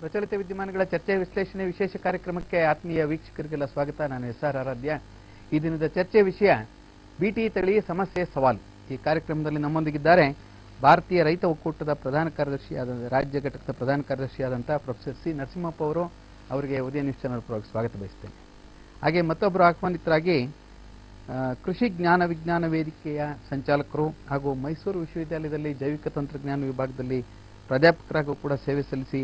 ಪ್ರಚಲಿತ ವಿದ್ಯಮಾನಗಳ ಚರ್ಚೆ ವಿಶ್ಲೇಷಣೆ ವಿಶೇಷ ಕಾರ್ಯಕ್ರಮಕ್ಕೆ ಆತ್ಮೀಯ ವೀಕ್ಷಕರಿಗೆಲ್ಲ ಸ್ವಾಗತ. ನಾನು ಎಸ್.ಆರ್. ಆರಾಧ್ಯ. ಈ ದಿನದ ಚರ್ಚೆ ವಿಷಯ ಬಿಟಿ ತಳಿ ಸಮಸ್ಯೆ ಸವಾಲು. ಈ ಕಾರ್ಯಕ್ರಮದಲ್ಲಿ ನಮ್ಮೊಂದಿಗಿದ್ದಾರೆ ಭಾರತೀಯ ರೈತ ಒಕ್ಕೂಟದ ಪ್ರಧಾನ ಕಾರ್ಯದರ್ಶಿಯಾದ ರಾಜ್ಯ ಘಟಕದ ಪ್ರಧಾನ ಕಾರ್ಯದರ್ಶಿಯಾದಂತಹ ಪ್ರೊಫೆಸರ್ ಸಿ ನರಸಿಂಹಪ್ಪ ಅವರು. ಅವರಿಗೆ ಉದಯ ನ್ಯೂಸ್ ಚಾನೆಲ್ ಪರವಾಗಿ ಸ್ವಾಗತ ಬಯಸ್ತೇನೆ. ಹಾಗೆ ಮತ್ತೊಬ್ಬರು ಆಹ್ವಾನಿತರಾಗಿ ಕೃಷಿ ಜ್ಞಾನ ವಿಜ್ಞಾನ ವೇದಿಕೆಯ ಸಂಚಾಲಕರು ಹಾಗೂ ಮೈಸೂರು ವಿಶ್ವವಿದ್ಯಾಲಯದಲ್ಲಿ ಜೈವಿಕ ತಂತ್ರಜ್ಞಾನ ವಿಭಾಗದಲ್ಲಿ ಪ್ರಾಧ್ಯಾಪಕರಾಗೂ ಕೂಡ ಸೇವೆ ಸಲ್ಲಿಸಿ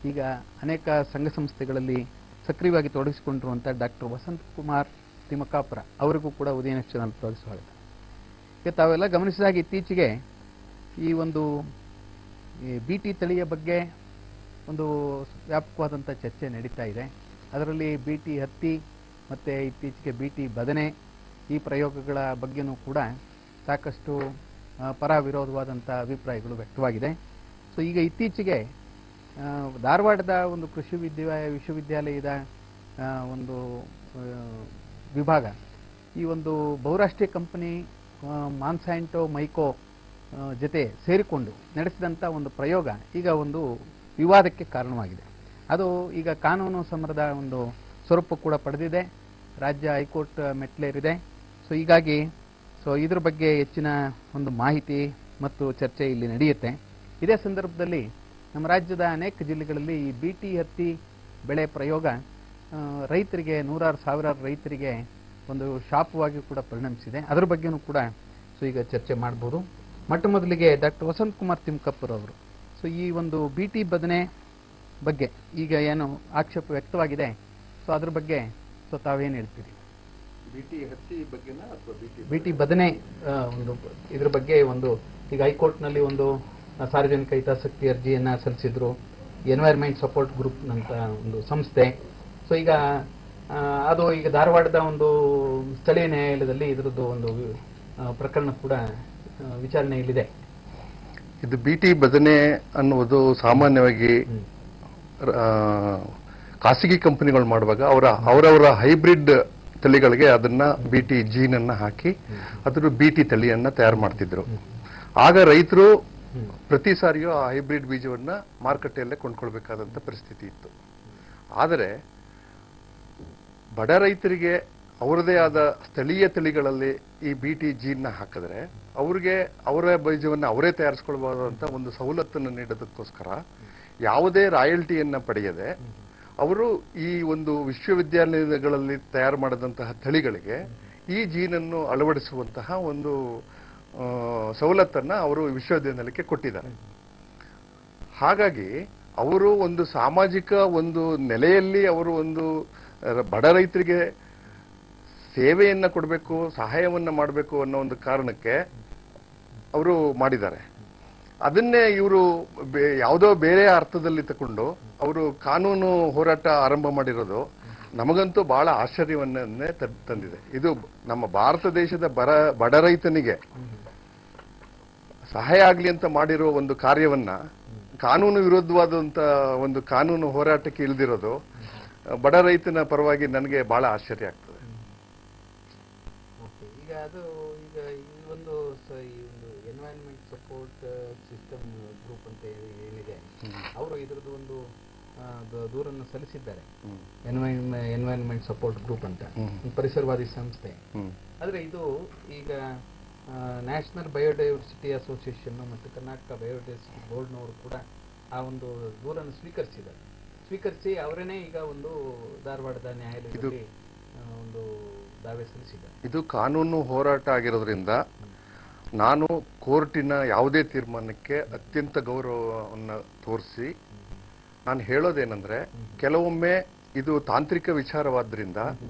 ಈಗ ಅನೇಕ ಸಂಘ ಸಂಸ್ಥೆಗಳಲ್ಲಿ ಸಕ್ರಿಯವಾಗಿ ತೊಡಗಿಸಿಕೊಂಡಿರುವಂತಹ ಡಾಕ್ಟರ್ ವಸಂತ್ ಕುಮಾರ್ ತಿಮ್ಮಕಾಪುರ ಅವರಿಗೂ ಕೂಡ ಉದಯ ನ್ಯೂಸ್ ಚಾನೆಲ್ ಪರವಾಗಿ ಸ್ವಾಗತ. ಈಗ ತಾವೆಲ್ಲ ಗಮನಿಸಿದಾಗ ಇತ್ತೀಚೆಗೆ ಈ ಒಂದು ಬಿಟಿ ತಳಿಯ ಬಗ್ಗೆ ಒಂದು ವ್ಯಾಪಕವಾದಂಥ ಚರ್ಚೆ ನಡೀತಾ ಇದೆ. ಅದರಲ್ಲಿ ಬಿಟಿ ಹತ್ತಿ ಮತ್ತು ಇತ್ತೀಚೆಗೆ ಬಿಟಿ ಬದನೆ ಈ ಪ್ರಯೋಗಗಳ ಬಗ್ಗೆನೂ ಕೂಡ ಸಾಕಷ್ಟು ಪರ ವಿರೋಧವಾದಂಥ ಅಭಿಪ್ರಾಯಗಳು ವ್ಯಕ್ತವಾಗಿದೆ. ಸೊ ಈಗ ಇತ್ತೀಚೆಗೆ ಧಾರವಾಡದ ಒಂದು ಕೃಷಿ ವಿಶ್ವವಿದ್ಯಾಲಯದ ಒಂದು ವಿಭಾಗ ಈ ಒಂದು ಬಹುರಾಷ್ಟ್ರೀಯ ಕಂಪನಿ ಮಾನ್ಸ್ಯಾಂಟೋ ಮೈಕೋ ಜೊತೆ ಸೇರಿಕೊಂಡು ನಡೆಸಿದಂಥ ಒಂದು ಪ್ರಯೋಗ ಈಗ ಒಂದು ವಿವಾದಕ್ಕೆ ಕಾರಣವಾಗಿದೆ. ಅದು ಈಗ ಕಾನೂನು ಸಮರದ ಒಂದು ಸ್ವರೂಪ ಕೂಡ ಪಡೆದಿದೆ. ರಾಜ್ಯ ಹೈಕೋರ್ಟ್ ಮೆಟ್ಲೇರಿದೆ. ಸೊ ಹೀಗಾಗಿ ಇದ್ರ ಬಗ್ಗೆ ಹೆಚ್ಚಿನ ಒಂದು ಮಾಹಿತಿ ಮತ್ತು ಚರ್ಚೆ ಇಲ್ಲಿ ನಡೆಯುತ್ತೆ. ಇದೇ ಸಂದರ್ಭದಲ್ಲಿ ನಮ್ಮ ರಾಜ್ಯದ ಅನೇಕ ಜಿಲ್ಲೆಗಳಲ್ಲಿ ಈ ಬಿಟಿ ಹತ್ತಿ ಬೆಳೆ ಪ್ರಯೋಗ ರೈತರಿಗೆ ನೂರಾರು ಸಾವಿರಾರು ರೈತರಿಗೆ ಒಂದು ಶಾಪವಾಗಿ ಕೂಡ ಪರಿಣಮಿಸಿದೆ. ಅದರ ಬಗ್ಗೆನೂ ಕೂಡ ಈಗ ಚರ್ಚೆ ಮಾಡ್ಬೋದು. ಮೊಟ್ಟ ಮೊದಲಿಗೆ ಡಾಕ್ಟರ್ ವಸಂತ್ ಕುಮಾರ್ ತಿಮ್ಮಕಾಪುರ ಅವರು ಈ ಒಂದು ಬಿಟಿ ಬದನೆ ಬಗ್ಗೆ ಈಗ ಏನು ಆಕ್ಷೇಪ ವ್ಯಕ್ತವಾಗಿದೆ, ಅದ್ರ ಬಗ್ಗೆ ತಾವೇನು ಹೇಳ್ತೀರಿ? ಬಿಟಿ ಹತ್ತಿ ಬಗ್ಗೆನಾ ಅಥವಾ ಬಿಟಿ ಬದನೆ ಒಂದು ಇದ್ರ ಬಗ್ಗೆ ಒಂದು ಈಗ ಹೈಕೋರ್ಟ್ನಲ್ಲಿ ಒಂದು ಸಾರ್ವಜನಿಕ ಹಿತಾಸಕ್ತಿ ಅರ್ಜಿಯನ್ನ ಸಲ್ಲಿಸಿದ್ರು ಎನ್ವೈರ್ಮೆಂಟ್ ಸಪೋರ್ಟ್ ಗ್ರೂಪ್ ಅಂತ ಒಂದು ಸಂಸ್ಥೆ. ಈಗ ಅದು ಈಗ ಧಾರವಾಡದ ಒಂದು ಸ್ಥಳೀಯ ನ್ಯಾಯಾಲಯದಲ್ಲಿ ಇದರದ್ದು ಒಂದು ಪ್ರಕರಣ ಕೂಡ ವಿಚಾರಣೆಯಲ್ಲಿದೆ. ಇದು ಬಿಟಿ ಬದನೆ ಅನ್ನುವುದು ಸಾಮಾನ್ಯವಾಗಿ ಖಾಸಗಿ ಕಂಪನಿಗಳು ಮಾಡುವಾಗ ಅವರವರ ಹೈಬ್ರಿಡ್ ತಳಿಗಳಿಗೆ ಅದನ್ನ ಬಿಟಿ ಜೀನ್ ಅನ್ನ ಹಾಕಿ ಅದ್ರ ಬಿಟಿ ತಳಿಯನ್ನ ತಯಾರು ಮಾಡ್ತಿದ್ರು. ಆಗ ರೈತರು ಪ್ರತಿ ಸಾರಿಯೂ ಆ ಹೈಬ್ರಿಡ್ ಬೀಜವನ್ನ ಮಾರುಕಟ್ಟೆಯಲ್ಲೇ ಕೊಂಡ್ಕೊಳ್ಬೇಕಾದಂತ ಪರಿಸ್ಥಿತಿ ಇತ್ತು. ಆದರೆ ಬಡ ರೈತರಿಗೆ ಅವರದೇ ಆದ ಸ್ಥಳೀಯ ತಳಿಗಳಲ್ಲಿ ಈ ಬಿಟಿ ಜೀನ್ನ ಹಾಕಿದ್ರೆ ಅವ್ರಿಗೆ ಅವರ ಬೀಜವನ್ನ ಅವರೇ ತಯಾರಿಸ್ಕೊಳ್ಬಹುದಂತ ಒಂದು ಸವಲತ್ತನ್ನು ನೀಡೋದಕ್ಕೋಸ್ಕರ ಯಾವುದೇ ರಾಯಲ್ಟಿಯನ್ನ ಪಡೆಯದೆ ಅವರು ಈ ಒಂದು ವಿಶ್ವವಿದ್ಯಾಲಯಗಳಲ್ಲಿ ತಯಾರು ಮಾಡಿದಂತಹ ತಳಿಗಳಿಗೆ ಈ ಜೀನನ್ನು ಅಳವಡಿಸುವಂತಹ ಒಂದು ಸವಲತ್ತನ್ನ ಅವರು ವಿಶ್ವವಿದ್ಯಾಲಯಕ್ಕೆ ಕೊಟ್ಟಿದ್ದಾರೆ. ಹಾಗಾಗಿ ಅವರು ಒಂದು ಸಾಮಾಜಿಕ ಒಂದು ನೆಲೆಯಲ್ಲಿ ಅವರು ಒಂದು ಬಡ ರೈತರಿಗೆ ಸೇವೆಯನ್ನ ಕೊಡಬೇಕು, ಸಹಾಯವನ್ನ ಮಾಡಬೇಕು ಅನ್ನೋ ಒಂದು ಕಾರಣಕ್ಕೆ ಅವರು ಮಾಡಿದ್ದಾರೆ. ಅದನ್ನೇ ಇವರು ಯಾವುದೋ ಬೇರೆ ಅರ್ಥದಲ್ಲಿ ತಕೊಂಡು ಅವರು ಕಾನೂನು ಹೋರಾಟ ಆರಂಭ ಮಾಡಿರೋದು ನಮಗಂತೂ ಬಹಳ ಆಶ್ಚರ್ಯವನ್ನೇ ತಂದಿದೆ. ಇದು ನಮ್ಮ ಭಾರತ ದೇಶದ ಬಡ ರೈತನಿಗೆ ಸಹಾಯ ಆಗ್ಲಿ ಅಂತ ಮಾಡಿರೋ ಒಂದು ಕಾರ್ಯವನ್ನ ಕಾನೂನು ವಿರುದ್ಧವಾದಂತ ಒಂದು ಕಾನೂನು ಹೋರಾಟಕ್ಕೆ ಇಳಿದಿರೋದು ಬಡ ರೈತನ ಪರವಾಗಿ ನನಗೆ ಬಹಳ ಆಶ್ಚರ್ಯ ಆಗ್ತದೆ. ಈಗ ಅದು ಈಗ ಈ ಒಂದು ಎನ್ವೈರನ್ಮೆಂಟ್ ಸಪೋರ್ಟ್ ಸಿಸ್ಟಮ್ ಗ್ರೂಪ್ ಅಂತ ಏನಿದೆ, ಅವರು ಇದರದ್ದು ಒಂದು ದೂರನ್ನು ಸಲ್ಲಿಸಿದ್ದಾರೆ. ಎನ್ವೈರನ್ಮೆಂಟ್ ಸಪೋರ್ಟ್ ಗ್ರೂಪ್ ಅಂತ ಪರಿಸರವಾದಿ ಸಂಸ್ಥೆ. ಆದ್ರೆ ಇದು ಈಗ ನ್ಯಾಷನಲ್ ಬಯೋಡೈವರ್ಸಿಟಿ ಅಸೋಸಿಯೇಷನ್ ಮತ್ತು ಕರ್ನಾಟಕ ಬಯೋಡೈವರ್ಸಿಟಿ ಬೋರ್ಡ್ನವರು ಕೂಡ ಆ ಒಂದು ದೂರನ್ನು ಸ್ವೀಕರಿಸಿ ಅವರೇನೆ ಈಗ ಒಂದು ಧಾರವಾಡದ ನ್ಯಾಯಾಲಯದಲ್ಲಿ ಒಂದು ದಾವೆ ಸಲ್ಲಿಸಿದ್ದಾರೆ. ಇದು ಕಾನೂನು ಹೋರಾಟ ಆಗಿರೋದ್ರಿಂದ ನಾನು ಕೋರ್ಟಿನ ಯಾವುದೇ ತೀರ್ಮಾನಕ್ಕೆ ಅತ್ಯಂತ ಗೌರವವನ್ನು ತೋರಿಸಿ ನಾನು ಹೇಳೋದೇನೆಂದ್ರೆ, ಕೆಲವೊಮ್ಮೆ ಇದು ತಾಂತ್ರಿಕ ವಿಚಾರವಾದ್ರಿಂದ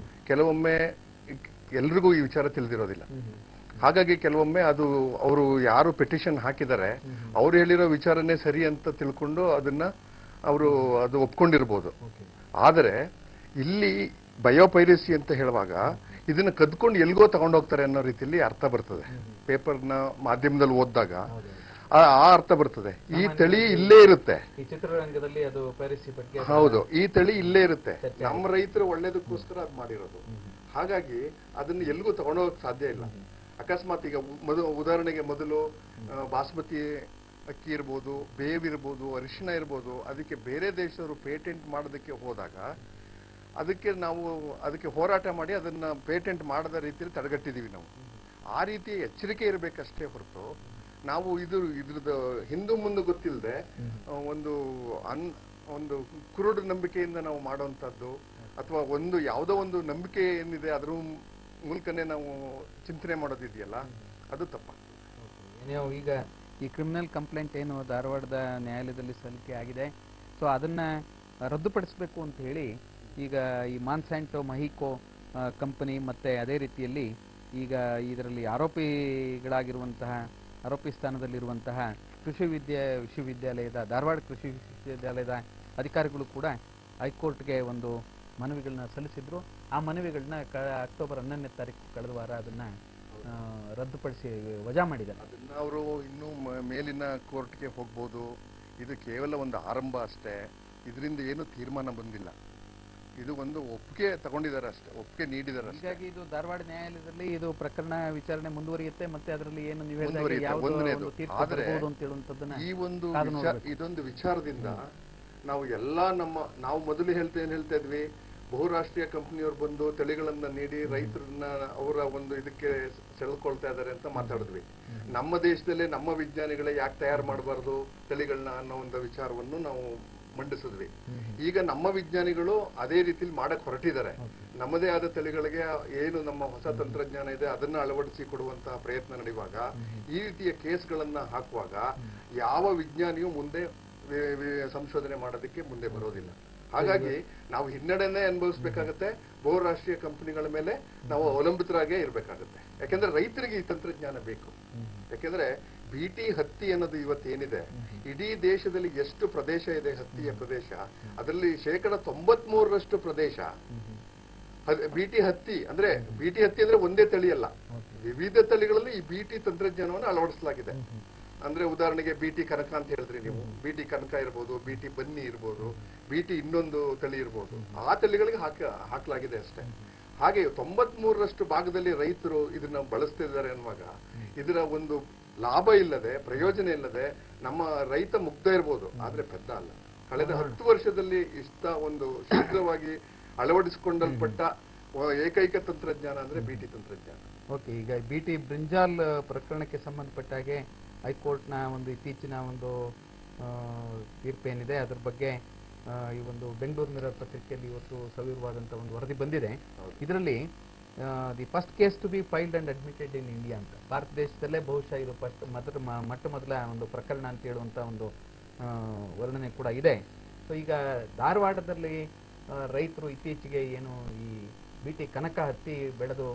ಕೆಲವೊಮ್ಮೆ ಎಲ್ರಿಗೂ ಈ ವಿಚಾರ ತಿಳಿದಿರೋದಿಲ್ಲ. ಹಾಗಾಗಿ ಕೆಲವೊಮ್ಮೆ ಅದು ಅವರು ಯಾರು ಪೆಟಿಷನ್ ಹಾಕಿದ್ದಾರೆ ಅವ್ರು ಹೇಳಿರೋ ವಿಚಾರನೇ ಸರಿ ಅಂತ ತಿಳ್ಕೊಂಡು ಅದನ್ನ ಅವರು ಅದು ಒಪ್ಕೊಂಡಿರ್ಬೋದು. ಆದರೆ ಇಲ್ಲಿ ಬಯೋಪೈರಸಿ ಅಂತ ಹೇಳುವಾಗ ಇದನ್ನ ಕದ್ಕೊಂಡು ಎಲ್ಗೋ ತಗೊಂಡೋಗ್ತಾರೆ ಅನ್ನೋ ರೀತಿಯಲ್ಲಿ ಅರ್ಥ ಬರ್ತದೆ. ಪೇಪರ್ನ ಮಾಧ್ಯಮದಲ್ಲಿ ಓದಿದಾಗ ಆ ಅರ್ಥ ಬರ್ತದೆ. ಈ ತಳಿ ಇಲ್ಲೇ ಇರುತ್ತೆ, ಚಿತ್ರರಂಗದಲ್ಲಿ ಅದು ಹೌದು, ಈ ತಳಿ ಇಲ್ಲೇ ಇರುತ್ತೆ, ನಮ್ಮ ರೈತರ ಒಳ್ಳೇದಕ್ಕೋಸ್ಕರ ಅದು ಮಾಡಿರೋದು. ಹಾಗಾಗಿ ಅದನ್ನ ಎಲ್ಗೂ ತಗೊಂಡೋಗಕ್ ಸಾಧ್ಯ ಇಲ್ಲ. ಅಕಸ್ಮಾತ್ ಈಗ ಉದಾಹರಣೆಗೆ ಮೊದಲು ಬಾಸ್ಮತಿ ಅಕ್ಕಿ ಇರ್ಬೋದು, ಬೇವಿರ್ಬೋದು, ಅರಿಶಿಣ ಇರ್ಬೋದು, ಅದಕ್ಕೆ ಬೇರೆ ದೇಶದವರು ಪೇಟೆಂಟ್ ಮಾಡೋದಕ್ಕೆ ಹೋದಾಗ ಅದಕ್ಕೆ ಹೋರಾಟ ಮಾಡಿ ಅದನ್ನ ಪೇಟೆಂಟ್ ಮಾಡದ ರೀತಿಯಲ್ಲಿ ತಡೆಗಟ್ಟಿದೀವಿ ನಾವು. ಆ ರೀತಿ ಎಚ್ಚರಿಕೆ ಇರಬೇಕಷ್ಟೇ ಹೊರತು ನಾವು ಇದ್ರದ್ದು ಹಿಂದೂ ಮುಂದೆ ಗೊತ್ತಿಲ್ಲದೆ ಒಂದು ಕುರುಡು ನಂಬಿಕೆಯಿಂದ ನಾವು ಮಾಡುವಂತದ್ದು ಅಥವಾ ಯಾವುದೋ ಒಂದು ನಂಬಿಕೆ ಏನಿದೆ ಅದ್ರ ಮೂಲಕನೇ ನಾವು ಚಿಂತನೆ ಮಾಡೋದಿದೆಯಲ್ಲ, ಅದು ತಪ್ಪಾಗ್ತದೆ. ನೀವು ಈಗ ಈ ಕ್ರಿಮಿನಲ್ ಕಂಪ್ಲೇಂಟ್ ಏನು ಧಾರವಾಡದ ನ್ಯಾಯಾಲಯದಲ್ಲಿ ಸಲ್ಲಿಕೆ ಆಗಿದೆ, ಸೊ ಅದನ್ನ ರದ್ದುಪಡಿಸಬೇಕು ಅಂತ ಹೇಳಿ ಈಗ ಈ ಮಾನ್ಸ್ಯಾಂಟೋ ಮಹಿಕೋ ಕಂಪನಿ ಮತ್ತೆ ಅದೇ ರೀತಿಯಲ್ಲಿ ಈಗ ಇದರಲ್ಲಿ ಆರೋಪಿ ಸ್ಥಾನದಲ್ಲಿರುವಂತಹ ವಿಶ್ವವಿದ್ಯಾಲಯದ ಧಾರವಾಡ ಕೃಷಿ ವಿಶ್ವವಿದ್ಯಾಲಯದ ಅಧಿಕಾರಿಗಳು ಕೂಡ ಹೈಕೋರ್ಟ್ಗೆ ಒಂದು ಮನವಿಗಳನ್ನ ಸಲ್ಲಿಸಿದ್ರು. ಆ ಮನವಿಗಳನ್ನ ಅಕ್ಟೋಬರ್ 11ನೇ ತಾರೀಕು ಕಳೆದ ವಾರ ಅದನ್ನ ರದ್ದುಪಡಿಸಿ ವಜಾ ಮಾಡಿದ್ದಾರೆ. ಅದನ್ನ ಅವರು ಇನ್ನೂ ಮೇಲಿನ ಕೋರ್ಟ್ಗೆ ಹೋಗ್ಬೋದು. ಇದು ಕೇವಲ ಒಂದು ಆರಂಭ ಅಷ್ಟೇ. ಇದರಿಂದ ಏನು ತೀರ್ಮಾನ ಬಂದಿಲ್ಲ. ಇದು ಒಂದು ಒಪ್ಪಿಗೆ ತಗೊಂಡಿದ್ದಾರೆ ಅಷ್ಟೇ, ಒಪ್ಪಿಗೆ ನೀಡಿದ್ದಾರೆ. ಹೀಗಾಗಿ ಇದು ಧಾರವಾಡ ನ್ಯಾಯಾಲಯದಲ್ಲಿ ಇದು ಪ್ರಕರಣ ವಿಚಾರಣೆ ಮುಂದುವರಿಯುತ್ತೆ. ಮತ್ತೆ ಅದರಲ್ಲಿ ಏನು ನೀವು ಇದೊಂದು ವಿಚಾರದಿಂದ ನಾವು ಮೊದಲು ಹೇಳ್ತಾ ಇದ್ವಿ, ಬಹುರಾಷ್ಟ್ರೀಯ ಕಂಪನಿಯವರು ಬಂದು ತಳಿಗಳನ್ನ ನೀಡಿ ರೈತರನ್ನ ಅವರ ಒಂದು ಇದಕ್ಕೆ ಸೆಳೆದುಕೊಳ್ತಾ ಇದ್ದಾರೆ ಅಂತ ಮಾತಾಡಿದ್ವಿ. ನಮ್ಮ ದೇಶದಲ್ಲೇ ನಮ್ಮ ವಿಜ್ಞಾನಿಗಳೇ ಯಾಕೆ ತಯಾರು ಮಾಡಬಾರ್ದು ತಳಿಗಳನ್ನ ಅನ್ನೋ ಒಂದು ವಿಚಾರವನ್ನು ನಾವು ಮಂಡಿಸಿದ್ವಿ. ಈಗ ನಮ್ಮ ವಿಜ್ಞಾನಿಗಳು ಅದೇ ರೀತಿಲಿ ಮಾಡಕ್ ಹೊರಟಿದ್ದಾರೆ. ನಮ್ಮದೇ ಆದ ತಳಿಗಳಿಗೆ ಏನು ನಮ್ಮ ಹೊಸ ತಂತ್ರಜ್ಞಾನ ಇದೆ ಅದನ್ನ ಅಳವಡಿಸಿ ಕೊಡುವಂತಹ ಪ್ರಯತ್ನ ನಡೆಯುವಾಗ ಈ ರೀತಿಯ ಕೇಸ್ಗಳನ್ನ ಹಾಕುವಾಗ ಯಾವ ವಿಜ್ಞಾನಿಯೂ ಮುಂದೆ ಸಂಶೋಧನೆ ಮಾಡೋದಕ್ಕೆ ಮುಂದೆ ಬರೋದಿಲ್ಲ. ಹಾಗಾಗಿ ನಾವು ಹಿನ್ನಡೆನೇ ಅನುಭವಿಸಬೇಕಾಗತ್ತೆ. ಬಹುರಾಷ್ಟ್ರೀಯ ಕಂಪನಿಗಳ ಮೇಲೆ ನಾವು ಅವಲಂಬಿತರಾಗೇ ಇರಬೇಕಾಗತ್ತೆ. ಯಾಕೆಂದ್ರೆ ರೈತರಿಗೆ ಈ ತಂತ್ರಜ್ಞಾನ ಬೇಕು. ಯಾಕೆಂದ್ರೆ ಬಿಟಿ ಹತ್ತಿ ಅನ್ನೋದು ಇವತ್ತೇನಿದೆ, ಇಡೀ ದೇಶದಲ್ಲಿ ಎಷ್ಟು ಪ್ರದೇಶ ಇದೆ ಹತ್ತಿಯ ಪ್ರದೇಶ, ಅದರಲ್ಲಿ 93% ಪ್ರದೇಶ ಬಿಟಿ ಹತ್ತಿ ಅಂದ್ರೆ ಒಂದೇ ತಳಿ ಅಲ್ಲ, ವಿವಿಧ ತಳಿಗಳಲ್ಲಿ ಈ ಬಿಟಿ ತಂತ್ರಜ್ಞಾನವನ್ನು ಅಳವಡಿಸಲಾಗಿದೆ. ಅಂದ್ರೆ ಉದಾಹರಣೆಗೆ ಬಿಟಿ ಕನಕ ಅಂತ ಹೇಳಿದ್ರಿ ನೀವು, ಬಿಟಿ ಕನಕ ಇರ್ಬೋದು, ಬಿಟಿ ಬನ್ನಿ ಇರ್ಬೋದು, ಬಿಟಿ ಇನ್ನೊಂದು ತಳಿ ಇರ್ಬೋದು, ಆ ತಳಿಗಳಿಗೆ ಹಾಕಲಾಗಿದೆ ಅಷ್ಟೇ. ಹಾಗೆ 93% ಭಾಗದಲ್ಲಿ ರೈತರು ಇದನ್ನ ಬಳಸ್ತಿದ್ದಾರೆ ಅನ್ನುವಾಗ ಇದರ ಒಂದು ಲಾಭ ಇಲ್ಲದೆ, ಪ್ರಯೋಜನ ಇಲ್ಲದೆ ನಮ್ಮ ರೈತ ಮುಗ್ಧ ಇರ್ಬೋದು, ಆದ್ರೆ ಪೆದ್ದ ಅಲ್ಲ. ಕಳೆದ 10 ವರ್ಷದಲ್ಲಿ ಇಷ್ಟ ಒಂದು ಶೀಘ್ರವಾಗಿ ಅಳವಡಿಸಿಕೊಂಡಲ್ಪಟ್ಟ ಏಕೈಕ ತಂತ್ರಜ್ಞಾನ ಅಂದ್ರೆ ಬಿಟಿ ತಂತ್ರಜ್ಞಾನ. ಓಕೆ, ಈಗ ಬಿಟಿ ಬ್ರಿಂಜಾಲ್ ಪ್ರಕರಣಕ್ಕೆ ಸಂಬಂಧಪಟ್ಟ ಹಾಗೆ ಹೈಕೋರ್ಟ್ನ ಒಂದು ಇತ್ತೀಚಿನ ಒಂದು ತೀರ್ಪೇನಿದೆ ಅದರ ಬಗ್ಗೆ ಈ ಒಂದು ಬೆಂಗಳೂರು ಮಿರರ್ ಪತ್ರಿಕೆಯಲ್ಲಿ ಇವತ್ತು ಸವಿರವಾದಂತಹ ಒಂದು ವರದಿ ಬಂದಿದೆ. ಇದರಲ್ಲಿ the first case to be filed and admitted in India ಅಂತ, ಭಾರತ ದೇಶದಲ್ಲೇ ಬಹುಶಃ ಇದು ಮೊದಲ ಒಂದು ಪ್ರಕರಣ ಅಂತ ಹೇಳುವಂತ ಒಂದು ವರ್ಣನೆ ಕೂಡ ಇದೆ. ಸೊ ಈಗ ಧಾರವಾಡದಲ್ಲಿ ರೈತರು ಇತ್ತೀಚೆಗೆ ಏನು ಈ ಬಿಟಿ ಕನಕ ಹತ್ತಿ ಬೆಳೆದು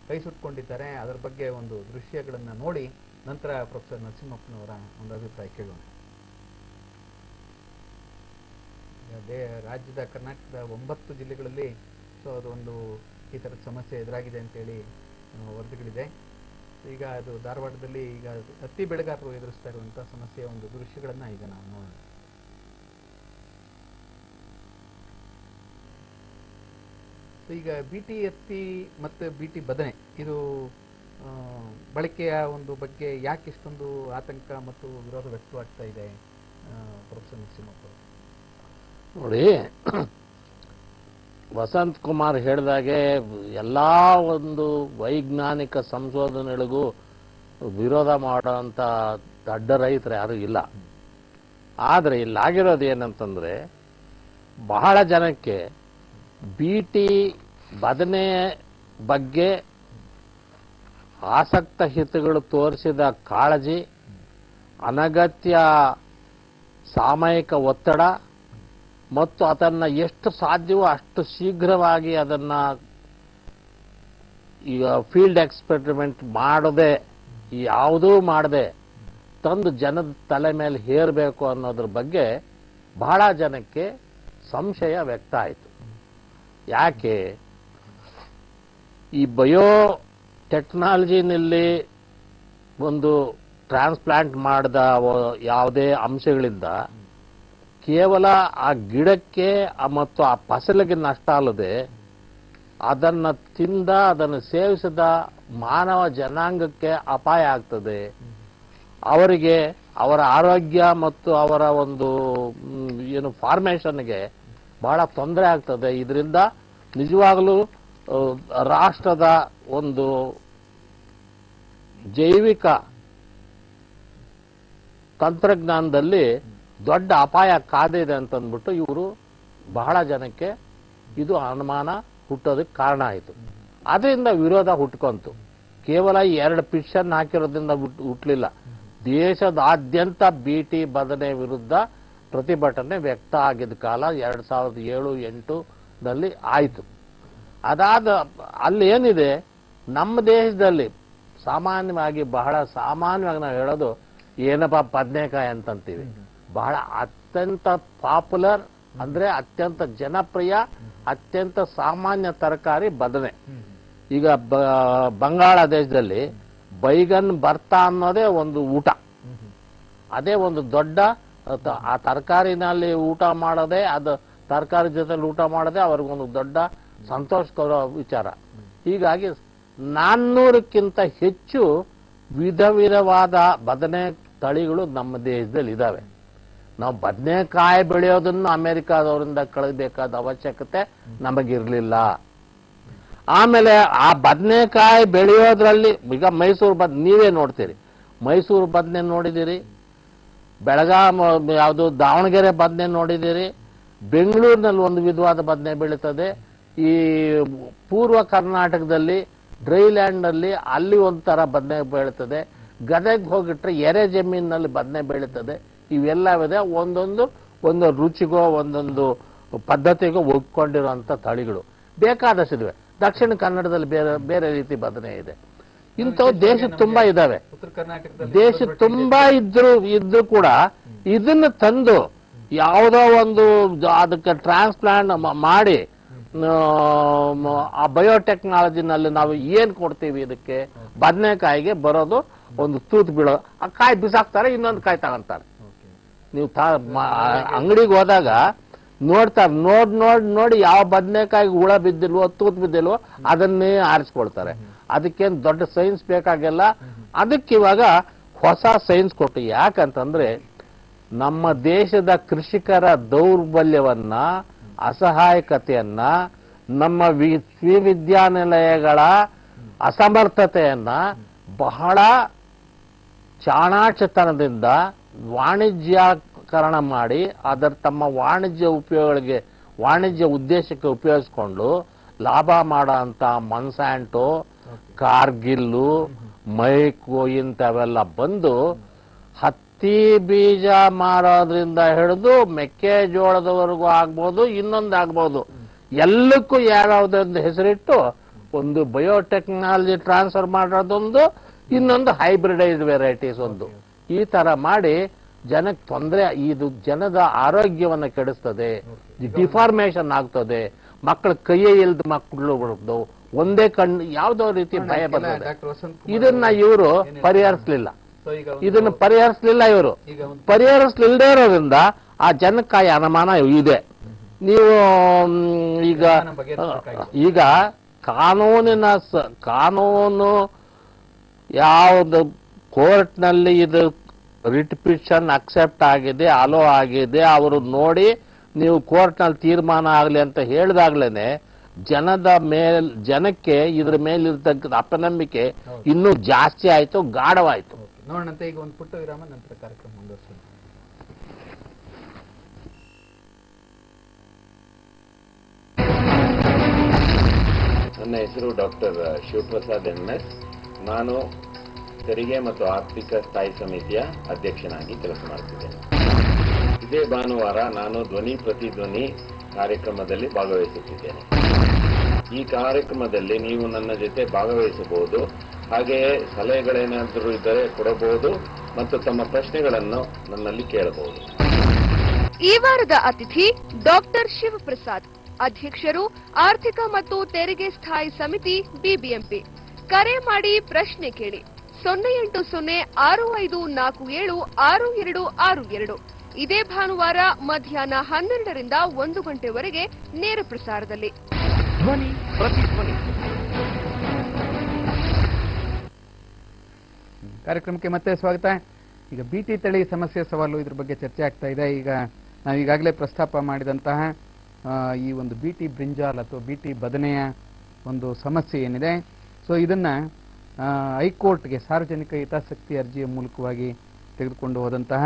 ಕೈ ಸುಟ್ಕೊಂಡಿದ್ದಾರೆ, ಅದರ ಬಗ್ಗೆ ಒಂದು ದೃಶ್ಯಗಳನ್ನ ನೋಡಿ ನಂತರ ಪ್ರೊಫೆಸರ್ ನರಸಿಂಹಪ್ಪನವರ ಒಂದು ಅಭಿಪ್ರಾಯ ಕೇಳೋಣ. ರಾಜ್ಯದ ಕರ್ನಾಟಕದ 9 ಜಿಲ್ಲೆಗಳಲ್ಲಿ ಸೊ ಅದೊಂದು ಈ ತರದ ಸಮಸ್ಯೆ ಎದುರಾಗಿದೆ ಅಂತೇಳಿ ವರದಿಗಳಿದೆ. ಈಗ ಅದು ಧಾರವಾಡದಲ್ಲಿ ಈಗ ಹತ್ತಿ ಬೆಳೆಗಾರರು ಎದುರಿಸ್ತಾ ಇರುವಂತಹ ಸಮಸ್ಯೆಯ ಒಂದು ದೃಶ್ಯಗಳನ್ನ ಈಗ ನಾವು ನೋಡೋಣ. ಈಗ ಬಿಟಿ ಹತ್ತಿ ಮತ್ತು ಬಿಟಿ ಬದನೆ ಇದು ಬಳಕೆಯ ಒಂದು ಬಗ್ಗೆ ಯಾಕೆ ಇಷ್ಟೊಂದು ಆತಂಕ ಮತ್ತು ವಿರೋಧ ವ್ಯಕ್ತವಾಗ್ತಾ ಇದೆ ಪ್ರೊಫೆಸರ್ ನರಸಿಂಹಪ್ಪ? ನೋಡಿ, ವಸಂತ್ ಕುಮಾರ್ ಹೇಳಿದಾಗೆ ಎಲ್ಲ ಒಂದು ವೈಜ್ಞಾನಿಕ ಸಂಶೋಧನೆಗಳಿಗೂ ವಿರೋಧ ಮಾಡೋಂಥ ದೊಡ್ಡ ರೈತರು ಯಾರು ಇಲ್ಲ. ಆದರೆ ಇಲ್ಲಾಗಿರೋದು ಏನಂತಂದ್ರೆ, ಬಹಳ ಜನಕ್ಕೆ ಬಿಟಿ ಬದನೆ ಬಗ್ಗೆ ಆಸಕ್ತ ಹಿತಗಳು ತೋರಿಸಿದ ಕಾಳಜಿ, ಅನಗತ್ಯ ಸಾಮಯಿಕ ಒತ್ತಡ ಮತ್ತು ಅದನ್ನು ಎಷ್ಟು ಸಾಧ್ಯವೋ ಅಷ್ಟು ಶೀಘ್ರವಾಗಿ ಅದನ್ನ ಈಗ ಫೀಲ್ಡ್ ಎಕ್ಸ್ಪೆರಿಮೆಂಟ್ ಮಾಡದೆ, ಯಾವುದೂ ಮಾಡದೆ ತಂದು ಜನದ ತಲೆ ಮೇಲೆ ಹೇರಬೇಕು ಅನ್ನೋದ್ರ ಬಗ್ಗೆ ಬಹಳ ಜನಕ್ಕೆ ಸಂಶಯ ವ್ಯಕ್ತ ಆಯಿತು. ಯಾಕೆ ಈ ಬಯೋ ಟೆಕ್ನಾಲಜಿನಲ್ಲಿ ಒಂದು ಟ್ರಾನ್ಸ್ಪ್ಲಾಂಟ್ ಮಾಡಿದ ಯಾವುದೇ ಅಂಶಗಳಿಂದ ಕೇವಲ ಆ ಗಿಡಕ್ಕೆ ಮತ್ತು ಆ ಫಸಲಿಗೆ ನಷ್ಟ ಅಲ್ಲದೆ ಅದನ್ನು ತಿಂದ ಅದನ್ನು ಸೇವಿಸಿದ ಮಾನವ ಜನಾಂಗಕ್ಕೆ ಅಪಾಯ ಆಗ್ತದೆ. ಅವರಿಗೆ ಅವರ ಆರೋಗ್ಯ ಮತ್ತು ಅವರ ಒಂದು ಏನು ಫಾರ್ಮೇಷನ್ಗೆ ಬಹಳ ತೊಂದರೆ ಆಗ್ತದೆ. ಇದರಿಂದ ನಿಜವಾಗಲೂ ರಾಷ್ಟ್ರದ ಒಂದು ಜೈವಿಕ ತಂತ್ರಜ್ಞಾನದಲ್ಲಿ ದೊಡ್ಡ ಅಪಾಯ ಕಾದಿದೆ ಅಂತಂದ್ಬಿಟ್ಟು ಇವರು ಬಹಳ ಜನಕ್ಕೆ ಇದು ಅನುಮಾನ ಹುಟ್ಟೋದಕ್ಕೆ ಕಾರಣ ಆಯಿತು. ಅದರಿಂದ ವಿರೋಧ ಹುಟ್ಕೊಂತು. ಕೇವಲ 2 ಪಿಟಿಷನ್ ಹಾಕಿರೋದ್ರಿಂದ ಹುಟ್ಟಲಿಲ್ಲ. ದೇಶದಾದ್ಯಂತ BT ಬದನೆ ವಿರುದ್ಧ ಪ್ರತಿಭಟನೆ ವ್ಯಕ್ತ ಆಗಿದ್ದ ಕಾಲ 2007-8ನಲ್ಲಿ ಆಯಿತು. ಅದಾದ ಅಲ್ಲಿ ಏನಿದೆ, ನಮ್ಮ ದೇಶದಲ್ಲಿ ಸಾಮಾನ್ಯವಾಗಿ ಬಹಳ ಸಾಮಾನ್ಯವಾಗಿ ನಾವು ಹೇಳೋದು ಏನಪ್ಪ ಬದನೆಕಾಯಿ ಅಂತಂತೀವಿ. ಬಹಳ ಅತ್ಯಂತ ಪಾಪ್ಯುಲರ್ ಅಂದ್ರೆ ಅತ್ಯಂತ ಜನಪ್ರಿಯ ಅತ್ಯಂತ ಸಾಮಾನ್ಯ ತರಕಾರಿ ಬದನೆ. ಈಗ ಬಂಗಾಳ ದೇಶದಲ್ಲಿ ಬೈಗನ್ ಬರ್ತಾ ಅನ್ನೋದೇ ಒಂದು ಊಟ, ಅದೇ ಒಂದು ದೊಡ್ಡ ಆ ತರಕಾರಿನಲ್ಲಿ ಊಟ ಮಾಡೋದೇ, ಅದು ತರಕಾರಿ ಜೊತೆಲಿ ಊಟ ಮಾಡೋದೇ ಅವ್ರಿಗೊಂದು ದೊಡ್ಡ ಸಂತೋಷ ಕೊಡೋ ವಿಚಾರ. ಹೀಗಾಗಿ 400ಕ್ಕಿಂತ ಹೆಚ್ಚು ವಿಧ ವಿಧವಾದ ಬದನೆ ತಳಿಗಳು ನಮ್ಮ ದೇಶದಲ್ಲಿ ಇದಾವೆ. ನಾವು ಬದನೆಕಾಯಿ ಬೆಳೆಯೋದನ್ನು ಅಮೆರಿಕಾದವರಿಂದ ಕಳಬೇಕಾದ ಅವಶ್ಯಕತೆ ನಮಗಿರ್ಲಿಲ್ಲ. ಆಮೇಲೆ ಆ ಬದನೆಕಾಯಿ ಬೆಳೆಯೋದ್ರಲ್ಲಿ ಈಗ ಮೈಸೂರು ನೀವೇ ನೋಡ್ತೀರಿ, ಮೈಸೂರು ಬದನೆ ನೋಡಿದಿರಿ, ಯಾವುದು ದಾವಣಗೆರೆ ಬದನೆ ನೋಡಿದಿರಿ, ಬೆಂಗಳೂರಿನಲ್ಲಿ ಒಂದು ವಿಧವಾದ ಬದನೆ ಬೆಳೀತದೆ. ಈ ಪೂರ್ವ ಕರ್ನಾಟಕದಲ್ಲಿ ಡ್ರೈಲ್ಯಾಂಡ್ ಅಲ್ಲಿ ಅಲ್ಲಿ ಒಂಥರ ಬದನೆ ಬೆಳೀತದೆ. ಗದಗ್ ಹೋಗಿಟ್ರೆ ಎರೆ ಜಮೀನಿನಲ್ಲಿ ಬದನೆ ಬೆಳೀತದೆ. ಇವೆಲ್ಲವಿದೆ, ಒಂದೊಂದು ರುಚಿಗೋ ಒಂದೊಂದು ಪದ್ಧತಿಗೋ ಒಗ್ಕೊಂಡಿರುವಂತ ತಳಿಗಳು ಬೇಕಾದಷ್ಟಿವೆ. ದಕ್ಷಿಣ ಕನ್ನಡದಲ್ಲಿ ಬೇರೆ ಬೇರೆ ರೀತಿ ಬದನೆ ಇದೆ. ಇಂಥವು ದೇಶ ತುಂಬಾ ಇದಾವೆ. ದೇಶ ತುಂಬಾ ಇದ್ರು ಕೂಡ ಇದನ್ನ ತಂದು ಯಾವುದೋ ಒಂದು ಅದಕ್ಕೆ ಟ್ರಾನ್ಸ್ಪ್ಲಾಂಟ್ ಮಾಡಿ ಆ ಬಯೋಟೆಕ್ನಾಲಜಿನಲ್ಲಿ ನಾವು ಏನ್ ಕೊಡ್ತೀವಿ, ಇದಕ್ಕೆ ಬದನೆಕಾಯಿಗೆ ಬರೋದು ಒಂದು ತೂತು ಬೀಳೋ, ಆ ಕಾಯಿ ಬಿಸಾಕ್ತಾರೆ, ಇನ್ನೊಂದು ಕಾಯಿ ತಗೊಂತಾರೆ. ನೀವು ಅಂಗಡಿಗೆ ಹೋದಾಗ ನೋಡ್ತಾರೆ, ನೋಡಿ ಯಾವ ಬದನೆಕಾಯಿಗೆ ಹುಳ ಬಿದ್ದಿಲ್ವೋ ತೂತು ಬಿದ್ದಿಲ್ವೋ ಅದನ್ನೇ ಆರಿಸ್ಕೊಳ್ತಾರೆ. ಅದಕ್ಕೇನು ದೊಡ್ಡ ಸೈನ್ಸ್ ಬೇಕಾಗಿಲ್ಲ. ಅದಕ್ಕಿವಾಗ ಹೊಸ ಸೈನ್ಸ್ ಕೊಟ್ಟು, ಯಾಕಂತಂದ್ರೆ ನಮ್ಮ ದೇಶದ ಕೃಷಿಕರ ದೌರ್ಬಲ್ಯವನ್ನ, ಅಸಹಾಯಕತೆಯನ್ನ, ನಮ್ಮ ವಿಶ್ವವಿದ್ಯಾನಿಲಯಗಳ ಅಸಮರ್ಥತೆಯನ್ನ ಬಹಳ ಚಾಣಾಕ್ಷತನದಿಂದ ವಾಣಿಜ್ಯಕರಣ ಮಾಡಿ ತಮ್ಮ ವಾಣಿಜ್ಯ ಉದ್ದೇಶಕ್ಕೆ ಉಪಯೋಗಿಸ್ಕೊಂಡು ಲಾಭ ಮಾಡೋ ಅಂತ ಮೊನ್ಸಾಂಟೋ, ಕಾರ್ಗಿಲ್ಲು, ಮೈಕೋ ಇಂಥವೆಲ್ಲ ಬಂದು ಹತ್ತಿ ಬೀಜ ಮಾರೋದ್ರಿಂದ ಹಿಡಿದು ಮೆಕ್ಕೆಜೋಳದವರೆಗೂ ಆಗ್ಬೋದು, ಇನ್ನೊಂದು ಆಗ್ಬೋದು, ಎಲ್ಲಕ್ಕೂ ಯಾವ್ಯಾವುದೊಂದು ಹೆಸರಿಟ್ಟು ಒಂದು ಬಯೋಟೆಕ್ನಾಲಜಿ ಟ್ರಾನ್ಸ್ಫರ್ ಮಾಡೋದೊಂದು, ಇನ್ನೊಂದು ಹೈಬ್ರಿಡೈಸ್ ವೆರೈಟೀಸ್ ಒಂದು, ಈ ತರ ಮಾಡಿ ಜನಕ್ಕೆ ತೊಂದರೆ, ಇದು ಜನದ ಆರೋಗ್ಯವನ್ನು ಕೆಡಿಸ್ತದೆ, ಡಿಫಾರ್ಮೇಶನ್ ಆಗ್ತದೆ, ಮಕ್ಕಳ ಕೈಯೇ ಇಲ್ದ ಮಕ್ಕಳು ಒಂದೇ ಕಣ್ಣು ಯಾವುದೋ ರೀತಿ ಭಯ ಬರ್ತದೆ. ಇದನ್ನ ಇವರು ಪರಿಹರಿಸಲಿಲ್ಲ. ಇವರು ಪರಿಹರಿಸಲಿಲ್ಲದೆ ಇರೋದ್ರಿಂದ ಆ ಜನಕ್ಕಾಯ ಅನುಮಾನ ಇದೆ. ನೀವು ಈಗ ಕಾನೂನು ಯಾವುದು ಕೋರ್ಟ್ನಲ್ಲಿ ಇದು ರಿಟ್ ಪಿಟಿಷನ್ ಅಕ್ಸೆಪ್ಟ್ ಆಗಿದೆ, ಅಲೋ ಆಗಿದೆ, ಅವರು ನೋಡಿ ನೀವು ಕೋರ್ಟ್ನಲ್ಲಿ ತೀರ್ಮಾನ ಆಗಲಿ ಅಂತ ಹೇಳಿದಾಗ್ಲೇನೆ ಜನಕ್ಕೆ ಇದ್ರ ಮೇಲಿರ್ತಕ್ಕಂಥ ಅಪನಂಬಿಕೆ ಇನ್ನೂ ಜಾಸ್ತಿ ಆಯ್ತು, ಗಾಢವಾಯ್ತು. ನೋಡೋಣಂತೆ ಈಗ ಒಂದು ಪುಟ್ಟ ವಿರಾಮ, ನಂತರ ಕಾರ್ಯಕ್ರಮ ಮುಂದುವರಿಸೋಣ. ನನ್ನ ಹೆಸರು ಡಾಕ್ಟರ್ ಶಿವಪ್ರಸಾದ್ MS. ನಾನು ತೆರಿಗೆ ಮತ್ತು ಆರ್ಥಿಕ ಸ್ಥಾಯಿ ಸಮಿತಿಯ ಅಧ್ಯಕ್ಷನಾಗಿ ಕೆಲಸ ಮಾಡುತ್ತಿದ್ದೇನೆ. ಇದೇ ಭಾನುವಾರ ನಾನು ಧ್ವನಿ ಪ್ರತಿಧ್ವನಿ ಕಾರ್ಯಕ್ರಮದಲ್ಲಿ ಭಾಗವಹಿಸುತ್ತಿದ್ದೇನೆ. ಈ ಕಾರ್ಯಕ್ರಮದಲ್ಲಿ ನೀವು ನನ್ನ ಜೊತೆ ಭಾಗವಹಿಸಬಹುದು, ಹಾಗೆಯೇ ಸಲಹೆಗಳೇನಾದರೂ ಇದ್ದರೆ ಕೊಡಬಹುದು ಮತ್ತು ತಮ್ಮ ಪ್ರಶ್ನೆಗಳನ್ನು ನನ್ನಲ್ಲಿ ಕೇಳಬಹುದು. ಈ ವಾರದ ಅತಿಥಿ ಡಾಕ್ಟರ್ ಶಿವಪ್ರಸಾದ್, ಅಧ್ಯಕ್ಷರು ಆರ್ಥಿಕ ಮತ್ತು ತೆರಿಗೆ ಸ್ಥಾಯಿ ಸಮಿತಿ BBMP. ಕರೆ ಮಾಡಿ ಪ್ರಶ್ನೆ ಕೇಳಿ 080654766262. ಇದೇ ಭಾನುವಾರ ಮಧ್ಯಾಹ್ನ 12ರಿಂದ 1 ಗಂಟೆವರೆಗೆ ನೇರ ಪ್ರಸಾರದಲ್ಲಿ. ಧ್ವನಿ ಪ್ರತಿಧ್ವನಿ ಕಾರ್ಯಕ್ರಮಕ್ಕೆ ಮತ್ತೆ ಸ್ವಾಗತ. ಈಗ ಬಿಟಿ ತಳಿ ಸಮಸ್ಯೆ ಸವಾಲು ಇದ್ರ ಬಗ್ಗೆ ಚರ್ಚೆ ಆಗ್ತಾ ಇದೆ. ಈಗ ನಾವು ಈಗಾಗಲೇ ಪ್ರಸ್ತಾಪ ಮಾಡಿದಂತಹ ಈ ಒಂದು ಬಿಟಿ ಬ್ರಿಂಜಾಲ್ ಅಥವಾ ಬಿಟಿ ಬದನೆಯ ಒಂದು ಸಮಸ್ಯೆ ಏನಿದೆ, ಸೊ ಇದನ್ನ ಹೈಕೋರ್ಟ್ಗೆ ಸಾರ್ವಜನಿಕ ಹಿತಾಸಕ್ತಿ ಅರ್ಜಿಯ ಮೂಲಕವಾಗಿ ತೆಗೆದುಕೊಂಡು ಹೋದಂತಹ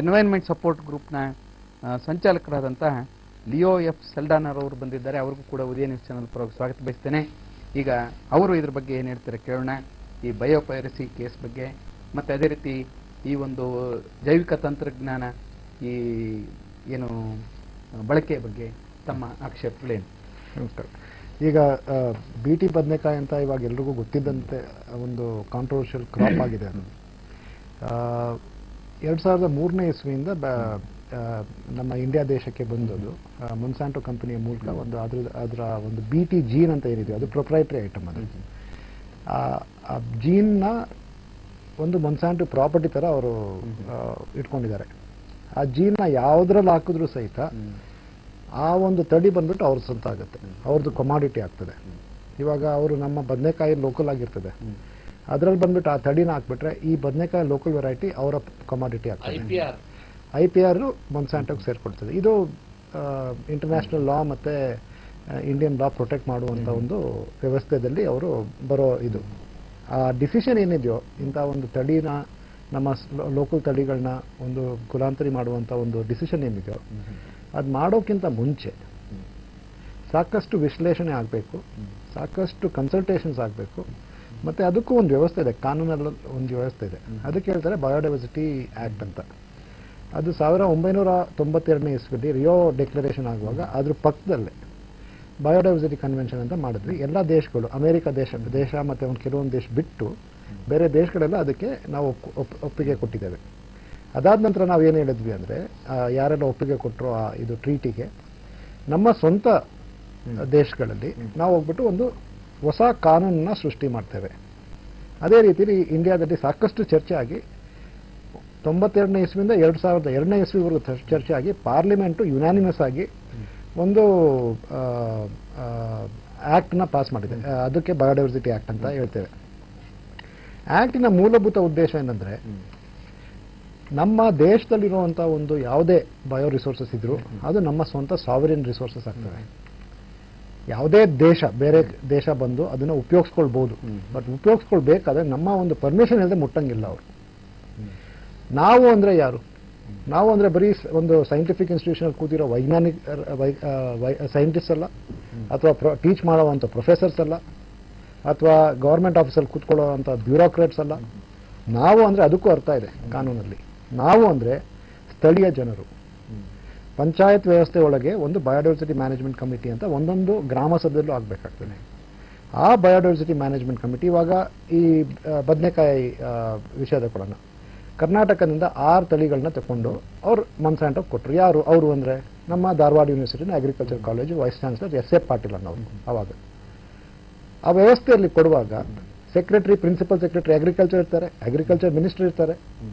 ಎನ್ವೈರನ್ಮೆಂಟ್ ಸಪೋರ್ಟ್ ಗ್ರೂಪ್ನ ಸಂಚಾಲಕರಾದಂತಹ ಲಿಯೋ ಎಫ್ ಸೆಲ್ಡಾನರ್ ಅವರು ಬಂದಿದ್ದಾರೆ. ಅವ್ರಿಗೂ ಕೂಡ ಉದಯ ನ್ಯೂಸ್ ಚಾನಲ್ ಪರವಾಗಿ ಸ್ವಾಗತ ಬಯಸ್ತೇನೆ. ಈಗ ಅವರು ಇದ್ರ ಬಗ್ಗೆ ಏನು ಹೇಳ್ತಾರೆ ಕೇಳೋಣ. ಈ ಬಯೋಪೈರಸಿ ಕೇಸ್ ಬಗ್ಗೆ ಮತ್ತೆ ಅದೇ ರೀತಿ ಈ ಒಂದು ಜೈವಿಕ ತಂತ್ರಜ್ಞಾನ ಈ ಏನು ಬಳಕೆಯ ಬಗ್ಗೆ ತಮ್ಮ ಆಕ್ಷೇಪಗಳೇನು? ನಮಸ್ಕಾರ. ಈಗ ಬಿಟಿ ಬದನೆಕಾಯಿ ಅಂತ ಇವಾಗ ಎಲ್ರಿಗೂ ಗೊತ್ತಿದ್ದಂತೆ ಒಂದು ಕಾಂಟ್ರವರ್ಷಿಯಲ್ ಕ್ರಾಪ್ ಆಗಿದೆ. ಅದು 2003ನೇ ಇಸ್ವಿಯಿಂದ ನಮ್ಮ ಇಂಡಿಯಾ ದೇಶಕ್ಕೆ ಬಂದದ್ದು ಮೊನ್ಸಾಂಟೋ ಕಂಪನಿಯ ಮೂಲಕ ಒಂದು ಅದರ ಒಂದು ಬಿಟಿ ಜೀನ್ ಅಂತ ಏನಿದೆ ಅದು ಪ್ರೊಪ್ರೈಟರಿ ಐಟಮ್. ಅದು ಆ ಜೀನ್ನ ಒಂದು ಮೊನ್ಸಾಂಟೋ ಪ್ರಾಪರ್ಟಿ ತರ ಅವರು ಇಟ್ಕೊಂಡಿದ್ದಾರೆ. ಆ ಜೀನ್ನ ಯಾವುದ್ರಲ್ಲಿ ಹಾಕಿದ್ರು ಸಹಿತ ಆ ಒಂದು ತಡಿ ಬಂದ್ಬಿಟ್ಟು ಅವ್ರ ಸ್ವಂತ ಆಗುತ್ತೆ, ಅವ್ರದ್ದು ಕಮಾಡಿಟಿ ಆಗ್ತದೆ. ಇವಾಗ ಅವರು ನಮ್ಮ ಬದನೆಕಾಯಿ ಲೋಕಲ್ ಆಗಿರ್ತದೆ, ಅದ್ರಲ್ಲಿ ಬಂದ್ಬಿಟ್ಟು ಆ ತಡಿನ ಹಾಕ್ಬಿಟ್ರೆ ಈ ಬದನೆಕಾಯಿ ಲೋಕಲ್ ವೆರೈಟಿ ಅವರ ಕಮಾಡಿಟಿ ಆಗ್ತದೆ. IPR ಮೊನ್ಸಾಂಟೋಗೆ ಸೇರ್ಕೊಡ್ತದೆ. ಇದು ಇಂಟರ್ನ್ಯಾಷನಲ್ ಲಾ ಮತ್ತೆ ಇಂಡಿಯನ್ ಲಾ ಪ್ರೊಟೆಕ್ಟ್ ಮಾಡುವಂತ ಒಂದು ವ್ಯವಸ್ಥೆಯಲ್ಲಿ ಅವರು ಬರೋ ಇದು ಆ ಡಿಸಿಷನ್ ಏನಿದೆಯೋ ಇಂಥ ಒಂದು ತಡಿನ ನಮ್ಮ ಲೋಕಲ್ ತಳಿಗಳನ್ನ ಒಂದು ಕುಲಾಂತರಿ ಮಾಡುವಂಥ ಒಂದು ಡಿಸಿಷನ್ ಏನಿದೆಯೋ ಅದು ಮಾಡೋಕ್ಕಿಂತ ಮುಂಚೆ ಸಾಕಷ್ಟು ವಿಶ್ಲೇಷಣೆ ಆಗಬೇಕು, ಸಾಕಷ್ಟು ಕನ್ಸಲ್ಟೇಷನ್ಸ್ ಆಗಬೇಕು, ಮತ್ತು ಅದಕ್ಕೂ ಒಂದು ವ್ಯವಸ್ಥೆ ಇದೆ, ಕಾನೂನಲ್ಲಿ ಒಂದು ವ್ಯವಸ್ಥೆ ಇದೆ. ಅದಕ್ಕೆ ಹೇಳ್ತಾರೆ ಬಯೋಡೈವರ್ಸಿಟಿ ಆ್ಯಕ್ಟ್ ಅಂತ. ಅದು 1992ನೇ ಇಸ್ವಿಯಲ್ಲಿ ರಿಯೋ ಡೆಕ್ಲರೇಷನ್ ಆಗುವಾಗ ಅದ್ರ ಪಕ್ಕದಲ್ಲೇ ಬಯೋಡೈವರ್ಸಿಟಿ ಕನ್ವೆನ್ಷನ್ ಅಂತ ಮಾಡಿದ್ವಿ. ಎಲ್ಲ ದೇಶಗಳು, ಅಮೆರಿಕ ದೇಶ ಮತ್ತು ಒಂದು ಕೆಲವೊಂದು ದೇಶ ಬಿಟ್ಟು ಬೇರೆ ದೇಶಗಳೆಲ್ಲ ಅದಕ್ಕೆ ನಾವು ಒಪ್ಪಿಗೆ ಕೊಟ್ಟಿದ್ದೇವೆ. ಅದಾದ ನಂತರ ನಾವು ಏನು ಹೇಳಿದ್ವಿ ಅಂದರೆ, ಯಾರೆಲ್ಲ ಒಪ್ಪಿಗೆ ಕೊಟ್ಟರು ಇದು ಟ್ರೀಟಿಗೆ, ನಮ್ಮ ಸ್ವಂತ ದೇಶಗಳಲ್ಲಿ ನಾವು ಹೋಗ್ಬಿಟ್ಟು ಒಂದು ಹೊಸ ಕಾನೂನನ್ನ ಸೃಷ್ಟಿ ಮಾಡ್ತೇವೆ. ಅದೇ ರೀತಿಯಲ್ಲಿ ಇಂಡಿಯಾದಲ್ಲಿ ಸಾಕಷ್ಟು ಚರ್ಚೆ ಆಗಿ 92ನೇ ಇಸ್ವಿಯಿಂದ 2002ನೇ ಇಸ್ವಿವರೆಗೂ ಚರ್ಚೆ ಆಗಿ ಪಾರ್ಲಿಮೆಂಟು ಯುನಾನಿಮಸ್ ಆಗಿ ಒಂದು ಆ್ಯಕ್ಟ್ನ ಪಾಸ್ ಮಾಡಿದೆ. ಅದಕ್ಕೆ ಬಯೋಡೈವರ್ಸಿಟಿ ಆ್ಯಕ್ಟ್ ಅಂತ ಹೇಳ್ತೇವೆ. ಆ್ಯಕ್ಟಿನ ಮೂಲಭೂತ ಉದ್ದೇಶ ಏನಂದರೆ, ನಮ್ಮ ದೇಶದಲ್ಲಿರುವಂಥ ಒಂದು ಯಾವುದೇ ಬಯೋ ರಿಸೋರ್ಸಸ್ ಇದ್ರೂ ಅದು ನಮ್ಮ ಸ್ವಂತ ಸಾವರಿನ್ ರಿಸೋರ್ಸಸ್ ಆಗ್ತವೆ. ಯಾವುದೇ ದೇಶ, ಬೇರೆ ದೇಶ ಬಂದು ಅದನ್ನು ಉಪಯೋಗಿಸ್ಕೊಳ್ಬೋದು, ಬಟ್ ಉಪಯೋಗಿಸ್ಕೊಳ್ಬೇಕಾದ್ರೆ ನಮ್ಮ ಒಂದು ಪರ್ಮಿಷನ್ ಇಲ್ಲದೆ ಮುಟ್ಟಂಗಿಲ್ಲ ಅವರು. ನಾವು ಅಂದರೆ ಯಾರು? ನಾವು ಅಂದರೆ ಬರೀ ಒಂದು ಸೈಂಟಿಫಿಕ್ ಇನ್ಸ್ಟಿಟ್ಯೂಷನಲ್ಲಿ ಕೂತಿರೋ ವೈಜ್ಞಾನಿಕ ಸೈಂಟಿಸ್ಟ್ ಅಲ್ಲ, ಅಥವಾ ಟೀಚ್ ಮಾಡುವಂಥ ಪ್ರೊಫೆಸರ್ಸ್ ಅಲ್ಲ, ಅಥವಾ ಗೌರ್ಮೆಂಟ್ ಆಫೀಸಲ್ಲಿ ಕೂತ್ಕೊಳ್ಳೋವಂಥ ಬ್ಯೂರೋಕ್ರೇಟ್ಸ್ ಅಲ್ಲ. ನಾವು ಅಂದರೆ ಅದಕ್ಕೂ ಅರ್ಥ ಇದೆ ಕಾನೂನಲ್ಲಿ. ನಾವು ಅಂದರೆ ಸ್ಥಳೀಯ ಜನರು. ಪಂಚಾಯತ್ ವ್ಯವಸ್ಥೆ ಒಳಗೆ ಒಂದು ಬಯೋಡೈವರ್ಸಿಟಿ ಮ್ಯಾನೇಜ್ಮೆಂಟ್ ಕಮಿಟಿ ಅಂತ ಒಂದೊಂದು ಗ್ರಾಮ ಸಭೆಯಲ್ಲೂ ಆಗಬೇಕಾಗ್ತದೆ. ಆ ಬಯೋಡೈವರ್ಸಿಟಿ ಮ್ಯಾನೇಜ್ಮೆಂಟ್ ಕಮಿಟಿ ಇವಾಗ ಈ ಬದನೆಕಾಯಿ ವಿಷಯದ ಕೊಡೋಣ, ಕರ್ನಾಟಕದಿಂದ 6 ತಳಿಗಳನ್ನ ತಗೊಂಡು ಅವ್ರು ಮೊನ್ಸಾಂಟೋಗೆ ಕೊಟ್ಟರು. ಯಾರು ಅವರು ಅಂದರೆ ನಮ್ಮ ಧಾರವಾಡ ಯೂನಿವರ್ಸಿಟಿನ agriculture college vice chancellor SF Patil ಅನ್ನೋರು. ಅವಾಗ ಆ ವ್ಯವಸ್ಥೆಯಲ್ಲಿ ಕೊಡುವಾಗ ಸೆಕ್ರೆಟರಿ, ಪ್ರಿನ್ಸಿಪಲ್ ಸೆಕ್ರೆಟರಿ ಅಗ್ರಿಕಲ್ಚರ್ ಇರ್ತಾರೆ, ಅಗ್ರಿಕಲ್ಚರ್ ಮಿನಿಸ್ಟರ್ ಇರ್ತಾರೆ,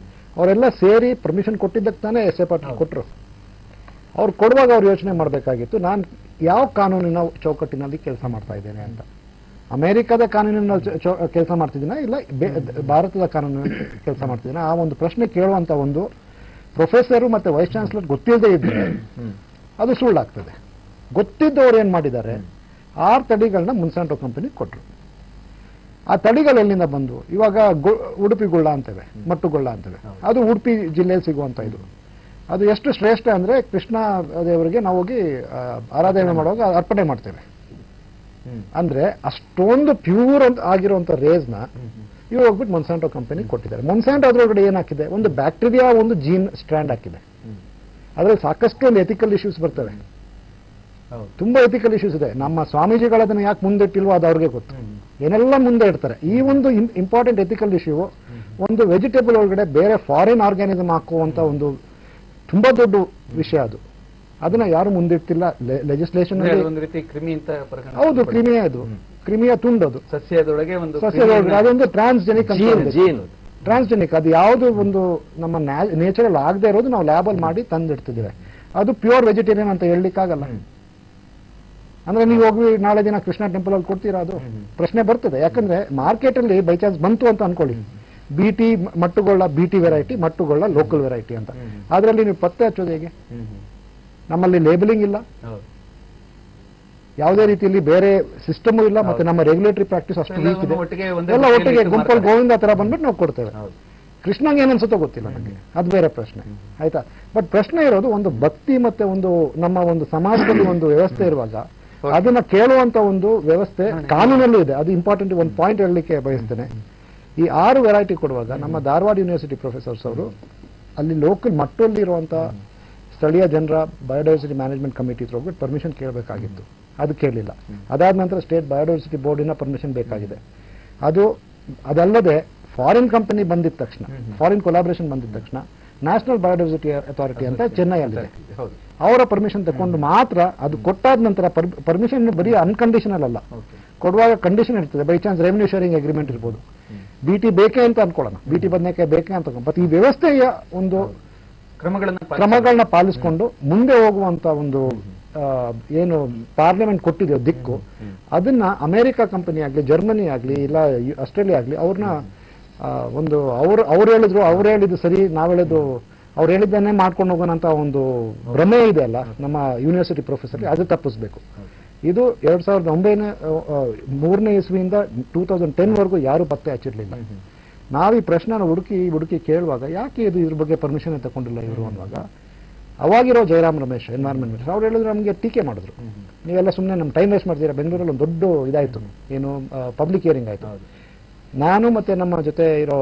ಅವರೆಲ್ಲ ಸೇರಿ ಪರ್ಮಿಷನ್ ಕೊಟ್ಟಿದ್ದಕ್ಕೆ ತಾನೇ SF ಪಾಟೀಲ್ ಕೊಟ್ಟರು. ಅವ್ರು ಕೊಡುವಾಗ ಅವ್ರು ಯೋಚನೆ ಮಾಡಬೇಕಾಗಿತ್ತು, ನಾನು ಯಾವ ಕಾನೂನಿನ ಚೌಕಟ್ಟಿನಲ್ಲಿ ಕೆಲಸ ಮಾಡ್ತಾ ಇದ್ದೇನೆ ಅಂತ. ಅಮೆರಿಕದ ಕಾನೂನಿನಲ್ಲಿ ಕೆಲಸ ಮಾಡ್ತಿದ್ದೀನ, ಇಲ್ಲ ಭಾರತದ ಕಾನೂನಿನಲ್ಲಿ ಕೆಲಸ ಮಾಡ್ತಿದ್ದೀನ? ಆ ಒಂದು ಪ್ರಶ್ನೆ ಕೇಳುವಂಥ ಒಂದು ಪ್ರೊಫೆಸರು ಮತ್ತು ವೈಸ್ ಚಾನ್ಸಲರ್ ಗೊತ್ತಿಲ್ಲದೆ ಇದ್ದರೆ ಅದು ಸುಳ್ಳಾಗ್ತದೆ. ಗೊತ್ತಿದ್ದವ್ರು ಏನು ಮಾಡಿದ್ದಾರೆ, 6 ತಳಿಗಳನ್ನ ಮೊನ್ಸಾಂಟೋ ಕಂಪನಿ ಕೊಟ್ಟರು. ಆ ತಳಿಗಳು ಎಲ್ಲಿಂದ ಬಂದು, ಇವಾಗ ಉಡುಪಿ ಗುಳ್ಳ ಅಂತೇವೆ, ಮಟ್ಟುಗೊಳ್ಳ ಅಂತೇವೆ, ಅದು ಉಡುಪಿ ಜಿಲ್ಲೆಯಲ್ಲಿ ಸಿಗುವಂಥ ಇದು. ಅದು ಎಷ್ಟು ಶ್ರೇಷ್ಠ ಅಂದರೆ, ಕೃಷ್ಣ ದೇವರಿಗೆ ನಾವು ಹೋಗಿ ಆರಾಧನೆ ಮಾಡುವಾಗ ಅರ್ಪಣೆ ಮಾಡ್ತೇವೆ. ಅಂದರೆ ಅಷ್ಟೊಂದು ಪ್ಯೂರ್ ಅಂತ ಆಗಿರುವಂಥ ರೇಸ್ನ ಇವು ಹೋಗ್ಬಿಟ್ಟು ಮೊನ್ಸಾಂಟೋ ಕಂಪನಿ ಕೊಟ್ಟಿದ್ದಾರೆ. ಮೊನ್ಸಾಂಟೋ ಅದ್ರೊಳಗಡೆ ಏನು ಹಾಕಿದೆ, ಒಂದು ಬ್ಯಾಕ್ಟೀರಿಯಾ, ಒಂದು ಜೀನ್ ಸ್ಟ್ರ್ಯಾಂಡ್ ಹಾಕಿದೆ. ಅದರಲ್ಲಿ ಸಾಕಷ್ಟು ಒಂದು ಎಥಿಕಲ್ ಇಶ್ಯೂಸ್ ಬರ್ತವೆ, ತುಂಬಾ ಎಥಿಕಲ್ ಇಶ್ಯೂಸ್ ಇದೆ. ನಮ್ಮ ಸ್ವಾಮೀಜಿಗಳದನ್ನು ಯಾಕೆ ಮುಂದೆ ಇಟ್ಟಿಲ್ವೋ ಅದು ಅವ್ರಿಗೆ ಗೊತ್ತು, ಏನೆಲ್ಲ ಮುಂದೆ ಇಡ್ತಾರೆ. ಈ ಒಂದು ಇಂಪಾರ್ಟೆಂಟ್ ಎಥಿಕಲ್ ಇಶ್ಯೂ, ಒಂದು ವೆಜಿಟೇಬಲ್ ಒಳಗಡೆ ಬೇರೆ ಫಾರಿನ್ ಆರ್ಗ್ಯಾನಿಸಮ್ ಹಾಕುವಂತ ಒಂದು ತುಂಬಾ ದೊಡ್ಡ ವಿಷಯ ಅದು. ಅದನ್ನ ಯಾರು ಮುಂದಿಡ್ತಿಲ್ಲ ಲೆಜಿಸ್ಲೇಷನ್. ಒಂದು ರೀತಿ ಕ್ರಿಮಿ ಅಂತ ಪರಿಗಣನೆ. ಹೌದು, ಕ್ರಿಮಿಯ ಅದು, ಕ್ರಿಮಿಯ ತುಂಡದು ಸಸ್ಯದೊಳಗೆ ಒಂದು ಸಸ್ಯದೊಳಗಡೆ ಅದೊಂದು ಟ್ರಾನ್ಸ್ಜೆನಿಕ್ ಟ್ರಾನ್ಸ್ಜೆನಿಕ್. ಅದು ಯಾವುದು ಒಂದು ನಮ್ಮ ನೇಚರಲ್ ಆಗದೆ ಇರೋದು ನಾವು ಲ್ಯಾಬಲ್ಲಿ ಮಾಡಿ ತಂದಿಡ್ತಿದ್ದೇವೆ. ಅದು ಪ್ಯೂರ್ ವೆಜಿಟೇರಿಯನ್ ಅಂತ ಹೇಳಲಿಕ್ಕಾಗಲ್ಲ. ಅಂದ್ರೆ ನೀವು ಹೋಗಿ ನಾಳೆ ದಿನ ಕೃಷ್ಣ ಟೆಂಪಲ್ ಅಲ್ಲಿ ಕೊಡ್ತೀರಾ, ಅದು ಪ್ರಶ್ನೆ ಬರ್ತದೆ. ಯಾಕಂದ್ರೆ ಮಾರ್ಕೆಟ್ ಅಲ್ಲಿ ಬೈ ಚಾನ್ಸ್ ಬಂತು ಅಂತ ಅನ್ಕೊಳ್ಳಿ, BT ಮಟ್ಟುಗೊಳ್ಳ BT ವೆರೈಟಿ, ಮಟ್ಟುಗೊಳ್ಳ ಲೋಕಲ್ ವೆರೈಟಿ ಅಂತ. ಅದರಲ್ಲಿ ನೀವು ಪತ್ತೆ ಹಚ್ಚೋದು ಹೇಗೆ? ನಮ್ಮಲ್ಲಿ ಲೇಬಲಿಂಗ್ ಇಲ್ಲ, ಯಾವುದೇ ರೀತಿಯಲ್ಲಿ ಬೇರೆ ಸಿಸ್ಟಮ್ ಇಲ್ಲ, ಮತ್ತೆ ನಮ್ಮ ರೆಗ್ಯುಲೇಟರಿ ಪ್ರಾಕ್ಟೀಸ್ ಅಷ್ಟು ವೀಕ್ ಇದೆ. ಎಲ್ಲ ಒಟ್ಟಿಗೆ ಗುಂಪಲ್ಲಿ ಗೋವಿಂದ ತರ ಬಂದ್ಬಿಟ್ಟು ನಾವು ಕೊಡ್ತೇವೆ. ಕೃಷ್ಣಂಗೆ ಏನ್ ಅನ್ಸುತ್ತೋ ಗೊತ್ತಿಲ್ಲ ನನಗೆ, ಅದು ಬೇರೆ ಪ್ರಶ್ನೆ ಆಯ್ತಾ. ಬಟ್ ಪ್ರಶ್ನೆ ಇರೋದು ಒಂದು ಭಕ್ತಿ ಮತ್ತೆ ಒಂದು ನಮ್ಮ ಒಂದು ಸಮಾಜದಲ್ಲಿ ಒಂದು ವ್ಯವಸ್ಥೆ ಇರುವಾಗ ಅದನ್ನ ಕೇಳುವಂತ ಒಂದು ವ್ಯವಸ್ಥೆ ಕಾನೂನಲ್ಲೂ ಇದೆ. ಅದು ಇಂಪಾರ್ಟೆಂಟ್ ಒಂದು ಪಾಯಿಂಟ್ ಹೇಳಲಿಕ್ಕೆ ಬಯಸ್ತೇನೆ. ಈ 6 ವೆರೈಟಿ ಕೊಡುವಾಗ ನಮ್ಮ ಧಾರವಾಡ ಯೂನಿವರ್ಸಿಟಿ ಪ್ರೊಫೆಸರ್ಸ್ ಅವರು ಅಲ್ಲಿ ಲೋಕಲ್ ಮಟ್ಟಲ್ಲಿ ಇರುವಂತ ಸ್ಥಳೀಯ ಜನರ ಬಯೋಡೈವರ್ಸಿಟಿ ಮ್ಯಾನೇಜ್ಮೆಂಟ್ ಕಮಿಟಿ ಹತ್ರ ಹೋಗ್ಬಿಟ್ಟು ಪರ್ಮಿಷನ್ ಕೇಳಬೇಕಾಗಿತ್ತು. ಅದು ಕೇಳಲಿಲ್ಲ. ಅದಾದ ನಂತರ ಸ್ಟೇಟ್ ಬಯೋಡೈವರ್ಸಿಟಿ ಬೋರ್ಡಿನ ಪರ್ಮಿಷನ್ ಬೇಕಾಗಿದೆ. ಅದಲ್ಲದೆ ಫಾರಿನ್ ಕಂಪನಿ ಬಂದಿದ ತಕ್ಷಣ, ಫಾರಿನ್ ಕೊಲಾಬರೇಷನ್ ಬಂದಿದ ತಕ್ಷಣ ನ್ಯಾಷನಲ್ ಬಯೋಡೈವರ್ಸಿಟಿ ಅಥಾರಿಟಿ ಅಂತ ಚೆನ್ನೈಯಲ್ಲಿದೆ, ಅವರ ಪರ್ಮಿಷನ್ ತಗೊಂಡು ಮಾತ್ರ ಅದು ಕೊಟ್ಟಾದ ನಂತರ ಪರ್ಮಿಷನ್ ಬರೀ ಅನ್ಕಂಡೀಷನಲ್ ಅಲ್ಲ, ಕೊಡುವಾಗ ಕಂಡೀಷನ್ ಇರ್ತದೆ. By chance revenue sharing agreement ಇರ್ಬೋದು, BT ಬೇಕೇ ಅಂತ ಅನ್ಕೊಳ್ಳೋಣ, BT ಬದನೆಕಾಯಿ ಬೇಕೇ ಅಂತ ಬಟ್ ಈ ವ್ಯವಸ್ಥೆಯ ಒಂದು ಕ್ರಮಗಳನ್ನ ಪಾಲಿಸಿಕೊಂಡು ಮುಂದೆ ಹೋಗುವಂತ ಒಂದು ಏನು ಪಾರ್ಲಿಮೆಂಟ್ ಕೊಟ್ಟಿದೆಯೋ ದಿಕ್ಕು, ಅದನ್ನ ಅಮೆರಿಕ ಕಂಪನಿ ಆಗ್ಲಿ, ಜರ್ಮನಿ ಆಗ್ಲಿ, ಇಲ್ಲ ಆಸ್ಟ್ರೇಲಿಯಾ ಆಗ್ಲಿ, ಅವ್ರನ್ನ ಒಂದು ಅವ್ರು ಹೇಳಿದ್ದು ಸರಿ, ನಾವ್ ಹೇಳಿದ್ದು ಅವ್ರು ಹೇಳಿದ್ದನ್ನೇ ಮಾಡ್ಕೊಂಡು ಹೋಗೋಣ ಅಂತ ಒಂದು ಭ್ರಮೆ ಇದೆ ಅಲ್ಲ ನಮ್ಮ ಯೂನಿವರ್ಸಿಟಿ ಪ್ರೊಫೆಸರ್, ಅದು ತಪ್ಪಿಸ್ಬೇಕು. ಇದು 2009 ಇಸ್ವಿಯಿಂದ 2010 ವರೆಗೂ ಯಾರು ಪತ್ತೆ ಹಚ್ಚಿರ್ಲಿಲ್ಲ. ನಾವು ಈ ಪ್ರಶ್ನೆನ ಹುಡುಕಿ ಕೇಳುವಾಗ ಯಾಕೆ ಇದ್ರ ಬಗ್ಗೆ ಪರ್ಮಿಷನ್ ತಗೊಂಡಿಲ್ಲ ಇವರು ಅನ್ನುವಾಗ, ಅವಾಗಿರೋ ಜಯರಾಮ್ ರಮೇಶ್ ಎನ್ವೈರನ್ಮೆಂಟ್ ಮಿನಿಸ್ಟರ್ ಅವ್ರು ಹೇಳಿದ್ರು, ನಮಗೆ ಟೀಕೆ ಮಾಡಿದ್ರು, ನೀವೆಲ್ಲ ಸುಮ್ಮನೆ ನಮ್ಮ ಟೈಮ್ ವೇಸ್ಟ್ ಮಾಡ್ತೀರಾ. ಬೆಂಗಳೂರಲ್ಲಿ ಒಂದು ದೊಡ್ಡ ಇದಾಯ್ತು, ಏನು ಪಬ್ಲಿಕ್ ಹಿಯರಿಂಗ್ ಆಯ್ತು. ನಾನು ಮತ್ತೆ ನಮ್ಮ ಜೊತೆ ಇರೋ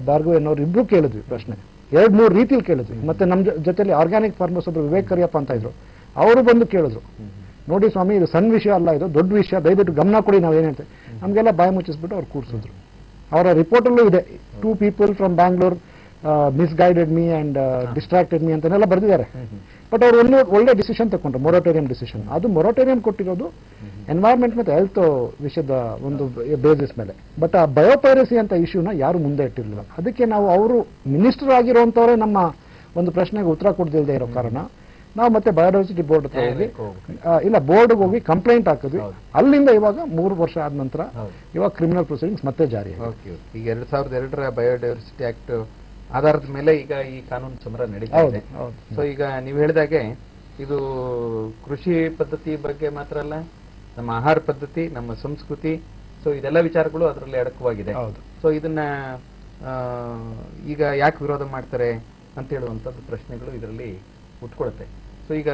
ಭಾರ್ಗವ್ ಅನ್ನೋರು ಇಬ್ರು ಕೇಳಿದ್ವಿ ಪ್ರಶ್ನೆ, 2-3 ರೀತಿಯಲ್ಲಿ ಕೇಳಿದ್ವಿ. ಮತ್ತೆ ನಮ್ಮ ಜೊತೆಲಿ ಆರ್ಗ್ಯಾನಿಕ್ ಫಾರ್ಮರ್ಸ್ ಒಬ್ರು ವಿವೇಕ್ ಕರಿಯಪ್ಪ ಅಂತ ಇದ್ರು, ಅವರು ಬಂದು ಕೇಳಿದ್ರು, ನೋಡಿ ಸ್ವಾಮಿ ಇದು ಸಣ್ಣ ವಿಷಯ ಅಲ್ಲ, ಇದು ದೊಡ್ಡ ವಿಷಯ, ದಯವಿಟ್ಟು ಗಮನ ಕೊಡಿ, ನಾವೇನು ಹೇಳ್ತೇವೆ. ನಮಗೆಲ್ಲ ಬಾಯಿ ಮುಚ್ಚಿಸ್ಬಿಟ್ಟು ಅವ್ರು ಕೂರಿಸಿದ್ರು. ಅವರ ರಿಪೋರ್ಟಲ್ಲೂ ಇದೆ, 2 people from Bangalore misguided me and distracted me ಅಂತೆಲ್ಲ ಬರೆದಿದ್ದಾರೆ. ಬಟ್ ಅವ್ರು ಒಳ್ಳೆ ಡಿಸಿಷನ್ ತಗೊಂಡ್ರು, ಮೊರಟೋರಿಯಂ ಡಿಸಿಷನ್. ಅದು ಮೊರಟೋರಿಯಂ ಕೊಟ್ಟಿರೋದು ಎನ್ವೈರ್ಮೆಂಟ್ ಮತ್ತೆ ಹೆಲ್ತ್ ವಿಷಯದ ಒಂದು ಬೇಸಿಸ್ ಮೇಲೆ. ಬಟ್ ಆ ಬಯೋಪೈರಸಿ ಅಂತ ಇಶ್ಯೂನ ಯಾರು ಮುಂದೆ ಇಟ್ಟಿರಲಿಲ್ಲ. ಅದಕ್ಕೆ ನಾವು ಅವರು ಮಿನಿಸ್ಟರ್ ಆಗಿರುವಂತವರೇ ನಮ್ಮ ಒಂದು ಪ್ರಶ್ನೆಗೆ ಉತ್ತರ ಕೊಡದಿಲ್ಲದೆ ಇರೋ ಕಾರಣ ನಾವು ಮತ್ತೆ ಬಯೋಡೈವರ್ಸಿಟಿ ಬೋರ್ಡ್ ಹತ್ರ ಹೋಗಿ ಬೋರ್ಡ್ಗೆ ಹೋಗಿ ಕಂಪ್ಲೇಂಟ್ ಹಾಕಿದ್ವಿ. ಅಲ್ಲಿಂದ ಇವಾಗ 3 ವರ್ಷ ಆದ ನಂತರ ಇವಾಗ ಕ್ರಿಮಿನಲ್ ಪ್ರೊಸೀಡಿಂಗ್ಸ್ ಮತ್ತೆ ಜಾರಿ. ಈಗ 2002ರ ಬಯೋಡೈವರ್ಸಿಟಿ ಆಕ್ಟ್ ಆಧಾರದ ಮೇಲೆ ಈಗ ಈ ಕಾನೂನು ಸಮರ ನಡೀತಾ ಇದೆ. ಸೊ ಈಗ ನೀವು ಹೇಳಿದಾಗೆ ಇದು ಕೃಷಿ ಪದ್ಧತಿ ಬಗ್ಗೆ ಮಾತ್ರ ಅಲ್ಲ, ನಮ್ಮ ಆಹಾರ ಪದ್ಧತಿ, ನಮ್ಮ ಸಂಸ್ಕೃತಿ, ಸೊ ಇದೆಲ್ಲ ವಿಚಾರಗಳು ಅದರಲ್ಲಿ ಅಡಕವಾಗಿದೆ. ಸೊ ಇದನ್ನ ಈಗ ಯಾಕೆ ವಿರೋಧ ಮಾಡ್ತಾರೆ ಅಂತ ಹೇಳುವಂತದ್ದು ಪ್ರಶ್ನೆಗಳು ಇದರಲ್ಲಿ ಉಟ್ಕೊಳುತ್ತೆ. ಸೊ ಈಗ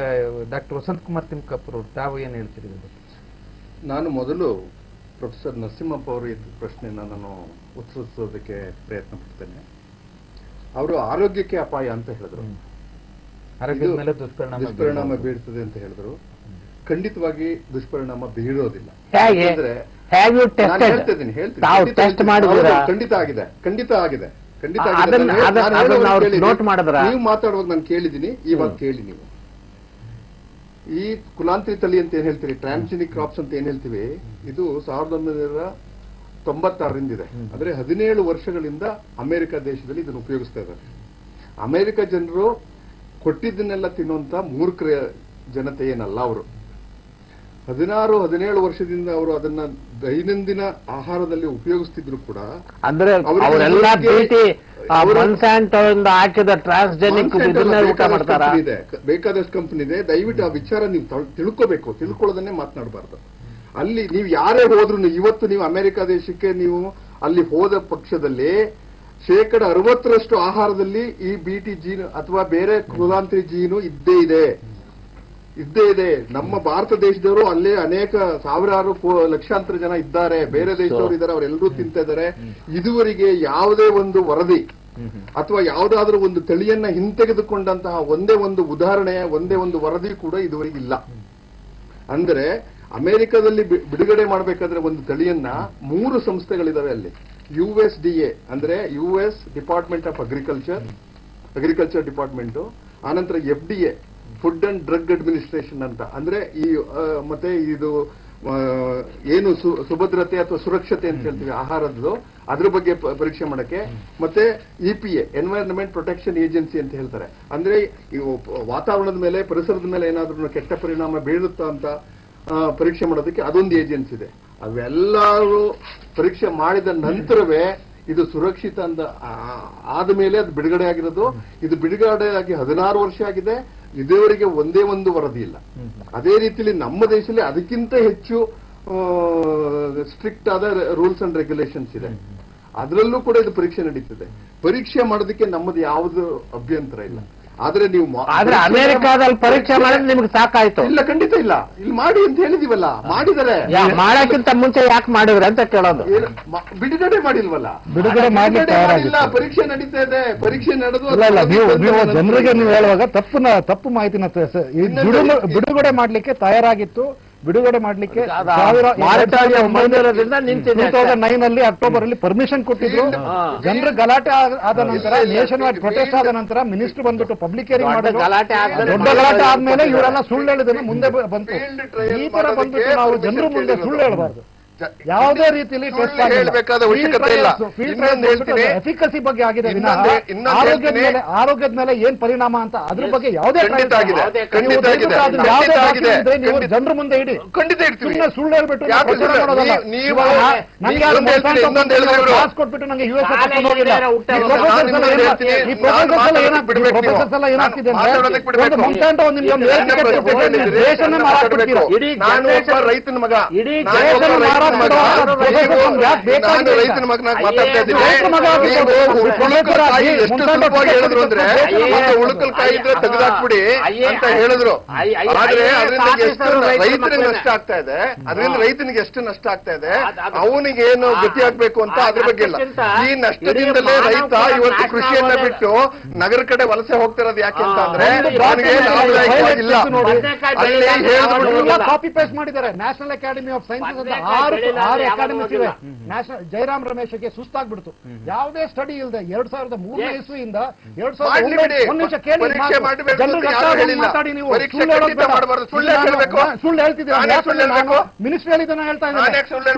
ಡಾಕ್ಟರ್ ವಸಂತ್ ಕುಮಾರ್ ತಿಮ್ಕಾಪುರ್ ಅವರು ತಾವು ಏನು ಹೇಳ್ತೀರಿ? ನಾನು ಮೊದಲು ಪ್ರೊಫೆಸರ್ ನರಸಿಂಹಪ್ಪ ಅವರು ಈ ಪ್ರಶ್ನೆಯನ್ನ ನಾನು ಉತ್ತರಿಸೋದಕ್ಕೆ ಪ್ರಯತ್ನ ಪಡ್ತೇನೆ. ಅವರು ಆರೋಗ್ಯಕ್ಕೆ ಅಪಾಯ ಅಂತ ಹೇಳಿದ್ರು, ಆರೋಗ್ಯದ ಮೇಲೆ ದುಷ್ಪರಿಣಾಮ ಬೀಳ್ತದೆ ಅಂತ ಹೇಳಿದ್ರು. ಖಂಡಿತವಾಗಿ ದುಷ್ಪರಿಣಾಮ ಬೀರೋದಿಲ್ಲ. ಖಂಡಿತ ಆಗಿದೆ. ನೀವು ಮಾತಾಡುವಾಗ ನಾನು ಕೇಳಿದ್ದೀನಿ, ಇವಾಗ ಕೇಳಿ ನೀವು. ಈ ಕುಲಾಂತರಿ ತಳಿ ಅಂತ ಏನ್ ಹೇಳ್ತೀರಿ, ಟ್ರಾನ್ಸ್ಜೆನಿಕ್ ಕ್ರಾಪ್ಸ್ ಅಂತ ಏನ್ ಹೇಳ್ತೀವಿ, ಇದು 1996ರಿಂದ ಇದೆ. ಅಂದ್ರೆ 17 ವರ್ಷಗಳಿಂದ ಅಮೆರಿಕ ದೇಶದಲ್ಲಿ ಇದನ್ನು ಉಪಯೋಗಿಸ್ತಾ ಇದ್ದಾರೆ. ಅಮೆರಿಕ ಜನರು ಕೊಟ್ಟಿದ್ದನ್ನೆಲ್ಲ ತಿನ್ನುವಂತ ಮೂರ್ಖರ ಜನತೆ ಏನಲ್ಲ. ಅವರು 16-17 ವರ್ಷದಿಂದ ಅವರು ಅದನ್ನ ದೈನಂದಿನ ಆಹಾರದಲ್ಲಿ ಉಪಯೋಗಿಸ್ತಿದ್ರು ಕೂಡ. ಅಂದ್ರೆ ಬೇಕಾದಷ್ಟು ಕಂಪನಿ ಇದೆ. ದಯವಿಟ್ಟು ಆ ವಿಚಾರ ನೀವು ತಿಳ್ಕೋಬೇಕು, ತಿಳ್ಕೊಳ್ಳೋದನ್ನೇ ಮಾತನಾಡಬಾರ್ದು. ಅಲ್ಲಿ ನೀವು ಯಾರೇ ಹೋದ್ರು, ಇವತ್ತು ನೀವು ಅಮೆರಿಕ ದೇಶಕ್ಕೆ ನೀವು ಅಲ್ಲಿ ಹೋದ ಪಕ್ಷದಲ್ಲಿ 60% ಆಹಾರದಲ್ಲಿ ಈ BT ಜೀನು ಅಥವಾ ಬೇರೆ ಕುಲಾಂತರಿ ಜೀನು ಇದ್ದೇ ಇದೆ. ನಮ್ಮ ಭಾರತ ದೇಶದವರು ಅಲ್ಲೇ ಅನೇಕ ಸಾವಿರಾರು ಲಕ್ಷಾಂತರ ಜನ ಇದ್ದಾರೆ, ಬೇರೆ ದೇಶದವರು ಇದ್ದಾರೆ, ಅವರೆಲ್ಲರೂ ತಿಂತಾ ಇದ್ದಾರೆ. ಇದುವರೆಗೆ ಯಾವುದೇ ಒಂದು ವರದಿ ಅಥವಾ ಯಾವುದಾದ್ರೂ ಒಂದು ತಳಿಯನ್ನ ಹಿಂತೆಗೆದುಕೊಂಡಂತಹ ಒಂದೇ ಒಂದು ಉದಾಹರಣೆ, ಒಂದೇ ಒಂದು ವರದಿ ಕೂಡ ಇದುವರೆಗೆ ಇಲ್ಲ. ಅಂದ್ರೆ ಅಮೆರಿಕದಲ್ಲಿ ಬಿಡುಗಡೆ ಮಾಡಬೇಕಾದ್ರೆ ಒಂದು ತಳಿಯನ್ನ 3 ಸಂಸ್ಥೆಗಳಿದಾವೆ ಅಲ್ಲಿ. USDA ಅಂದ್ರೆ US department of agriculture department, ಆನಂತರ FDA food and drug administration ಅಂತ, ಅಂದ್ರೆ ಈ ಮತ್ತೆ ಇದು ಏನು ಸುಭದ್ರತೆ ಅಥವಾ ಸುರಕ್ಷತೆ ಅಂತ ಹೇಳ್ತೀವಿ ಆಹಾರದ್ದು, ಅದ್ರ ಬಗ್ಗೆ ಪರೀಕ್ಷೆ ಮಾಡಕ್ಕೆ, ಮತ್ತೆ EPA ಎನ್ವೈರನ್ಮೆಂಟ್ ಪ್ರೊಟೆಕ್ಷನ್ ಏಜೆನ್ಸಿ ಅಂತ ಹೇಳ್ತಾರೆ. ಅಂದ್ರೆ ವಾತಾವರಣದ ಮೇಲೆ, ಪರಿಸರದ ಮೇಲೆ ಏನಾದ್ರೂ ಕೆಟ್ಟ ಪರಿಣಾಮ ಬೀಳುತ್ತಾ ಅಂತ ಪರೀಕ್ಷೆ ಮಾಡೋದಕ್ಕೆ ಅದೊಂದು ಏಜೆನ್ಸಿ ಇದೆ. ಅವೆಲ್ಲರೂ ಪರೀಕ್ಷೆ ಮಾಡಿದ ನಂತರವೇ ಇದು ಸುರಕ್ಷಿತ ಅಂತ ಆದ್ಮೇಲೆ ಅದು ಬಿಡುಗಡೆ ಆಗಿರೋದು. ಇದು ಬಿಡುಗಡೆ ಆಗಿ 16 ವರ್ಷ ಆಗಿದೆ. ಇದುವರೆಗೆ ಒಂದೇ ಒಂದು ವರದಿ ಇಲ್ಲ. ಅದೇ ರೀತಿಯಲ್ಲಿ ನಮ್ಮ ದೇಶದಲ್ಲಿ ಅದಕ್ಕಿಂತ ಹೆಚ್ಚು ಸ್ಟ್ರಿಕ್ಟ್ ಆದ ರೂಲ್ಸ್ ಅಂಡ್ ರೆಗ್ಯುಲೇಷನ್ಸ್ ಇದೆ. ಅದರಲ್ಲೂ ಕೂಡ ಇದು ಪರೀಕ್ಷೆ ನಡೀತಿದೆ. ಪರೀಕ್ಷೆ ಮಾಡೋದಕ್ಕೆ ನಮ್ಮದು ಯಾವುದು ಅಭ್ಯಂತರ ಇಲ್ಲ. ಆದ್ರೆ ನೀವು ಆದ್ರೆ ಅಮೆರಿಕಾದಲ್ಲಿ ಪರೀಕ್ಷೆ ಮಾಡಿದ್ರೆ ನಿಮ್ಗೆ ಸಾಕಾಯ್ತು? ಇಲ್ಲ, ಖಂಡಿತ ಇಲ್ಲ. ಇಲ್ಲಿ ಮಾಡಿ ಅಂತ ಹೇಳಿದೀವಲ್ಲ, ಮಾಡಿದರೆ. ಮಾಡಕ್ಕಿಂತ ಮುಂಚೆ ಯಾಕೆ ಮಾಡಿದ್ರೆ ಅಂತ ಕೇಳೋದು. ಬಿಡುಗಡೆ ಮಾಡಿಲ್ವಲ್ಲ, ಬಿಡುಗಡೆ ಮಾಡಿಲ್ಲ, ಪರೀಕ್ಷೆ ನಡೀತಾ ಇದೆ. ಪರೀಕ್ಷೆ ನಡೆದು ನೀವು ಜನರಿಗೆ ನೀವು ಹೇಳುವಾಗ ತಪ್ಪು ಮಾಹಿತಿನ ಬಿಡುಗಡೆ ಮಾಡ್ಲಿಕ್ಕೆ ತಯಾರಾಗಿತ್ತು. ಬಿಡುಗಡೆ ಮಾಡ್ಲಿಕ್ಕೆ 2009 ನಲ್ಲಿ ಅಕ್ಟೋಬರ್ ಅಲ್ಲಿ ಪರ್ಮಿಷನ್ ಕೊಟ್ಟಿದ್ರು. ಜನರು ಗಲಾಟೆ ಆದ ನಂತರ, ನೇಷನ್ ವೈಡ್ ಪ್ರೊಟೆಸ್ಟ್ ಆದ ನಂತರ ಮಿನಿಸ್ಟರ್ ಬಂದ್ಬಿಟ್ಟು ಪಬ್ಲಿಕ್ ಹಿಯರಿಂಗ್ ಮಾಡಿದ್ರು. ದೊಡ್ಡ ಗಲಾಟೆ ಆದ್ಮೇಲೆ ಇವರೆಲ್ಲ ಸುಳ್ಳು ಹೇಳಿದ್ರೆ ಮುಂದೆ ಬಂತು. ಈ ತರ ಬಂದ್ಬಿಟ್ಟು ನಾವು ಜನರು ಮುಂದೆ ಸುಳ್ಳು ಹೇಳಬಾರ್ದು. ಯಾವುದೇ ರೀತಿಯಲ್ಲಿ ಹೇಳಬೇಕಾದ ಅವಶ್ಯಕತೆ ಇಲ್ಲ. ಎಫಿಕಸಿ ಬಗ್ಗೆ ಆಗಿದೆ, ಆರೋಗ್ಯದ ಮೇಲೆ ಏನ್ ಪರಿಣಾಮ ಅಂತ ಅದ್ರ ಬಗ್ಗೆ ಯಾವುದೇ ನೀವು ಜನರ ಮುಂದೆ ಇಡಿ. ಸುಮ್ಮನೆ ಸುಳ್ಳು ಹೇಳ್ಬಿಟ್ಟು ಕ್ಲಾಸ್ ಕೊಟ್ಬಿಟ್ಟು ನಂಗೆ ಯುಎಸ್ ಪ್ರೊಫೆಸರ್ಸ್ ಎಲ್ಲ ಏನಾಗ್ತಿದೆ ಅಂದ್ರೆ ಮೊಂಟಾಂಟೋ ದೇಶನೇ ಮಾರಾಟ ರೈತನ ಮಗ, ಇಡೀ ರೈತನ ಮಗನಾಗಿ ಮಾತಾಡ್ತಾ ಇದ್ದೀನಿ. ಹೇಳಿದ್ರು ಅಂದ್ರೆ ಉಳುಕಲ್ಕಾಯಿ ಇದ್ರೆ ತೆಗೆದಾಕ್ಬಿಡಿ ಅಂತ ಹೇಳಿದ್ರು. ಆದ್ರೆ ಅದರಿಂದ ಎಷ್ಟು ರೈತನಿಗೆ ನಷ್ಟ ಆಗ್ತಾ ಇದೆ, ಅದರಿಂದ ರೈತನಿಗೆ ಎಷ್ಟು ನಷ್ಟ ಆಗ್ತಾ ಇದೆ, ಅವನಿಗೆ ಏನು ಗತಿ ಆಗ್ಬೇಕು ಅಂತ ಅದ್ರ ಬಗ್ಗೆ ಇಲ್ಲ. ಈ ನಷ್ಟದಿಂದಲೇ ರೈತ ಇವತ್ತು ಕೃಷಿಯನ್ನ ಬಿಟ್ಟು ನಗರ ಕಡೆ ವಲಸೆ ಹೋಗ್ತಿರೋದು ಯಾಕೆ ಅಂತ ಅಂದ್ರೆ ಅವನಿಗೆ ಲಾಭದಾಯಕವಾಗಿಲ್ಲ. ಅಲ್ಲಿ ಹೇಳಿದ್ರು ಕಾಪಿ ಪೇಸ್ಟ್ ಮಾಡಿದ್ದಾರೆ. ನ್ಯಾಷನಲ್ ಅಕಾಡೆಮಿ ಆಫ್ ಸೈನ್ಸಸ್ ಅಂತ 6 ಅಕಾಡೆಮಿಸ್ ಇವೆ. ನ್ಯಾಷನಲ್ ಜಯರಾಮ್ ರಮೇಶ್ಗೆ ಸುಸ್ತಾಗ್ಬಿಡ್ತು. ಯಾವುದೇ ಸ್ಟಡಿ ಇಲ್ಲದೆ 2003 ಇಸ್ವಿಯಿಂದ 2009 ಒಂದು ನಿಮಿಷ ಕೇಳಿ ಮಾತಾಡಿ. ನೀವು ಸುಳ್ಳು ಹೇಳ್ತಿದ್ದೀರಾ. ಮಿನಿಸ್ಟರ್ ಹೇಳಿದ್ದನ್ನ ಹೇಳ್ತಾ ಇದ್ದಾರೆ.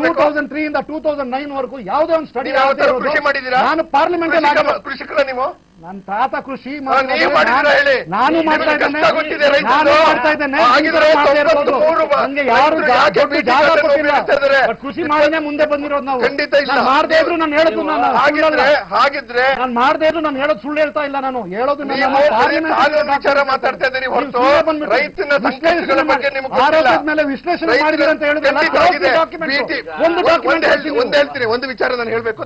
2003 ಇಂದ 2009 ವರೆಗೂ ಯಾವುದೇ ಒಂದು ಸ್ಟಡಿ ನಾನು ಪಾರ್ಲಿಮೆಂಟ್ ಕೃಷಿಕರ ನೀವು ನನ್ನ ತಾತ ಕೃಷಿ ನಾನು ಮಾಡ್ತಾ ಇದ್ದೇನೆ. ಯಾರು ಜಾಗ ಕೊಟ್ಟಿಲ್ಲ. ಕೃಷಿ ಮಾಡಿನೇ ಮುಂದೆ ಬಂದಿರೋದು ನಾವು. ಖಂಡಿತ ಇಲ್ಲ. ಮಾಡದೇ ಇದ್ರು ನಾನು ಹೇಳೋದು ಹಾಗಿದ್ರೆ ನಾನು ಮಾಡದೇ ಇದ್ರು ನಾನು ಹೇಳೋದು ಸುಳ್ಳು ಹೇಳ್ತಾ ಇಲ್ಲ. ನಾನು ಹೇಳೋದು ವಿಚಾರ ಮಾತಾಡ್ತಾ ಇದ್ದೀನಿ ಹೊರತು ರೈತನ ಸಂಕಷ್ಟಗಳ ಬಗ್ಗೆ ನಿಮಗೆ ಆರೋಗ್ಯದ ಮೇಲೆ ವಿಶ್ಲೇಷಣೆ ಮಾಡಿದ್ರೆ ಅಂತ ಹೇಳಿದ್ರೆ ಒಂದು ಹೇಳ್ತೀನಿ. ಒಂದು ವಿಚಾರ ನಾನು ಹೇಳ್ಬೇಕು.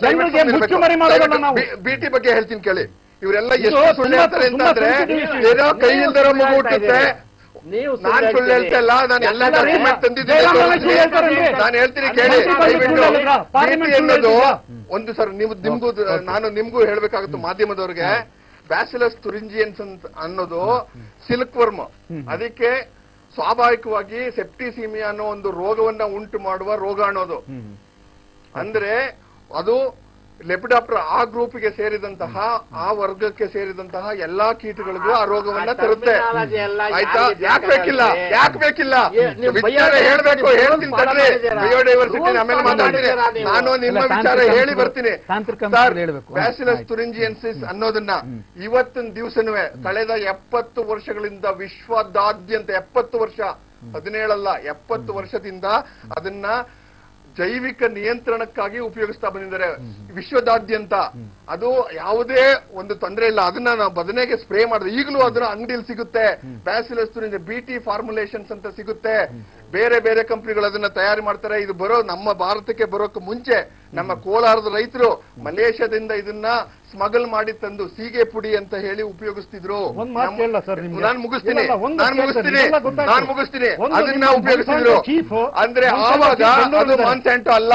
ಮುಚ್ಚುಮರಿ ಮಾಡೋದಲ್ಲ ನಾವು. ಬಿಟಿ ಬಗ್ಗೆ ಹೇಳ್ತೀನಿ ಕೇಳಿ. ಇವರೆಲ್ಲ ಎಷ್ಟು ಸುಳ್ಳು ಹೇಳ್ತಾರೆ ಅಂತಂದ್ರೆ ಏನೋ ಕೈ ಇಲ್ದರೋ ಮಗು ಹುಟ್ಟುತ್ತೆ. ನಾನ್ ಸುಳ್ಳು ಹೇಳ್ತಾ ಇಲ್ಲ, ನಾನು ಎಲ್ಲ ಡಾಕ್ಯುಮೆಂಟ್ ತಂದಿದ್ದೀನಿ. ನಾನು ಹೇಳ್ತೀನಿ ಕೇಳಿ. ಅನ್ನೋದು ಒಂದು ಸರ್ ನಿಮ್ಗೂ ಹೇಳ್ಬೇಕಾಗುತ್ತೆ ಮಾಧ್ಯಮದವ್ರಿಗೆ. ಬ್ಯಾಸಿಲಸ್ ತುರಿಂಜಿಯನ್ಸ್ ಅಂತ ಅನ್ನೋದು ಸಿಲ್ಕ್ ವರ್ಮ್. ಅದಕ್ಕೆ ಸ್ವಾಭಾವಿಕವಾಗಿ ಸೆಪ್ಟಿಸೀಮಿಯಾ ಅನ್ನೋ ಒಂದು ರೋಗವನ್ನ ಉಂಟು ಮಾಡುವ ರೋಗಾಣು. ಅಂದ್ರೆ ಅದು ಲೆಪಿಡಾಪ್ಟರ್ ಆ ಗ್ರೂಪ್ಗೆ ಸೇರಿದಂತಹ, ಆ ವರ್ಗಕ್ಕೆ ಸೇರಿದಂತಹ ಎಲ್ಲಾ ಕೀಟಗಳಿಗೂ ಆ ರೋಗವನ್ನ ತರುತ್ತೆ. ಆಯ್ತಾ? ಯಾಕೆ ಬೇಕಿಲ್ಲ ವಿಚಾರ ಹೇಳ್ಬೇಕು. ಹೇಳ್ತೀನಿ ತಡ್ರಿ. ಬಯೋಡೈವರ್ಸಿಟಿ ಆಮೇಲೆ ಮಾತಾಡ್ತೀನಿ. ನಾನು ನಿಮ್ಮ ವಿಚಾರ ಹೇಳಿ ಬರ್ತೀನಿ. ಬ್ಯಾಸಿಲಸ್ ತುರಿಂಜಿಯನ್ಸಿಸ್ ಅನ್ನೋದನ್ನ ಇವತ್ತಿನ ದಿವಸನೂ ಕಳೆದ 70 ವರ್ಷಗಳಿಂದ ವಿಶ್ವದಾದ್ಯಂತ 70 ವರ್ಷ 17 ಅಲ್ಲ 70 ವರ್ಷದಿಂದ ಅದನ್ನ ಜೈವಿಕ ನಿಯಂತ್ರಣಕ್ಕಾಗಿ ಉಪಯೋಗಿಸ್ತಾ ಬಂದಿದ್ದಾರೆ ವಿಶ್ವದಾದ್ಯಂತ. ಅದು ಯಾವುದೇ ಒಂದು ತೊಂದರೆ ಇಲ್ಲ. ಅದನ್ನ ನಾವು ಬದನೆಗೆ ಸ್ಪ್ರೇ ಮಾಡಿದ್ರೆ ಈಗಲೂ ಅದನ್ನ ಅಂಗಡಿಯಲ್ಲಿ ಸಿಗುತ್ತೆ. ಬ್ಯಾಸಿಲಸ್ ತುರಿಂಜಿಯನ್ಸ್ ಬಿಟಿ ಫಾರ್ಮುಲೇಷನ್ಸ್ ಅಂತ ಸಿಗುತ್ತೆ. ಬೇರೆ ಬೇರೆ ಕಂಪನಿಗಳು ಅದನ್ನ ತಯಾರಿ ಮಾಡ್ತಾರೆ. ಇದು ನಮ್ಮ ಭಾರತಕ್ಕೆ ಬರೋಕ್ ಮುಂಚೆ ನಮ್ಮ ಕೋಲಾರದ ರೈತರು ಮಲೇಷ್ಯಾದಿಂದ ಇದನ್ನ ಸ್ಮಗಲ್ ಮಾಡಿ ತಂದು ಸೀಗೆ ಪುಡಿ ಅಂತ ಹೇಳಿ ಉಪಯೋಗಿಸ್ತಿದ್ರು. ನಾನು ಮುಗಿಸ್ತೀನಿ. ಅದನ್ನ ಉಪಯೋಗಿಸ್ತಿದ್ರು. ಅಂದ್ರೆ ಆವಾಗ ಅದು ಮಾನ್ಸ್ಯಾಂಟೋ ಅಲ್ಲ,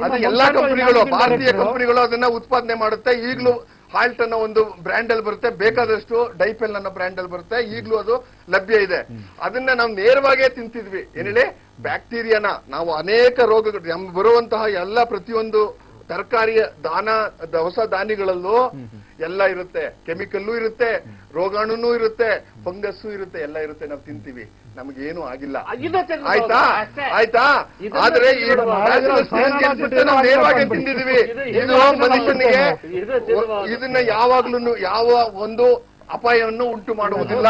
ಅದು ಎಲ್ಲಾ ಕಂಪನಿಗಳು, ಭಾರತೀಯ ಕಂಪನಿಗಳು ಅದನ್ನ ಉತ್ಪಾದನೆ ಮಾಡುತ್ತೆ. ಈಗಲೂ ಹಾಲ್ಟ್ ಅನ್ನೋ ಒಂದು ಬ್ರ್ಯಾಂಡ್ ಅಲ್ಲಿ ಬರುತ್ತೆ, ಬೇಕಾದಷ್ಟು ಡೈಪೆಲ್ ಅನ್ನೋ ಬ್ರ್ಯಾಂಡ್ ಅಲ್ಲಿ ಬರುತ್ತೆ. ಈಗಲೂ ಅದು ಲಭ್ಯ ಇದೆ. ಅದನ್ನ ನಾವು ನೇರವಾಗೇ ತಿಂತಿದ್ವಿ. ಏನೇಳಿ ಬ್ಯಾಕ್ಟೀರಿಯಾನ ನಾವು ಅನೇಕ ರೋಗಗಳು ನಮ್ಗೆ ಬರುವಂತಹ ಎಲ್ಲ ಪ್ರತಿಯೊಂದು ತರಕಾರಿಯ ದವಸ ಧಾನ್ಯಗಳಲ್ಲೂ ಎಲ್ಲ ಇರುತ್ತೆ. ಕೆಮಿಕಲ್ಲೂ ಇರುತ್ತೆ, ರೋಗಾಣುನೂ ಇರುತ್ತೆ, ಫಂಗಸ್ಸು ಇರುತ್ತೆ, ಎಲ್ಲ ಇರುತ್ತೆ. ನಾವು ತಿಂತೀವಿ, ನಮಗೇನು ಆಗಿಲ್ಲ. ಆಯ್ತಾ? ಆದ್ರೆ ನಾವು ನೇರವಾಗಿ ತಿಂದಿದ್ವಿ. ಇದು ಮನುಷ್ಯನಿಗೆ ಇದನ್ನ ಯಾವಾಗ್ಲೂ ಯಾವ ಒಂದು ಅಪಾಯವನ್ನು ಉಂಟು ಮಾಡುವುದಿಲ್ಲ.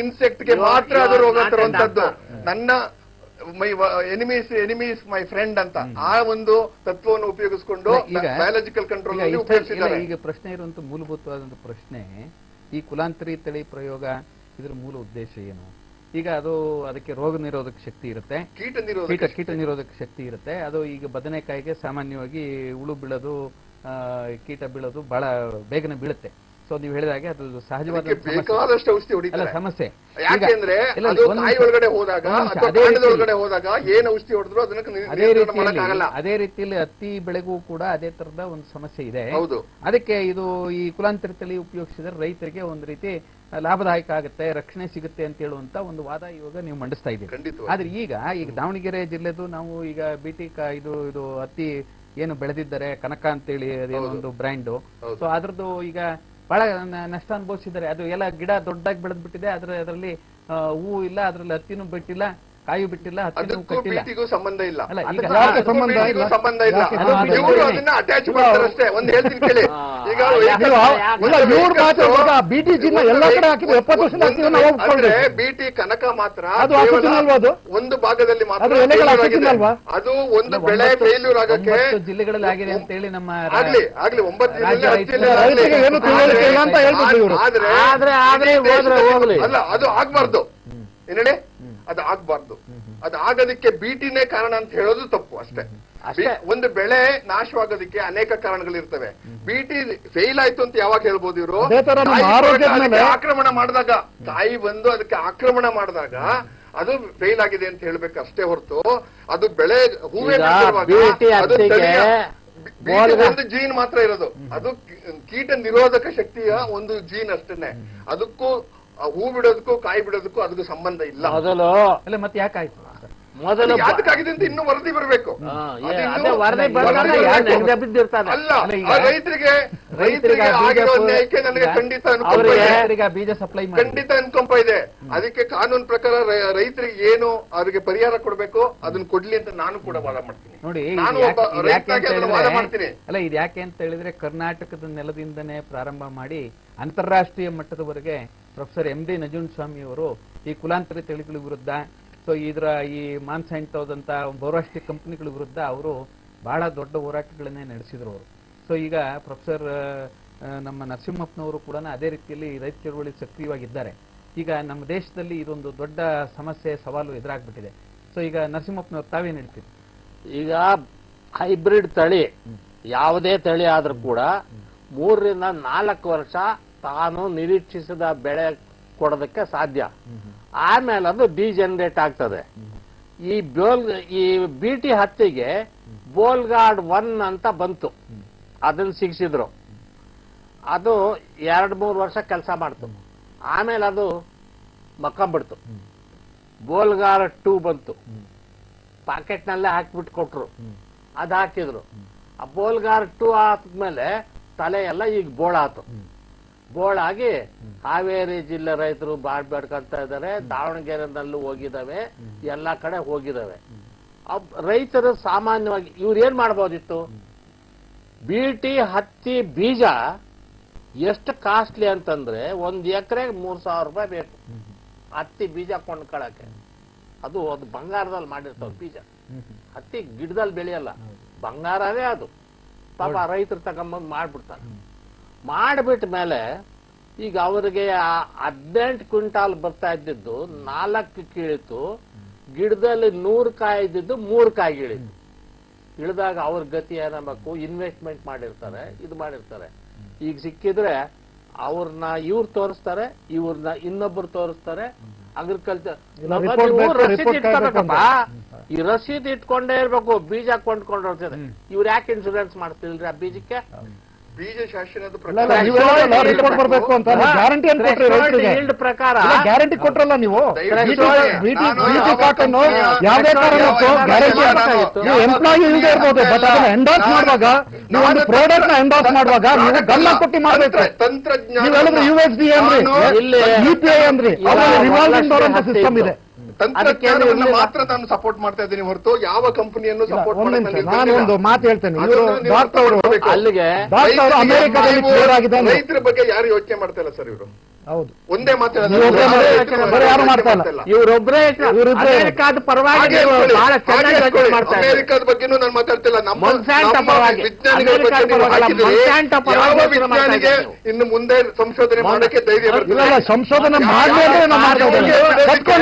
ಇನ್ಸೆಕ್ಟ್ಗೆ ಮಾತ್ರ ಅದು ರೋಗ ತರುವಂತದ್ದು. ನನ್ನ ಮೈ ಎನಿಮೀಸ್ ಮೈ ಫ್ರೆಂಡ್ ಅಂತ ಆ ಒಂದು ತತ್ವವನ್ನು ಉಪಯೋಗಿಸಿಕೊಂಡು ಈಗ ಬಯಾಲಜಿಕಲ್ ಕಂಟ್ರೋಲ್ ಈಗ ಉಪಯೋಗಿಸಿದ್ದಾರೆ. ಈಗ ಪ್ರಶ್ನೆ ಇರುವಂತ ಮೂಲಭೂತವಾದಂತ ಪ್ರಶ್ನೆ, ಈ ಕುಲಾಂತರಿ ತಳಿ ಪ್ರಯೋಗ ಇದರ ಮೂಲ ಉದ್ದೇಶ ಏನು? ಈಗ ಅದಕ್ಕೆ ರೋಗ ನಿರೋಧಕ ಶಕ್ತಿ ಇರುತ್ತೆ, ಕೀಟ ನಿರೋಧಕ ಶಕ್ತಿ ಇರುತ್ತೆ. ಅದು ಈಗ ಬದನೆಕಾಯಿಗೆ ಸಾಮಾನ್ಯವಾಗಿ ಹುಳು ಬೀಳೋದು, ಕೀಟ ಬೀಳೋದು ಬಹಳ ಬೇಗನೆ ಬೀಳುತ್ತೆ. ಸೊ ನೀವು ಹೇಳಿದಾಗೆ ಅದು ಸಹಜವಾದ ಬೇಕಾದಷ್ಟು ಔಷಧಿ ಹೊಡಿತಾರೆ ಸಮಸ್ಯೆ. ಯಾಕೆಂದ್ರೆ ಅದು ಕಾಯಿ ಒಳಗಡೆ ಹೋದಾಗ ಒಳಗಡೆ ಹೋದಾಗ ಏನ್ ಔಷಧಿ ಹೊಡೆದ್ರು ಅದನ್ನ ಅದೇ ರೀತಿಯಲ್ಲಿ ಹತ್ತಿ ಬೆಳೆಗೂ ಕೂಡ ಅದೇ ತರದ ಒಂದು ಸಮಸ್ಯೆ ಇದೆ. ಹೌದು. ಅದಕ್ಕೆ ಇದು ಈ ಕುಲಾಂತರಿ ತಳಿ ಉಪಯೋಗಿಸಿದ್ರೆ ರೈತರಿಗೆ ಒಂದು ರೀತಿ ಲಾಭದಾಯಕ ಆಗುತ್ತೆ, ರಕ್ಷಣೆ ಸಿಗುತ್ತೆ ಅಂತ ಹೇಳುವಂತ ಒಂದು ವಾದ ಇವಾಗ ನೀವು ಮಂಡಿಸ್ತಾ ಇದ್ದೀರಿ. ಆದ್ರೆ ಈಗ ದಾವಣಗೆರೆ ಜಿಲ್ಲೆದು ನಾವು ಈಗ ಬಿಟಿ ಇದು ಹತ್ತಿ ಏನು ಬೆಳೆದಿದ್ದಾರೆ ಕನಕ ಅಂತೇಳಿ ಅದೇನೋ ಒಂದು ಬ್ರ್ಯಾಂಡ್, ಸೊ ಅದ್ರದ್ದು ಈಗ ಬಹಳ ನಷ್ಟ ಅನುಭವಿಸಿದ್ದಾರೆ. ಅದು ಎಲ್ಲ ಗಿಡ ದೊಡ್ಡದಾಗಿ ಬೆಳೆದ್ ಬಿಟ್ಟಿದೆ, ಅದರಲ್ಲಿ ಹೂವು ಇಲ್ಲ, ಅದ್ರಲ್ಲಿ ಹತ್ತಿನೂ ಬಿಟ್ಟಿಲ್ಲ, ಕಾಯಿ ಬಿಟ್ಟಿಲ್ಲ, ಹತ್ತಿನೂ ಕಟ್ಟಿಲ್ಲ. ಸಂಬಂಧ ಇಲ್ಲ, ಅಲ್ಲ ಈಗ ಸಂಬಂಧ ಇಲ್ಲ. ಇವರು ಅದನ್ನ ಅಟ್ಯಾಚ್ ಮಾಡ್ತಾರೆ ಅಷ್ಟೇ. ಒಂದು ಹೇಳ್ತೀನಿ ಕೇಳಿ, ಈಗ ಬಿಟಿ ಕನಕ ಮಾತ್ರ ಒಂದು ಭಾಗದಲ್ಲಿ ಮಾತ್ರ ಅದು ಒಂದು ಬೆಳೆ ಫೇಲ್ಯೂರ್ ಆಗಕ್ಕೆ ಜಿಲ್ಲೆಗಳಲ್ಲಿ ಆಗಿದೆ ಅಂತ ಹೇಳಿ ನಮ್ಮ ಆಗ್ಲಿ 9 ಅಲ್ಲ, ಅದು ಆಗ್ಬಾರ್ದು. ಏನ್ ಹೇಳಿ, ಅದು ಆಗ್ಬಾರ್ದು. ಅದು ಆಗೋದಕ್ಕೆ ಬಿಟಿನೇ ಕಾರಣ ಅಂತ ಹೇಳೋದು ತಪ್ಪು ಅಷ್ಟೇ. ಒಂದು ಬೆಳೆ ನಾಶವಾಗೋದಕ್ಕೆ ಅನೇಕ ಕಾರಣಗಳಿರ್ತವೆ. ಬಿಟಿ ಫೇಲ್ ಆಯ್ತು ಅಂತ ಯಾವಾಗ ಹೇಳ್ಬೋದು ಇವರು? ಆಕ್ರಮಣ ಮಾಡಿದಾಗ, ತಾಯಿ ಬಂದು ಅದಕ್ಕೆ ಆಕ್ರಮಣ ಮಾಡಿದಾಗ ಅದು ಫೇಲ್ ಆಗಿದೆ ಅಂತ ಹೇಳ್ಬೇಕು ಅಷ್ಟೇ ಹೊರತು ಅದು ಬೆಳೆ ಹೂವೇ ಒಂದು ಜೀನ್ ಮಾತ್ರ ಇರೋದು. ಅದು ಕೀಟ ನಿರೋಧಕ ಶಕ್ತಿಯ ಒಂದು ಜೀನ್ ಅಷ್ಟೇನೆ. ಅದಕ್ಕೂ ಹೂ ಬಿಡೋದಕ್ಕೂ ಕಾಯಿ ಬಿಡೋದಕ್ಕೂ ಅದಕ್ಕೂ ಸಂಬಂಧ ಇಲ್ಲ. ಅಲ್ಲ ಮತ್ತೆ ಯಾಕಾಯ್ತು? ಮೊದಲು ಯಾತಕ್ಕಾಗಿದೆ ಅಂತ ಇನ್ನೂ ವರದಿ ಬರಬೇಕು. ಅಲ್ಲ, ರೈತರಿಗೆ ಆಗಿರೋ ಅನ್ಯಾಯಕ್ಕೆ ನನಗೆ ಖಂಡಿತ ಬೀಜ ಸಪ್ಲೈ ಖಂಡಿತ ಅನ್ಕೊಂಪ ಇದೆ. ಅದಕ್ಕೆ ಕಾನೂನು ಪ್ರಕಾರ ರೈತರಿಗೆ ಏನು ಅವ್ರಿಗೆ ಪರಿಹಾರ ಕೊಡ್ಬೇಕು ಅದನ್ನ ಕೊಡ್ಲಿ ಅಂತ ನಾನು ಕೂಡ ವಾದ ಮಾಡ್ತೀನಿ. ನೋಡಿ, ನಾನು ಒಬ್ಬ ರೈತನಾಗಿ ಅದನ್ನ ವಾದ ಮಾಡ್ತೀನಿ. ಅಲ್ಲ, ಇದು ಯಾಕೆ ಅಂತ ಹೇಳಿದ್ರೆ ಕರ್ನಾಟಕದ ನೆಲದಿಂದನೇ ಪ್ರಾರಂಭ ಮಾಡಿ ಅಂತಾರಾಷ್ಟ್ರೀಯ ಮಟ್ಟದವರೆಗೆ ಪ್ರೊಫೆಸರ್ MD ನಜುಂಡಸ್ವಾಮಿ ಅವರು ಈ ಕುಲಾಂತರಿ ತಳಿಗಳ ವಿರುದ್ಧ, ಸೊ ಈ ಮಾನ್ಸೈಂಟ್ ಬಹುರಾಷ್ಟ್ರೀಯ ಕಂಪನಿಗಳ ವಿರುದ್ಧ ಅವರು ಬಹಳ ದೊಡ್ಡ ಹೋರಾಟಗಳನ್ನೇ ನಡೆಸಿದ್ರು ಅವರು. ಸೊ ಈಗ ಪ್ರೊಫೆಸರ್ ನಮ್ಮ ನರಸಿಂಹಪ್ಪನವರು ಕೂಡ ಅದೇ ರೀತಿಯಲ್ಲಿ ರೈತ ಚಳವಳಿ ಸಕ್ರಿಯವಾಗಿದ್ದಾರೆ. ಈಗ ನಮ್ಮ ದೇಶದಲ್ಲಿ ಇದೊಂದು ದೊಡ್ಡ ಸಮಸ್ಯೆ, ಸವಾಲು ಎದುರಾಗ್ಬಿಟ್ಟಿದೆ. ಸೊ ಈಗ ನರಸಿಂಹಪ್ಪನವ್ರು ತಾವೇನ್ ಹೇಳ್ತೀರಿ? ಈಗ ಹೈಬ್ರಿಡ್ ತಳಿ ಯಾವುದೇ ತಳಿ ಆದ್ರೂ ಕೂಡ 3 ರಿಂದ 4 ವರ್ಷ ತಾನು ನಿರೀಕ್ಷಿಸಿದ ಬೆಳೆ ಕೊಡೋದಕ್ಕೆ ಸಾಧ್ಯ. ಆಮೇಲೆ ಅದು ಡಿಜನರೇಟ್ ಆಗ್ತದೆ. ಈ ಬಿಟಿ ಹತ್ತಿಗೆ ಬೋಲ್ಗಾರ್ಡ್ 1 ಅಂತ ಬಂತು, ಅದನ್ನ ಸಿಗಿಸಿದ್ರು. ಅದು 2-3 ವರ್ಷ ಕೆಲಸ ಮಾಡ್ತು, ಆಮೇಲೆ ಅದು ಮಕ್ಕಂಬಿಡ್ತು. ಬೋಲ್ಗಾರ್ಡ್ 2 ಬಂತು, ಪಾಕೆಟ್ನಲ್ಲೇ ಹಾಕ್ಬಿಟ್ಟು ಕೊಟ್ರು, ಅದು ಹಾಕಿದ್ರು. ಆ ಬೋಲ್ಗಾರ್ಡ್ 2 ಆದ್ಮೇಲೆ ತಲೆ ಎಲ್ಲ ಈಗ ಬೋಳಾತು. ಬೋಳಾಗಿ ಹಾವೇರಿ ಜಿಲ್ಲೆ ರೈತರು ಬಾಡ್ಬೇಡ್ಕೊಂತ ಇದ್ದಾರೆ, ದಾವಣಗೆರೆನಲ್ಲೂ ಹೋಗಿದ್ದಾವೆ, ಎಲ್ಲಾ ಕಡೆ ಹೋಗಿದ್ದಾವೆ. ರೈತರು ಸಾಮಾನ್ಯವಾಗಿ ಇವ್ರು ಏನ್ ಮಾಡ್ಬೋದಿತ್ತು? ಬಿಟಿ ಹತ್ತಿ ಬೀಜ ಎಷ್ಟು ಕಾಸ್ಟ್ಲಿ ಅಂತಂದ್ರೆ 1 ಎಕರೆಗೆ 3,000 ರೂಪಾಯಿ ಬೇಕು ಹತ್ತಿ ಬೀಜ ಕೊಂಡ್ಕೊಳಕ್ಕೆ. ಅದು ಬಂಗಾರದಲ್ಲಿ ಮಾಡಿರ್ತಾವ ಬೀಜ. ಹತ್ತಿ ಗಿಡದಲ್ಲಿ ಬೆಳೆಯಲ್ಲ, ಬಂಗಾರವೇ ಅದು. ಪಾಪ ರೈತರು ತಗೊಂಬಂದು ಮಾಡ್ಬಿಡ್ತಾರೆ. ಮಾಡಿಬಿಟ್ಟ ಮೇಲೆ ಈಗ ಅವರಿಗೆ 18 ಕ್ವಿಂಟಾಲ್ ಬರ್ತಾ ಇದ್ದಿದ್ದು 4 ಕೀಳಿತು. ಗಿಡದಲ್ಲಿ 100 ಕಾಯಿ ಇದ್ದಿದ್ದು 3 ಕಾಯಿ ಇಳಿತು. ಇಳಿದಾಗ ಅವ್ರ ಗತಿ ಏನಾಗಬೇಕು? ಇನ್ವೆಸ್ಟ್ಮೆಂಟ್ ಮಾಡಿರ್ತಾರೆ, ಇದು ಮಾಡಿರ್ತಾರೆ. ಈಗ ಸಿಕ್ಕಿದ್ರೆ ಅವ್ರನ್ನ ಇವ್ರು ತೋರಿಸ್ತಾರೆ, ಇವ್ರನ್ನ ಇನ್ನೊಬ್ರು ತೋರಿಸ್ತಾರೆ. ಅಗ್ರಿಕಲ್ಚರ್ ರಸೀದ್ ಇಟ್ಕೋಬೇಕಪ್ಪ, ಈ ರಸೀದ್ ಇಟ್ಕೊಂಡೇ ಇರ್ಬೇಕು. ಬೀಜ ಕೊಂಡ್ಕೊಂಡಿರ್ತದೆ. ಇವ್ರು ಯಾಕೆ ಇನ್ಶೂರೆನ್ಸ್ ಮಾಡ್ತಿಲ್ರಿ ಆ ಬೀಜಕ್ಕೆ? ಬೀಜ ಶಾಸನದ ಬರ್ಬೇಕು ಅಂತ ಗ್ಯಾರಂಟಿ ಪ್ರಕಾರ ಗ್ಯಾರಂಟಿ ಕೊಟ್ರಲ್ಲ ನೀವು. ಯಾವುದೇ ಕಾರಣಕ್ಕೂ ಗ್ಯಾರಂಟಿ ಎಂಪ್ಲಾಯಿ ಇಲ್ಲದೆ ಇರ್ಬೋದು, ಬಟ್ ಅದನ್ನ ಎಂಡಾರ್ಸ್ ಮಾಡುವಾಗ ನೀವು ಒಂದು ಪ್ರಾಡಕ್ಟ್ ನ ಎಂಡಾರ್ಸ್ ಮಾಡುವಾಗ ನೀವು ಗಮನ ಕೊಟ್ಟು ಮಾಡ್ಬೇಕು. ನೀವು ಹೇಳಿದ್ರೆ USDA ಅಂದ್ರಿ, EPI ಅಂದ್ರಿ, ರಿವಾಲ್ವಿಂಗ್ ಡೋರ್ ಅಂತ ಸಿಸ್ಟಮ್ ಇದೆ. ತಂತ್ರಜ್ಞಾನವನ್ನು ಮಾತ್ರ ನಾನು ಸಪೋರ್ಟ್ ಮಾಡ್ತಾ ಇದ್ದೀನಿ ಹೊರತು ಯಾವ ಕಂಪನಿಯನ್ನು ಸಪೋರ್ಟ್ ಮಾಡ್ತಾ ನಾನು ಒಂದು ಮಾತು ಹೇಳ್ತೇನೆ. ಅಲ್ಲಿಗೆ ರೈತರ ಬಗ್ಗೆ ಯಾರು ಯೋಚನೆ ಮಾಡ್ತಾ ಇಲ್ಲ ಸರ್ ಇವರು. ಹೌದು. ಒಂದೇ ಮಾತು ನೀವು ಒಬ್ರೇ ಬರೀ ಯಾರು ಮಾಡ್ತಾ ಇಲ್ಲ. ಇವರೊಬ್ಬರೇ ಅಮೆರಿಕಾದ ಪರವಾಗಿ ಬಹಳ ಚೆನ್ನಾಗಿ ಯೋಚನೆ ಮಾಡ್ತಾರೆ. ಅಮೆರಿಕದ ಬಗ್ಗೆನೂ ನಾನು ಮಾತಾಡ್ತಿಲ್ಲ. ನಮ್ಮ ಮೊನ್ಸಾಂಟೋ ಪರವಾಗಿ, ವಿಜ್ಞಾನಿಗಳ ಬಗ್ಗೆ ನೀವು ಹಾಕಿದ್ರೆ ಯಾವ ವಿಜ್ಞಾನಿಗೆ ಇನ್ನು ಮುಂದೆ ಸಂಶೋಧನೆ ಮಾಡಕ್ಕೆ ಧೈರ್ಯ ಇಲ್ಲ ಸಂಶೋಧನೆ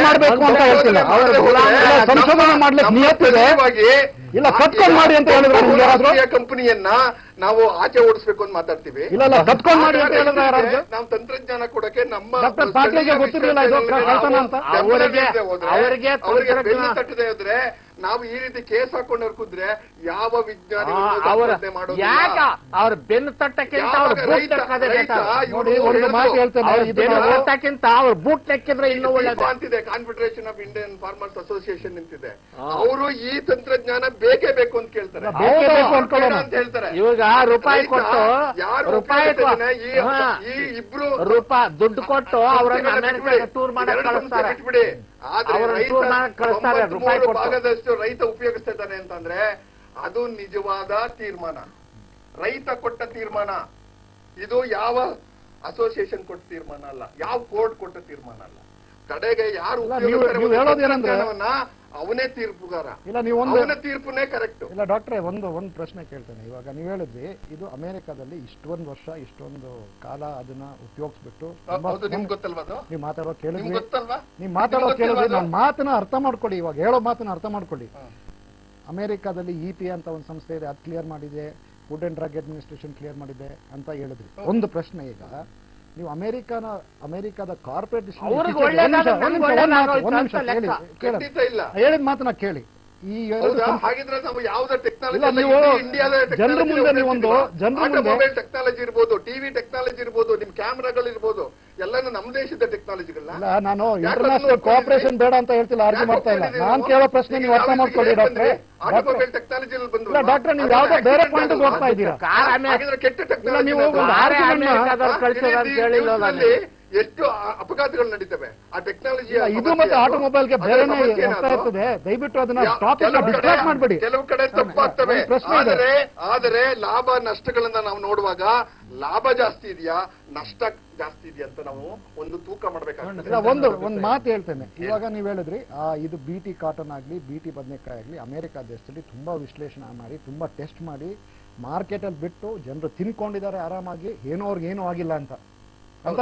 ಮಾಡಬೇಕು ಅಂತ ಹೇಳ್ತಿಲ್ಲ. ಸಂಶೋಧನೆ ಮಾಡ್ಲಿಕ್ಕೆ ನಿಯತ್ತಿದೆ. ಇಲ್ಲ ಕತ್ಕೊಂಡು ಮಾಡಿ ಅಂತ ಹೇಳಿದ್ರೆ ಕಂಪನಿಯನ್ನ ನಾವು ಆಚೆ ಓಡಿಸ್ಬೇಕು ಅಂತ ಮಾತಾಡ್ತೀವಿ. ಇಲ್ಲ ಕತ್ಕೊಂಡು ಮಾಡಿ ಅಂತ ಹೇಳಿದ್ರೆ ನಾವು ತಂತ್ರಜ್ಞಾನ ಕೊಡಕ್ಕೆ ನಮ್ಮ ಡಾಕ್ಟರ್ ಪಾಟೀಲ್ಗೆ ಗೊತ್ತಿರಲಿಲ್ಲ ಇದು ಕಳ್ತನ ಅಂತ. ಅವರಿಗೆ ಬೆನ್ನು ತಟ್ಟದೆ ಹೋದ್ರೆ ನಾವು ಈ ರೀತಿ ಕೇಸ್ ಹಾಕೊಂಡು ಹರ್ಕುದ್ರೆ ಯಾವ ವಿಜ್ಞಾನಿ ಯಾಕ ಅವ್ರ ಬೆನ್ನು ತಟ್ಟಕ್ಕಿಂತ ಅವ್ರ ಬೂಟ್ ಒಂದು ಮಾತು ಹೇಳ್ತೇನೆ, ಬೆನ್ನು ತಟ್ಟಕ್ಕಿಂತ ಅವ್ರ ಬೂಟ್ ಲೆಕ್ಕಿದ್ರೆ ಇನ್ನೂ ಒಳ್ಳೆದು ಅಂತಿದೆ. Confederation of Indian farmers association ನಿಂತಿದೆ. ಅವರು ಈ ತಂತ್ರಜ್ಞಾನ ಬೇಕೇ ಬೇಕು ಅಂತ ಕೇಳ್ತಾರೆ ಅಂತ ಹೇಳ್ತಾರೆ. ಇವಾಗ ರೂಪಾಯಿ ಕೊಟ್ಟು ಈ ಇಬ್ರು ರೂಪಾಯಿ ದುಡ್ಡು ಕೊಟ್ಟು ಅವರನ್ನ ಅಮೆರಿಕ ಟೂರ್ ಮಾಡಕ್ ಕಳಿಸ್ತಾರೆ. ಭಾಗದಷ್ಟು ರೈತ ಉಪಯೋಗಿಸ್ತಾ ಇದ್ದಾನೆ ಅಂತಂದ್ರೆ ಅದು ನಿಜವಾದ ತೀರ್ಮಾನ, ರೈತ ಕೊಟ್ಟ ತೀರ್ಮಾನ. ಇದು ಯಾವ ಅಸೋಸಿಯೇಷನ್ ಕೊಟ್ಟ ತೀರ್ಮಾನ ಅಲ್ಲ, ಯಾವ ಕೋರ್ಟ್ ಕೊಟ್ಟ ತೀರ್ಮಾನ ಅಲ್ಲ. ಕಡೆಗೆ ಯಾರು ಅವನೇ ತೀರ್ಪುಗಾರ. ಇಲ್ಲ ನೀವು ಅವನ ತೀರ್ಪುನೇ ಕರೆಕ್ಟ್. ಇಲ್ಲ ಡಾಕ್ಟ್ರೆ ಒಂದು ಪ್ರಶ್ನೆ ಕೇಳ್ತೇನೆ. ಇವಾಗ ನೀವು ಹೇಳಿದ್ವಿ ಇದು ಅಮೆರಿಕದಲ್ಲಿ ಇಷ್ಟೊಂದು ವರ್ಷ ಇಷ್ಟೊಂದು ಕಾಲ ಅದನ್ನ ಉಪಯೋಗಿಸ್ಬಿಟ್ಟು ನಿಮ್ಗೆ ಗೊತ್ತಲ್ವಾ? ನೀವು ಮಾತಾಡೋ ಕೇಳಿದ್ವಿ, ಗೊತ್ತಲ್ವಾ? ನೀವು ಮಾತಾಡೋ ಕೇಳಿದ್ವಿ. ನನ್ನ ಮಾತನ್ನ ಅರ್ಥ ಮಾಡ್ಕೊಳ್ಳಿ, ಇವಾಗ ಹೇಳೋ ಮಾತನ್ನ ಅರ್ಥ ಮಾಡ್ಕೊಳ್ಳಿ. ಅಮೆರಿಕಾದಲ್ಲಿ EPA ಅಂತ ಒಂದು ಸಂಸ್ಥೆ ಇದೆ, ಅದು ಕ್ಲಿಯರ್ ಮಾಡಿದೆ. Food and drug administration clear ಮಾಡಿದೆ ಅಂತ ಹೇಳಿದ್ರಿ. ಒಂದು ಪ್ರಶ್ನೆ, ಈಗ ನೀವು ಅಮೆರಿಕಾದ ಕಾರ್ಪೊರೇಟ್ ಹೇಳಿದ ಮಾತನ್ನ ಕೇಳಿ. ಈ ಹಾಗಿದ್ರೆ ನಾವು ಯಾವ್ದು ಟೆಕ್ನಾಲಜಿ ಜನರ ಮುಂದೆ ನೀವೊಂದು ಮೊಬೈಲ್ ಟೆಕ್ನಾಲಜಿ ಇರ್ಬೋದು, ಟಿವಿ ಟೆಕ್ನಾಲಜಿ ಇರ್ಬೋದು, ನಿಮ್ ಕ್ಯಾಮ್ರಾಗಳು ಇರ್ಬೋದು, ಎಲ್ಲಾನು ನಮ್ಮ ದೇಶದ ಟೆಕ್ನಾಲಜಿಗಳನ್ನ. ನಾನು ಇಂಟರ್ನ್ಯಾಷನಲ್ ಕೋಆಪರೇಷನ್ ಬೇಡ ಅಂತ ಹೇಳ್ತಿಲ್ಲ, ಅರ್ಜಿ ಮಾಡ್ತಾ ಇಲ್ಲ. ನಾನು ಕೇಳೋ ಪ್ರಶ್ನೆ ನೀವು ಅರ್ಥ ಮಾಡ್ಕೊಳ್ಳಿ ಡಾಕ್ಟ್ರೆ. ಆಟೋಮೊಬೈಲ್ ಟೆಕ್ನಾಲಜಿಯಲ್ಲಿ ಬಂದು ಡಾಕ್ಟ್ರೆ ನೀವು ಯಾವ್ದೋ ಬೇರೆ ಪಾಯಿಂಟ್ ಹೋಗ್ತಾ ಇದ್ದೀರಾ. ಕೆಟ್ಟ ಟೆಕ್ನಾಲಜಿ ಎಷ್ಟು ಅಪಘಾತಗಳು ನಡೀತವೆ ಆ ಟೆಕ್ನಾಲಜಿ. ಇದು ಮತ್ತೆ ಆಟೋಮೊಬೈಲ್ಗೆ ಬೇರೆನೇ ಇರ್ತದೆ. ದಯವಿಟ್ಟು ಅದನ್ನ ಡಿಸ್ಟ್ರಾಕ್ಟ್ ಮಾಡಬೇಡಿ. ಕೆಲವು ಕಡೆ ತಪ್ಪಾಗ್ತವೆ. ಆದರೆ ಲಾಭ ನಷ್ಟಗಳನ್ನ ನಾವು ನೋಡುವಾಗ ಲಾಭ ಜಾಸ್ತಿ ಇದೆಯಾ ನಷ್ಟ ಜಾಸ್ತಿ ಇದೆಯಾ ಅಂತ ನಾವು ಒಂದು ತೂಕ ಮಾಡ್ಬೇಕಾಗ್ತದೆ. ಒಂದು ಮಾತು ಹೇಳ್ತೇನೆ. ಇವಾಗ ನೀವು ಹೇಳಿದ್ರಿ ಇದು BT ಕಾಟನ್ ಆಗ್ಲಿ BT ಬದನೆಕಾಯಿ ಆಗ್ಲಿ ಅಮೆರಿಕ ದೇಶದಲ್ಲಿ ತುಂಬಾ ವಿಶ್ಲೇಷಣೆ ಮಾಡಿ ತುಂಬಾ ಟೆಸ್ಟ್ ಮಾಡಿ ಮಾರ್ಕೆಟ್ ಅಲ್ಲಿ ಬಿಟ್ಟು ಜನರು ತಿನ್ಕೊಂಡಿದ್ದಾರೆ ಆರಾಮಾಗಿ, ಅವ್ರಿಗೆ ಏನೂ ಆಗಿಲ್ಲ ಅಂತ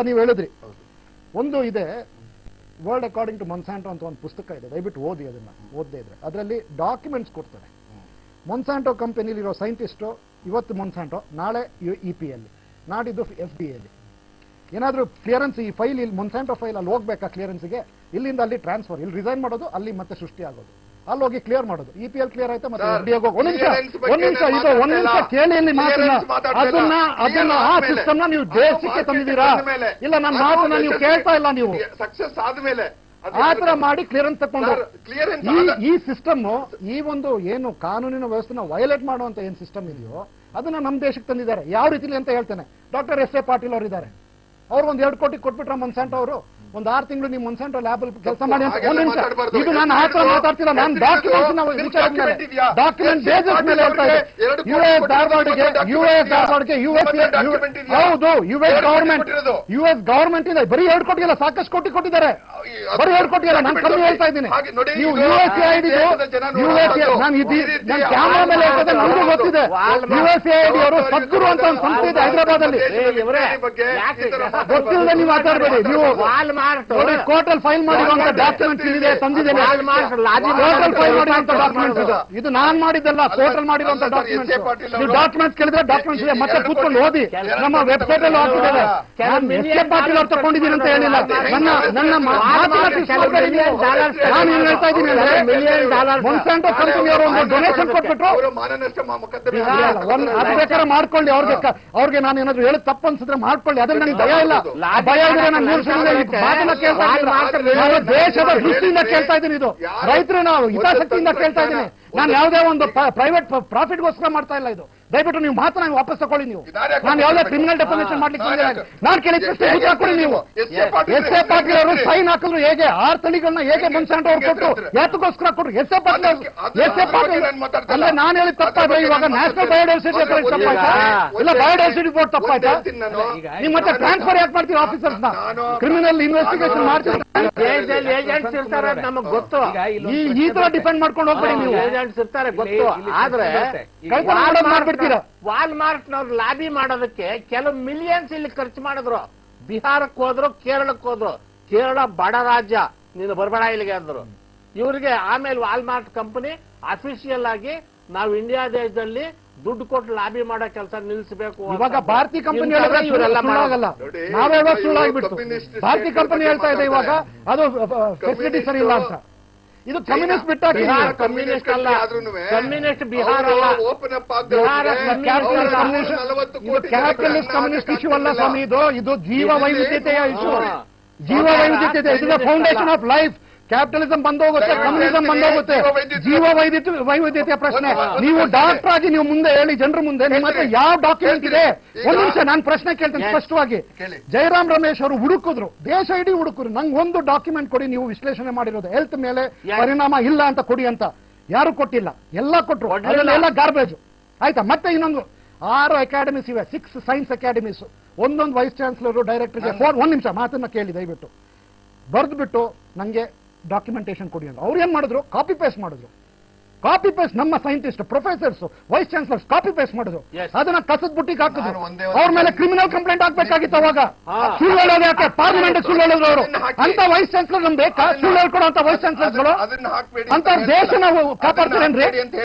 ನೀವು ಹೇಳಿದ್ರಿ. ಒಂದು ಇದೆ ವರ್ಲ್ಡ್ ಅಕಾರ್ಡಿಂಗ್ ಟು ಮೊನ್ಸಾಂಟೋ ಅಂತ ಒಂದು ಪುಸ್ತಕ ಇದೆ, ದಯವಿಟ್ಟು ಓದಿ. ಅದನ್ನ ಓದದೇ ಇದ್ರೆ ಅದರಲ್ಲಿ ಡಾಕ್ಯುಮೆಂಟ್ಸ್ ಕೊಡ್ತಾರೆ. ಮೊನ್ಸಾಂಟೋ ಕಂಪನಿಲಿರೋ ಸೈಂಟಿಸ್ಟು ಇವತ್ತು ಮೊನ್ಸಾಂಟೋ, ನಾಳೆ EPA ಅಲ್ಲಿ, ನಾಡಿದ್ದು FDA ಅಲ್ಲಿ. ಏನಾದ್ರೂ ಕ್ಲಿಯರೆನ್ಸ್ ಈ ಫೈಲ್ ಇಲ್ಲಿ ಮೊನ್ಸಾಂಟೋ ಫೈಲ್ ಅಲ್ಲಿ ಹೋಗ್ಬೇಕಾ ಕ್ಲಿಯರೆನ್ಸ್ಗೆ? ಇಲ್ಲಿಂದ ಅಲ್ಲಿ ಟ್ರಾನ್ಸ್ಫರ್, ಇಲ್ಲಿ ರಿಸೈನ್ ಮಾಡೋದು, ಅಲ್ಲಿ ಮತ್ತೆ ಸೃಷ್ಟಿ ಆಗೋದು, ಅಲ್ಲಿ ಹೋಗಿ ಕ್ಲಿಯರ್ ಮಾಡೋದು. EPL ಕ್ಲಿಯರ್ ಆಯ್ತಾ ಮತ್ತೆ FDA ಹೋಗಿ ಒಂದ್ ನಿಮಿಷ ಕೇಳಿ ಇಲ್ಲಿ ಮಾತನ್ನ. ಅದನ್ನ ಆ ಸಿಸ್ಟಮ್ ನ ನೀವು ದೇಶಕ್ಕೆ ತಂದಿದ್ದೀರಾ? ಇಲ್ಲ ನನ್ನ ಮಾತನ್ನ ನೀವು ಕೇಳ್ತಾ ಇಲ್ಲ. ನೀವು ಸಕ್ಸಸ್ ಆದ್ಮೇಲೆ ಆತರ ಮಾಡಿ ಕ್ಲಿಯರೆನ್ಸ್ ತಕೊಂಡು ಈ ಸಿಸ್ಟಮ್ ಈ ಒಂದು ಏನು ಕಾನೂನಿನ ವ್ಯವಸ್ಥೆನ ವೈಲೇಟ್ ಮಾಡುವಂತ ಏನ್ ಸಿಸ್ಟಮ್ ಇದೆಯೋ ಅದನ್ನ ನಮ್ಮ ದೇಶಕ್ಕೆ ತಂದಿದ್ದಾರೆ. ಯಾವ ರೀತಿಲಿ ಅಂತ ಹೇಳ್ತೇನೆ. Doctor S.A. ಪಾಟೀಲ್ ಅವರು ಇದ್ದಾರೆ. ಅವ್ರು ಒಂದು 2 ಕೋಟಿ ಕೊಟ್ಬಿಟ್ರ ಮೊನ್ಸಾಂಟೋ ಅವರು. ಒಂದು 6 ತಿಂಗಳು ನೀವು ಮೊನ್ಸಾಂಟೋ ಲ್ಯಾಬ್ ಅಲ್ಲಿ ಕೆಲಸ ಮಾಡಿ ಅಂತ. ಒಂದು ನಿಮಿಷ, ಇದು ನಾನು ಆತರ ಮಾತಾಡ್ತಿಲ್ಲ. ನಾನು ಡಾಕ್ಯುಮೆಂಟ್ ಬೇಸಿಸ್ ಮೇಲೆ ಹೇಳ್ತಾ ಇದ್ದೆ. US ಧಾರವಾಡಿಗೆ ಹೌದು US ಗವರ್ಮೆಂಟ್ ಇದೆ. ಬರೀ 2 ಕೋಟಿ ಅಲ್ಲ, ಸಾಕಷ್ಟು ಕೋಟಿ ಕೊಟ್ಟಿದ್ದಾರೆ. ಬರೀ 2 ಕೋಟಿ ಅಲ್ಲ, ನಾನು ಕಮ್ಮಿ ಹೇಳ್ತಾ ಇದ್ದೀನಿ. ನೀವು USAID ನಾನು ಕ್ಯಾಮರಾ ಮೇಲೆ ಹೇಳ್ತಾ ನಮಗೂ ಗೊತ್ತಿದೆ. USAID ಅವರು ಸದ್ಗುರು ಅಂತ ಒಂದು ಸಂಸ್ಥೆ ಇದೆ ಹೈದರಾಬಾದ್ ಅಲ್ಲಿ. ಗೊತ್ತಿಲ್ಲದೆ ನೀವು ಮಾತಾಡಬೇಡಿ. ನೀವು ಕೋರ್ಟಲ್ ಫೈಲ್ ಮಾಡಿರುವಂತ ಡಾಕ್ಯುಮೆಂಟ್ಸ್ ಇದೆ, ತಂದಿದ್ದೇನೆ. ಕೋರ್ಟಲ್ ಫೈಲ್ ಮಾಡಿರುವಂತ ಡಾಕ್ಯುಮೆಂಟ್ಸ್ ಇದು ನಾನು ಮಾಡಿದ್ದಲ್ಲ, ಕೋರ್ಟಲ್ ಮಾಡಿರುವಂತ ಡಾಕ್ಯುಮೆಂಟ್ಸ್. ನೀವು ಡಾಕ್ಯುಮೆಂಟ್ಸ್ ಕೇಳಿದ್ರೆ ಡಾಕ್ಯುಮೆಂಟ್ಸ್ ಇದೆ, ಮತ್ತೆ ಕೂತ್ಕೊಂಡು ಓದಿ. ನಮ್ಮ ವೆಬ್ಸೈಟ್ ಅಲ್ಲಿ ಹಾಕಿದ್ದೇವೆ. S.A. ಪಾಟೀಲ್ ಅವ್ರು ತಗೊಂಡಿದ್ದೀನಿ ಅಂತ ಹೇಳಿಲ್ಲ. ನನ್ನ ನಾನು ಏನ್ ಹೇಳ್ತಾ ಇದ್ದೀನಿ ಅಂದ್ರೆ ಮೊನ್ಸಾಂಟೋ ಕಂಪನಿಯವರು ಒಂದು ಡೊನೇಷನ್ ಕೊಟ್ಬಿಟ್ರು. ಅದು ಬೇಕಾದ್ರೆ ಮಾಡ್ಕೊಳ್ಳಿ. ಅವ್ರಿಗೆ ನಾನು ಏನಾದ್ರು ಹೇಳಿ ತಪ್ಪು ಅನ್ಸಿದ್ರೆ ಮಾಡ್ಕೊಳ್ಳಿ. ಅದ್ರ ನನಗೆ ಭಯ ಇಲ್ಲ. ಭಯ ಇದ್ರೆ ನಾನು ದೇಶದ ದೃಷ್ಟಿಯಿಂದ ಕೇಳ್ತಾ ಇದ್ದೀನಿ. ಇದು ರೈತರು ನಾವು ಹಿತಾಸಕ್ತಿಯಿಂದ ಕೇಳ್ತಾ ಇದ್ದೀನಿ. ನಾನು ಯಾವುದೇ ಒಂದು ಪ್ರೈವೇಟ್ ಪ್ರಾಫಿಟ್ಗೋಸ್ಕರ ಮಾಡ್ತಾ ಇಲ್ಲ. ಇದು ದಯವಿಟ್ಟು ನೀವು ಮಾತನ್ನ ವಾಪಸ್ ತಗೊಳ್ಳಿ. ನೀವು ಇದಾರ್ಯಾಕೆ ನಾನು ಯಾವುದೇ ಮಾತಾಡ್ಬೇಕು? ಕ್ರಿಮಿನಲ್ ಡೆಫಾಮೇಷನ್ ಮಾಡ್ಲಿಕ್ಕೆ ಹಾ, ಬಂದಿಲ್ಲ. ನಾನು ಕೇಳಿದ ಪ್ರಶ್ನೆ ಉತ್ತರ ಕೊಡಿ ನೀವು. ಎಸ್.ಎ. ಪಾಟೀಲ್ ಎಸ್.ಎ. ಪಾಟೀಲ್ ಅವರು ಸೈನ್ ಹಾಕಿದ್ರು ಹೇಗೆ? 6 ತಳಿಗಳನ್ನ ಹೇಗೆ ಮನ್ಸಂಟ ಅವ್ರು ಕೊಟ್ಟು ಯಾತಕ್ಕೋಸ್ಕರ ಕೊಟ್ರು? ಎಸ್.ಎ. ಪಾಟೀಲ್ ಅಲ್ಲ, ನಾನು ಹೇಳಿ ತಪ್ಪಾದ್ರೆ ಇವಾಗ ನ್ಯಾಷನಲ್ ಬಯೋಡೈವರ್ಸಿಟಿ ತಪ್ಪಾಯ್ತಾ ಇಲ್ಲ ಬಯೋಡೈವರ್ಸಿಟಿ ಬೋರ್ಡ್ ತಪ್ಪಾಯ್ತಾ? ನೀವು ಮತ್ತೆ ಟ್ರಾನ್ಸ್ಫರ್ ಯಾಕೆ ಮಾಡ್ತೀವಿ ಆಫೀಸರ್ಸ್ ನ? ಕ್ರಿಮಿನಲ್ ಇನ್ವೆಸ್ಟಿಗೇಷನ್ ಮಾಡ್ತೀವಿ. ಏಜೆಂಟ್ಸ್ ಇರ್ತಾರೆ ನಮಗ್ ಗೊತ್ತು. ಈ ತರ ಡಿಪೆಂಡ್ ಮಾಡ್ಕೊಂಡು ಹೋಗ್ಬೇಡಿ ನೀವು. ಏಜೆಂಟ್ಸ್ ಇರ್ತಾರೆ ಗೊತ್ತು. ಆದ್ರೆ ಕಳ್ತನ ಮಾಡೋದು ಮಾಡ್ಬಿಡ್ತೀರಾ. ವಾಲ್ಮಾರ್ಟ್ನವ್ರು ಲಾಬಿ ಮಾಡೋದಕ್ಕೆ ಕೆಲವು ಮಿಲಿಯನ್ಸ್ ಇಲ್ಲಿ ಖರ್ಚು ಮಾಡಿದ್ರು. ಬಿಹಾರಕ್ಕೆ ಹೋದ್ರು, ಕೇರಳಕ್ಕೆ ಹೋದ್ರು. ಕೇರಳ ಬಡ ರಾಜ್ಯ, ನೀನು ಬರಬೇಡ ಇಲ್ಲಿಗೆ ಅಂದ್ರು. ಇವರಿಗೆ ಆಮೇಲೆ ವಾಲ್ಮಾರ್ಟ್ ಕಂಪನಿ ಅಫಿಷಿಯಲ್ ಆಗಿ ನಾವು ಇಂಡಿಯಾ ದೇಶದಲ್ಲಿ ದುಡ್ಡು ಕೊಟ್ಟು ಲಾಬಿ ಮಾಡೋ ಕೆಲಸ ನಿಲ್ಲಿಸಬೇಕು. ಇವಾಗ ಭಾರತೀಯ ಕಂಪನಿ ಇವರೆಲ್ಲ ಮಾಡಲ್ಲ, ನಾವೇ ಸುಳ್ಳಾಗ್ಬಿಟ್ಟು ಭಾರತೀಯ ಕಂಪನಿ ಹೇಳ್ತಾ ಇದೆ ಇವಾಗ ಅದು ಫೆಸಿಲಿಟಿ ಸರಿ ಇಲ್ಲ ಅಂತ. ಇದು ಕಮ್ಯುನಿಸ್ಟ್ ಬಿಟ್ಟಾಕಿ. ಕಮ್ಯುನಿಸ್ಟ್ ಅಲ್ಲ, ಕಮ್ಯುನಿಸ್ಟ್ ಬಿಹಾರ ಅಲ್ಲ, ಕ್ಯಾಪಿಟಲಿಸ್ಟ್ ಕಮ್ಯುನಿಸ್ಟ್ ಇಶ್ಯೂ ಅಲ್ಲ ಸ್ವಾಮಿ. ಇದು ಜೀವ ವೈವಿಧ್ಯತೆಯ ಇಶ್ಯೂ. ಜೀವ ವೈವಿಧ್ಯತೆ is the foundation of life. Capitalism ಬಂದೋಗುತ್ತೆ, ಕಮ್ಯುನಿಸಂ ಬಂದೋಗುತ್ತೆ, ಜೀವ ವೈವಿಧ್ಯತೆಯ ಪ್ರಶ್ನೆ. ನೀವು ಡಾಕ್ಟರ್ ಆಗಿ ನೀವು ಮುಂದೆ ಹೇಳಿ ಜನರ ಮುಂದೆ ನಿಮ್ಮ ಹತ್ರ ಯಾವ ಡಾಕ್ಯುಮೆಂಟ್ ಇದೆ? ಒಂದು ನಿಮಿಷ ನಾನು ಪ್ರಶ್ನೆ ಕೇಳ್ತೇನೆ ಸ್ಪಷ್ಟವಾಗಿ. ಜಯರಾಮ್ ರಮೇಶ್ ಅವರು ಹುಡುಕಿದ್ರು, ದೇಶ ಇಡೀ ಹುಡುಕರು, ನಂಗೆ ಒಂದು ಡಾಕ್ಯುಮೆಂಟ್ ಕೊಡಿ ನೀವು ವಿಶ್ಲೇಷಣೆ ಮಾಡಿರೋದು ಹೆಲ್ತ್ ಮೇಲೆ ಪರಿಣಾಮ ಇಲ್ಲ ಅಂತ ಕೊಡಿ ಅಂತ. ಯಾರು ಕೊಟ್ಟಿಲ್ಲ, ಎಲ್ಲ ಕೊಟ್ಟರು, ಅದರಲ್ಲೆಲ್ಲ ಗಾರ್ಬೇಜ್. ಆಯ್ತಾ? ಮತ್ತೆ ಇನ್ನೊಂದು 6 ಅಕಾಡೆಮೀಸ್ ಇವೆ, 6 ಸೈನ್ಸ್ ಅಕಾಡೆಮೀಸ್. ಒಂದೊಂದು ವೈಸ್ ಚಾನ್ಸಲರ್ ಡೈರೆಕ್ಟರ್ಗೆ ಒಂದ್ ನಿಮಿಷ ಮಾತನ್ನ ಕೇಳಿ ದಯವಿಟ್ಟು. ಬರೆದ್ಬಿಟ್ಟು ನಂಗೆ ಡಾಕ್ಯುಮೆಂಟೇಶನ್ ಕೊಡಿ ಅಂತ. ಅವ್ರು ಏನ್ ಮಾಡಿದ್ರು? ಕಾಪಿ ಪೇಸ್ಟ್ ಮಾಡಿದ್ರು. ಕಾಪಿ ಪೇಸ್ಟ್ ನಮ್ಮ scientist, professors, vice chancellors copy paste ಮಾಡಿದ್ರು. ಅದನ್ನ ಕಸದ ಬುಟ್ಟಿಗೆ ಹಾಕಿದ್ರು. ಅವ್ರ ಮೇಲೆ ಕ್ರಿಮಿನಲ್ ಕಂಪ್ಲೇಂಟ್ ಹಾಕ್ಬೇಕಾಗಿತ್ತು. ಅವಾಗ ಸುಳ್ಳು ಹೇಳೋದು ಯಾಕೆ? ಪಾರ್ಲಿಮೆಂಟ್ ಸುಳ್ಳು ಹೇಳಿದ್ರು ಅವರು. ಅಂತ ವೈಸ್ ಚಾನ್ಸಲರ್ ನಮ್ ಬೇಕಾ? ಸುಳ್ಳು ಹೇಳ್ಕೊಡೋ ಅಂತ ವೈಸ್ ಚಾನ್ಸಲರ್ಗಳು ಅಂತ ದೇಶ ನಾವು ಕಾಪಾಡ್ತೀರೇನ್ರಿ?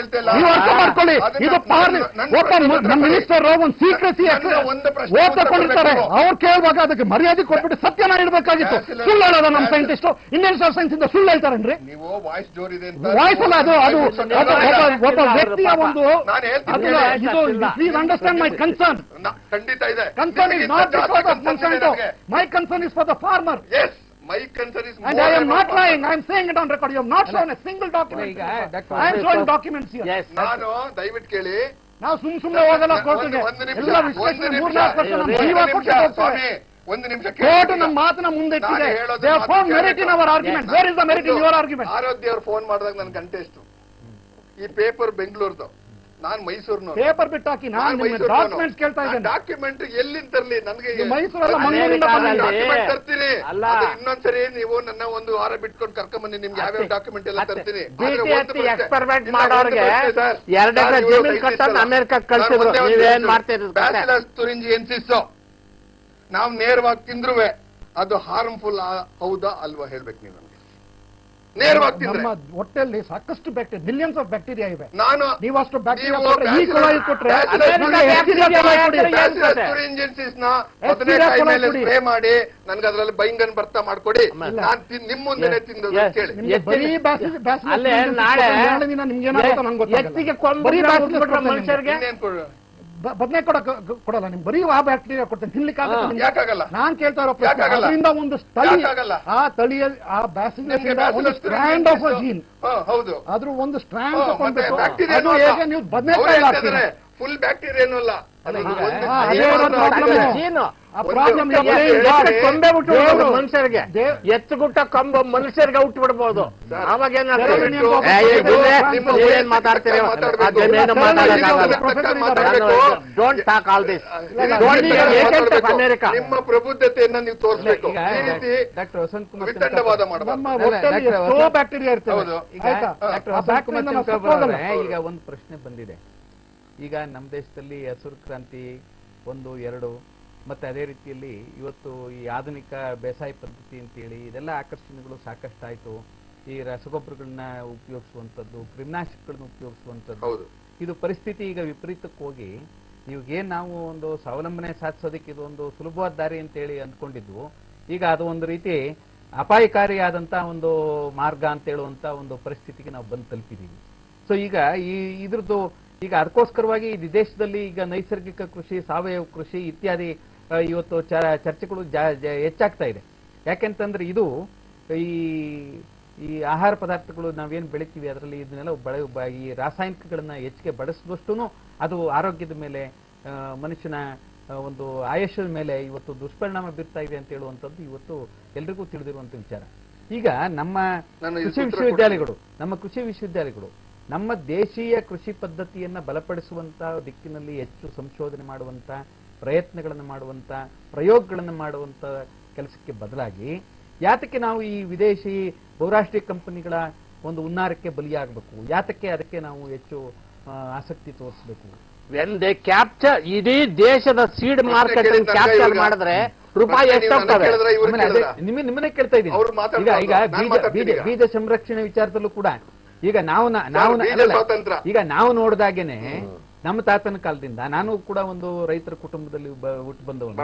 ನೀವು ಅರ್ಥ ಮಾಡ್ಕೊಳ್ಳಿ. ಇದು ನಮ್ಮ ಮಿನಿಸ್ಟರ್ ಒಂದು ಸೀಕ್ರೆಸಿ ಓಟ್ ತಗೊಂಡಿರ್ತಾರೆ. ಅವ್ರು ಕೇಳುವಾಗ ಅದಕ್ಕೆ ಮರ್ಯಾದೆ ಕೊಟ್ಬಿಟ್ಟು ಸತ್ಯನ ಇಡಬೇಕಾಗಿತ್ತು. ಸುಳ್ಳು ಹೇಳೋದು ನಮ್ಮ ಸೈಂಟಿಸ್ಟ್ ಇಂಡಿಯನ್ ಸೈನ್ಸ್ ಇಂದ ಸುಳ್ಳು ಹೇಳ್ತಾರೇನ್ರಿ? ವಾಯ್ಸ್ ಅಲ್ಲ ಅದು, ಅದು ಒಬ್ಬ ವ್ಯಕ್ತಿಯ ಒಂದು. Please understand my concern. ಖಂಡಿತ ಇದೆ. Concern is not because of Monsanto. My concern is for the farmer. Yes, my concern is more. And I am not lying. I am saying it on record. You have not shown a single document. I am showing documents here. ನಾನು ದಯವಿಟ್ಟು ಕೇಳಿ, ನಾವು ಸುಮ್ಮನೆ ಹೋಗಲ್ಲ ಕೋರ್ಟ್ಗೆ. ಎಲ್ಲ ವಿಶ್ಲೇಷಣೆ 3-4 ವರ್ಷ ನಮ್ಮ ಜೀವ ಕೊಟ್ಟು ಹೋಗ್ತೇವೆ. ಒಂದು ನಿಮಿಷ ಕೋರ್ಟ್ ನಮ್ಮ ಮಾತನ್ನ ಮುಂದೆ ಇಟ್ಟಿದೆ. They have found merit in our argument. Where is the merit in your argument? ಆರೋಗ್ಯ ಅವರು ಫೋನ್ ಮಾಡಿದಾಗ ನನ್ ಗಂಟೆ ಎಷ್ಟು. ಈ ಪೇಪರ್ ಬೆಂಗಳೂರ್ದು, ನಾನ್ ಮೈಸೂರ್ನ. ಪೇಪರ್ ಬಿಟ್ಟಾಕಿ ನಾನು ಡಾಕ್ಯುಮೆಂಟ್ಸ್ ಕೇಳ್ತಾ ಇದ್ದೇನೆ. ಡಾಕ್ಯುಮೆಂಟ್ ಎಲ್ಲಿಂದ ತರಲಿ? ನನಗೆ ಮೈಸೂರಲ್ಲ, ಮಂಗಳೂರಿಂದ ಡಾಕ್ಯುಮೆಂಟ್ ತರ್ತೀನಿ. ಇನ್ನೊಂದ್ಸರಿ ನೀವು ನನ್ನ ಒಂದು ವಾರ ಬಿಟ್ಕೊಂಡು ಕರ್ಕೊಂಬನ್ನಿ, ನಿಮ್ಗೆ ಯಾವ್ಯಾವ ಡಾಕ್ಯುಮೆಂಟ್ ಎಲ್ಲ ತರ್ತೀನಿ. ಎಕ್ಸ್ಪೆರಿಮೆಂಟ್ ಮಾಡೋರಿಗೆ 2 ಎಕರೆ ಜಮೀನು ಕಟ್ಟೋದು ಅಮೆರಿಕಕ್ಕೆ ಕಳ್ಸಿದ್ರು. ನೀವೇನ್ ಮಾಡ್ತೀರಿ? ಬ್ಯಾಸಿಲಸ್ ತುರಿಂಜಿಯೆನ್ಸಿಸ್ ನಾವು ನೇರವಾಗಿ ತಿಂದ್ರುವೆ ಅದು ಹಾರ್ಮ್ಫುಲ್ ಹೌದಾ ಅಲ್ವಾ ಹೇಳ್ಬೇಕು ನೀವು. ನೇರವಾಗಿ ತಿಂದ್ರೆ ನಮ್ಮ ಹೊಟ್ಟೆಯಲ್ಲಿ ಸಾಕಷ್ಟು ಬ್ಯಾಕ್ಟೀರಿಯಾ, ಮಿಲಿಯನ್ಸ್ ಆಫ್ ಬ್ಯಾಕ್ಟೀರಿಯಾ ಇವೆ. ನಾನು ನೀವು ಅಷ್ಟು ಬ್ಯಾಕ್ಟೀರಿಯಾ ಕೊಟ್ರೆ ಸ್ಪ್ರೇ ಮಾಡಿ ನನ್ಗೆ ಅದ್ರಲ್ಲಿ ಬೈಂಗನ್ ಬರ್ತಾ ಮಾಡ್ಕೊಡಿ, ನಾನ್ ನಿಮ್ ಮುಂದೆ ತಿಂದು ಕೇಳಿ. ಅಲ್ಲೇ ನಾಳೆ ಎತ್ತಿಗೆ ಮನುಷ್ಯರಿಗೆ ಬದನೆ ಕೊಡಲ್ಲ. ನಿಮ್ ಬರೀ ಆ ಬ್ಯಾಕ್ಟೀರಿಯಾ ಕೊಡ್ತೇನೆ, ತಿನ್ಲಿಕ್ಕೆ ಯಾಕಾಗಲ್ಲ? ನಾನ್ ಕೇಳ್ತಾ ಇರೋ ಅದರಿಂದ ಒಂದು ತಳಿ, ಆ ತಳಿಯಲ್ಲಿ ಆ ಬ್ಯಾಸಿಲಸ್ ಒಂದು ಸ್ಟ್ರ್ಯಾಂಡ್ ಆಫ್ ಅ ಜೀನ್. ಹೌದು, ಅದ್ರ ಒಂದು ಸ್ಟ್ರ್ಯಾಂಡ್ ತಗೊಂಡ್ಬಿಟ್ಟು ಹೇಗೆ ನೀವು ಬದನೆಕಾಯಿ ಹಾಕ್ತೀರಾ? ಫುಲ್ ಬ್ಯಾಕ್ಟೀರಿಯಾ ಏನೂ ಅಲ್ಲ. ಮನುಷ್ಯರಿಗೆ ಎತ್ತುಗುಟ್ಟ ಕಂಬ ಮನುಷ್ಯರಿಗೆ ಹುಟ್ಟು ಬಿಡ್ಬೋದು. ಅವಾಗ ಏನ್ ಮಾತಾಡ್ತೀರಿ? Don't talk all this. America ನಿಮ್ಮ ಪ್ರಬುದ್ಧತೆಯನ್ನ ನೀವು ತೋರಿಸಬೇಕು. ಈ ರೀತಿ ಡಾಕ್ಟರ್ ವಸಂತ್ ಕುಮಾರ್ ವಿತಂಡವಾದ ಮಾಡಬಾರ್ದು. ಬ್ಯಾಕ್ಟೀರಿಯಾ ಇರ್ತವೆ. ಈಗ ಒಂದು ಪ್ರಶ್ನೆ ಬಂದಿದೆ. ಈಗ ನಮ್ಮ ದೇಶದಲ್ಲಿ ಹಸಿರು ಕ್ರಾಂತಿ 1, 2 ಮತ್ತೆ ಅದೇ ರೀತಿಯಲ್ಲಿ ಇವತ್ತು ಈ ಆಧುನಿಕ ಬೇಸಾಯ ಪದ್ಧತಿ ಅಂತೇಳಿ ಇದೆಲ್ಲ ಆಕರ್ಷಣೆಗಳು ಸಾಕಷ್ಟು ಆಯ್ತು. ಈ ರಸಗೊಬ್ಬರಗಳನ್ನ ಉಪಯೋಗಿಸುವಂಥದ್ದು, ಕ್ರಿಮಿನಾಶಕಗಳನ್ನ ಉಪಯೋಗಿಸುವಂಥದ್ದು, ಇದು ಪರಿಸ್ಥಿತಿ ಈಗ ವಿಪರೀತಕ್ಕೆ ಹೋಗಿ ಇವಾಗೇನು ನಾವು ಒಂದು ಸ್ವಾವಲಂಬನೆ ಸಾಧಿಸೋದಕ್ಕೆ ಇದು ಒಂದು ಸುಲಭವಾದ ದಾರಿ ಅಂತೇಳಿ ಅಂದ್ಕೊಂಡಿದ್ವು, ಈಗ ಅದು ಒಂದು ರೀತಿ ಅಪಾಯಕಾರಿಯಾದಂಥ ಒಂದು ಮಾರ್ಗ ಅಂತ ಹೇಳುವಂಥ ಒಂದು ಪರಿಸ್ಥಿತಿಗೆ ನಾವು ಬಂದು ತಲುಪಿದ್ದೀವಿ. ಸೊ ಈಗ ಇದ್ರದ್ದು ಈಗ ಅದಕ್ಕೋಸ್ಕರವಾಗಿ ಈ ದೇಶದಲ್ಲಿ ಈಗ ನೈಸರ್ಗಿಕ ಕೃಷಿ, ಸಾವಯವ ಕೃಷಿ ಇತ್ಯಾದಿ ಇವತ್ತು ಚರ್ಚೆಗಳು ಹೆಚ್ಚಾಗ್ತಾ ಇದೆ. ಯಾಕೆಂತಂದ್ರೆ ಇದು ಈ ಆಹಾರ ಪದಾರ್ಥಗಳು ನಾವೇನು ಬೆಳಿತೀವಿ ಅದರಲ್ಲಿ ಇದನ್ನೆಲ್ಲ ಈ ರಾಸಾಯನಿಕಗಳನ್ನ ಹೆಚ್ಚಿಗೆ ಬಳಸಿದಷ್ಟು ಅದು ಆರೋಗ್ಯದ ಮೇಲೆ ಮನುಷ್ಯನ ಒಂದು ಆಯುಷ್ಯದ ಮೇಲೆ ಇವತ್ತು ದುಷ್ಪರಿಣಾಮ ಬೀರ್ತಾ ಇದೆ ಅಂತ ಹೇಳುವಂಥದ್ದು ಇವತ್ತು ಎಲ್ರಿಗೂ ತಿಳಿದಿರುವಂತ ವಿಚಾರ. ಈಗ ನಮ್ಮ ಕೃಷಿ ವಿಶ್ವವಿದ್ಯಾಲಯಗಳು ನಮ್ಮ ದೇಶೀಯ ಕೃಷಿ ಪದ್ಧತಿಯನ್ನ ಬಲಪಡಿಸುವಂತ ದಿಕ್ಕಿನಲ್ಲಿ ಹೆಚ್ಚು ಸಂಶೋಧನೆ ಮಾಡುವಂತ ಪ್ರಯತ್ನಗಳನ್ನು ಮಾಡುವಂತ ಪ್ರಯೋಗಗಳನ್ನು ಮಾಡುವಂತ ಕೆಲಸಕ್ಕೆ ಬದಲಾಗಿ ಯಾತಕ್ಕೆ ನಾವು ಈ ವಿದೇಶಿ ಬಹುರಾಷ್ಟ್ರೀಯ ಕಂಪನಿಗಳ ಒಂದು ಹುನ್ನಾರಕ್ಕೆ ಬಲಿಯಾಗಬೇಕು? ಯಾತಕ್ಕೆ ಅದಕ್ಕೆ ನಾವು ಹೆಚ್ಚು ಆಸಕ್ತಿ ತೋರಿಸಬೇಕು? ವೆನ್ ದೇ ಕ್ಯಾಪ್ಚರ್ ಇಡೀ ದೇಶದ ಸೀಡ್ ಮಾರ್ಕೆಟ್ ಕ್ಯಾಪ್ಚರ್ ಮಾಡಿದ್ರೆ ರೂಪಾಯಿ ಎಷ್ಟಾಗ್ತವೆ? ನಿಮ್ಮನ್ನೇ ಕೇಳ್ತಾ ಇದ್ದೀನಿ. ಈಗ ಬೀಜ ಸಂರಕ್ಷಣೆ ವಿಚಾರದಲ್ಲೂ ಕೂಡ ಈಗ ನಾವು ನೋಡಿದಾಗೇನೆ ನಮ್ಮ ತಾತನ ಕಾಲದಿಂದ, ನಾನು ಕೂಡ ಒಂದು ರೈತರ ಕುಟುಂಬದಲ್ಲಿ ಹುಟ್ಟು ಬಂದವನು,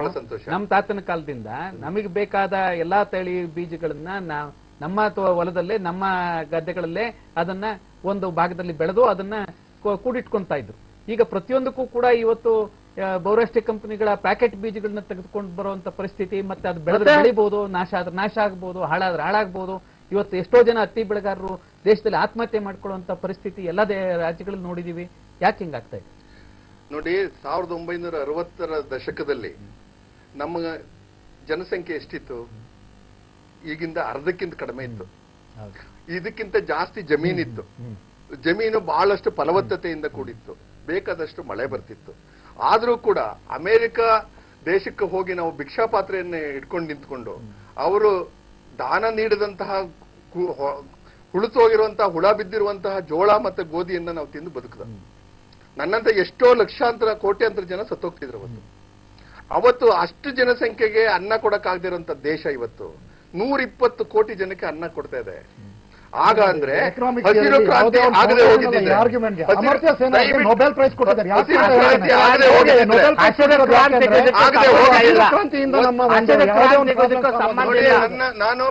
ನಮ್ಮ ತಾತನ ಕಾಲದಿಂದ ನಮಗೆ ಬೇಕಾದ ಎಲ್ಲಾ ತಳಿ ಬೀಜಗಳನ್ನ ನಮ್ಮ ಹೊಲದಲ್ಲೇ ನಮ್ಮ ಗದ್ದೆಗಳಲ್ಲೇ ಅದನ್ನ ಒಂದು ಭಾಗದಲ್ಲಿ ಬೆಳೆದು ಅದನ್ನ ಕೂಡಿಟ್ಕೊಂತಾ ಇದ್ರು. ಈಗ ಪ್ರತಿಯೊಂದಕ್ಕೂ ಕೂಡ ಇವತ್ತು ಬಹುರಾಷ್ಟ್ರೀಯ ಕಂಪನಿಗಳ ಪ್ಯಾಕೆಟ್ ಬೀಜಗಳನ್ನ ತೆಗೆದುಕೊಂಡು ಬರುವಂತ ಪರಿಸ್ಥಿತಿ, ಮತ್ತೆ ಅದು ಬೆಳಿಬಹುದು, ನಾಶ ಆಗ್ಬಹುದು, ಹಾಳಾಗಬಹುದು. ಇವತ್ತು ಎಷ್ಟೋ ಜನ ಹತ್ತಿ ಬೆಳೆಗಾರರು ದೇಶದಲ್ಲಿ ಆತ್ಮಹತ್ಯೆ ಮಾಡ್ಕೊಳ್ಳುವಂತ ಪರಿಸ್ಥಿತಿ ಎಲ್ಲ ರಾಜ್ಯಗಳಲ್ಲಿ ನೋಡಿದೀವಿ. ಯಾಕೆ ಹಿಂಗಾಗ್ತಾ ಇದೆ ನೋಡಿ? 1960ರ ದಶಕದಲ್ಲಿ ನಮ್ಮ ಜನಸಂಖ್ಯೆ ಎಷ್ಟಿತ್ತು? ಈಗಿಂದ ಅರ್ಧಕ್ಕಿಂತ ಕಡಿಮೆ ಇತ್ತು. ಇದಕ್ಕಿಂತ ಜಾಸ್ತಿ ಜಮೀನಿತ್ತು. ಜಮೀನು ಬಹಳಷ್ಟು ಫಲವತ್ತತೆಯಿಂದ ಕೂಡಿತ್ತು, ಬೇಕಾದಷ್ಟು ಮಳೆ ಬರ್ತಿತ್ತು. ಆದ್ರೂ ಕೂಡ ಅಮೆರಿಕ ದೇಶಕ್ಕೆ ಹೋಗಿ ನಾವು ಭಿಕ್ಷಾ ಪಾತ್ರೆಯನ್ನೇ ಇಟ್ಕೊಂಡು ನಿಂತ್ಕೊಂಡು ಅವರು ದಾನ ನೀಡಿದಂತಹ ಹುಳುತೋಗಿರುವಂತಹ ಹುಳ ಬಿದ್ದಿರುವಂತಹ ಜೋಳ ಮತ್ತೆ ಗೋಧಿಯನ್ನ ನಾವು ತಿಂದು ಬದುಕದ. ನನ್ನಂತ ಎಷ್ಟೋ ಲಕ್ಷಾಂತರ ಕೋಟ್ಯಾಂತರ ಜನ ಸತ್ತೋಗ್ತಿದ್ರು ಅವತ್ತು. ಅಷ್ಟು ಜನಸಂಖ್ಯೆಗೆ ಅನ್ನ ಕೊಡಕ್ಕಾಗದಿರುವಂತ ದೇಶ ಇವತ್ತು 120 ಕೋಟಿ ಜನಕ್ಕೆ ಅನ್ನ ಕೊಡ್ತಾ ಇದೆ. ಆಗ ಅಂದ್ರೆ ಹಸಿರು ಕ್ರಾಂತಿ ಆಗದೆ ಹೋಗಿದ್ದಿದ್ರೆ, ಅಮರ್ತ್ಯ ಸೇನ್ ನೊಬೆಲ್ ಪ್ರೈಸ್ ಕೊಟ್ಟಿದ್ದಾರೆ. ನಾನು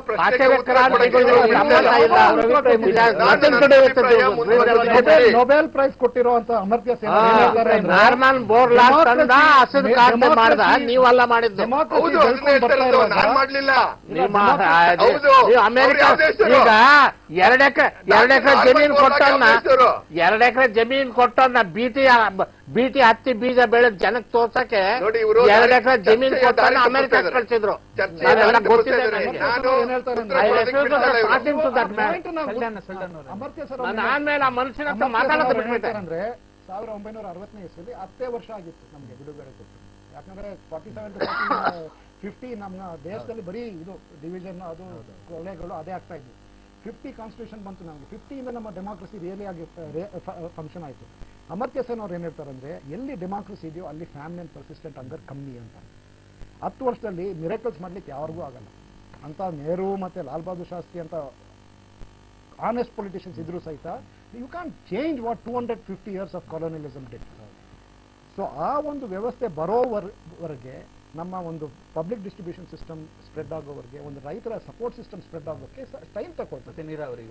ನೊಬೆಲ್ ಪ್ರೈಸ್ ಕೊಟ್ಟಿರುವಂತ ಅಮರ್ತ್ಯ ಸೇನ್ ನಾರ್ಮನ್ ಬೋರ್ಲಾಗ್ ಹಸಿರು ಕ್ರಾಂತಿ ಮಾಡ್ದ, ನೀವಲ್ಲ ಮಾಡಿದ್ದು. ನಾನು ಮಾಡ್ಲಿಲ್ಲ. ಅಮೆರಿಕ ಈಗ 2 ಎಕರೆ ಜಮೀನ್ ಕೊಟ್ಟವ್ನ 2 ಎಕರೆ ಜಮೀನ್ ಕೊಟ್ಟವ್ನ ಬೀಟಿ ಹತ್ತಿ ಬೀಜ ಬೆಳೆದ್ ಜನಕ್ಕೆ ತೋರ್ಸಕ್ಕೆ 2 ಎಕರೆ ಜಮೀನ್ ಕೊಟ್ಟವ್ನ ಅಮೆರಿಕ ಕಳ್ಸಿದ್ರು. ಆದ್ಮೇಲೆ ಆ ಮನುಷ್ಯನ ಹತ್ರ ಮಾತಾಡೋದು ಬಿಟ್ಬಿಟ್ಟೆ. 1960ನೇ ಇಸ್ವಿಲಿ 10 ವರ್ಷ ಆಗಿತ್ತು ನಮ್ಗೆ ಬಿಡುಗಡೆ ಕೊಟ್ಟು. ಯಾಕಂದ್ರೆ 47 to 50 ನಮ್ಮ ದೇಶದಲ್ಲಿ ಬರೀ ಇದು ಡಿವಿಷನ್, ಅದು ಕೊಲೆಗಳು ಅದೇ ಆಗ್ತಾ ಇದ್ವಿ. 50 ಕಾನ್ಸ್ಟಿಟ್ಯೂಷನ್ ಬಂತು ನಮಗೆ. 50 ನಮ್ಮ ಡೆಮಾಕ್ರಸಿ ರಿಯಲಿ ಆಗಿ ಫಂಕ್ಷನ್ ಆಯಿತು. ಅಮರ್ತ್ಯ ಸೇನ್ ಅವ್ರು ಏನ್ ಹೇಳ್ತಾರಂದ್ರೆ, ಎಲ್ಲಿ ಡೆಮಾಕ್ರಸಿ ಇದೆಯೋ ಅಲ್ಲಿ ಫ್ಯಾಮಿಲಿ ಅಂಡ್ ಪರ್ಸಿಸ್ಟೆಂಟ್ ಹಂಗರ್ ಕಮ್ಮಿ ಅಂತ. 10 ವರ್ಷದಲ್ಲಿ ಮಿರಾಕಲ್ಸ್ ಮಾಡ್ಲಿಕ್ಕೆ ಯಾರಿಗೂ ಆಗಲ್ಲ ಅಂತ ನೆಹರು ಮತ್ತೆ ಲಾಲ್ ಬಹದ್ದೂರ್ ಶಾಸ್ತ್ರಿ ಅಂತ ಆನೆಸ್ಟ್ ಪೊಲಿಟಿಷಿಯನ್ಸ್ ಇದ್ರು ಸಹಿತ you can change what 250 years of colonialism did. So ಆ ಒಂದು ವ್ಯವಸ್ಥೆ ಬರೋವರೆಗೆ ನಮ್ಮ ಒಂದು ಪಬ್ಲಿಕ್ ಡಿಸ್ಟ್ರಿಬ್ಯೂಷನ್ ಸಿಸ್ಟಮ್ ಸ್ಪ್ರೆಡ್ ಆಗೋವರೆಗೆ, ಒಂದು ರೈತರ ಸಪೋರ್ಟ್ ಸಿಸ್ಟಮ್ ಸ್ಪ್ರೆಡ್ ಆಗೋಕ್ಕೆ ಟೈಮ್ ತಗೊಳ್ತದೆ. ನೀರಾವರಿ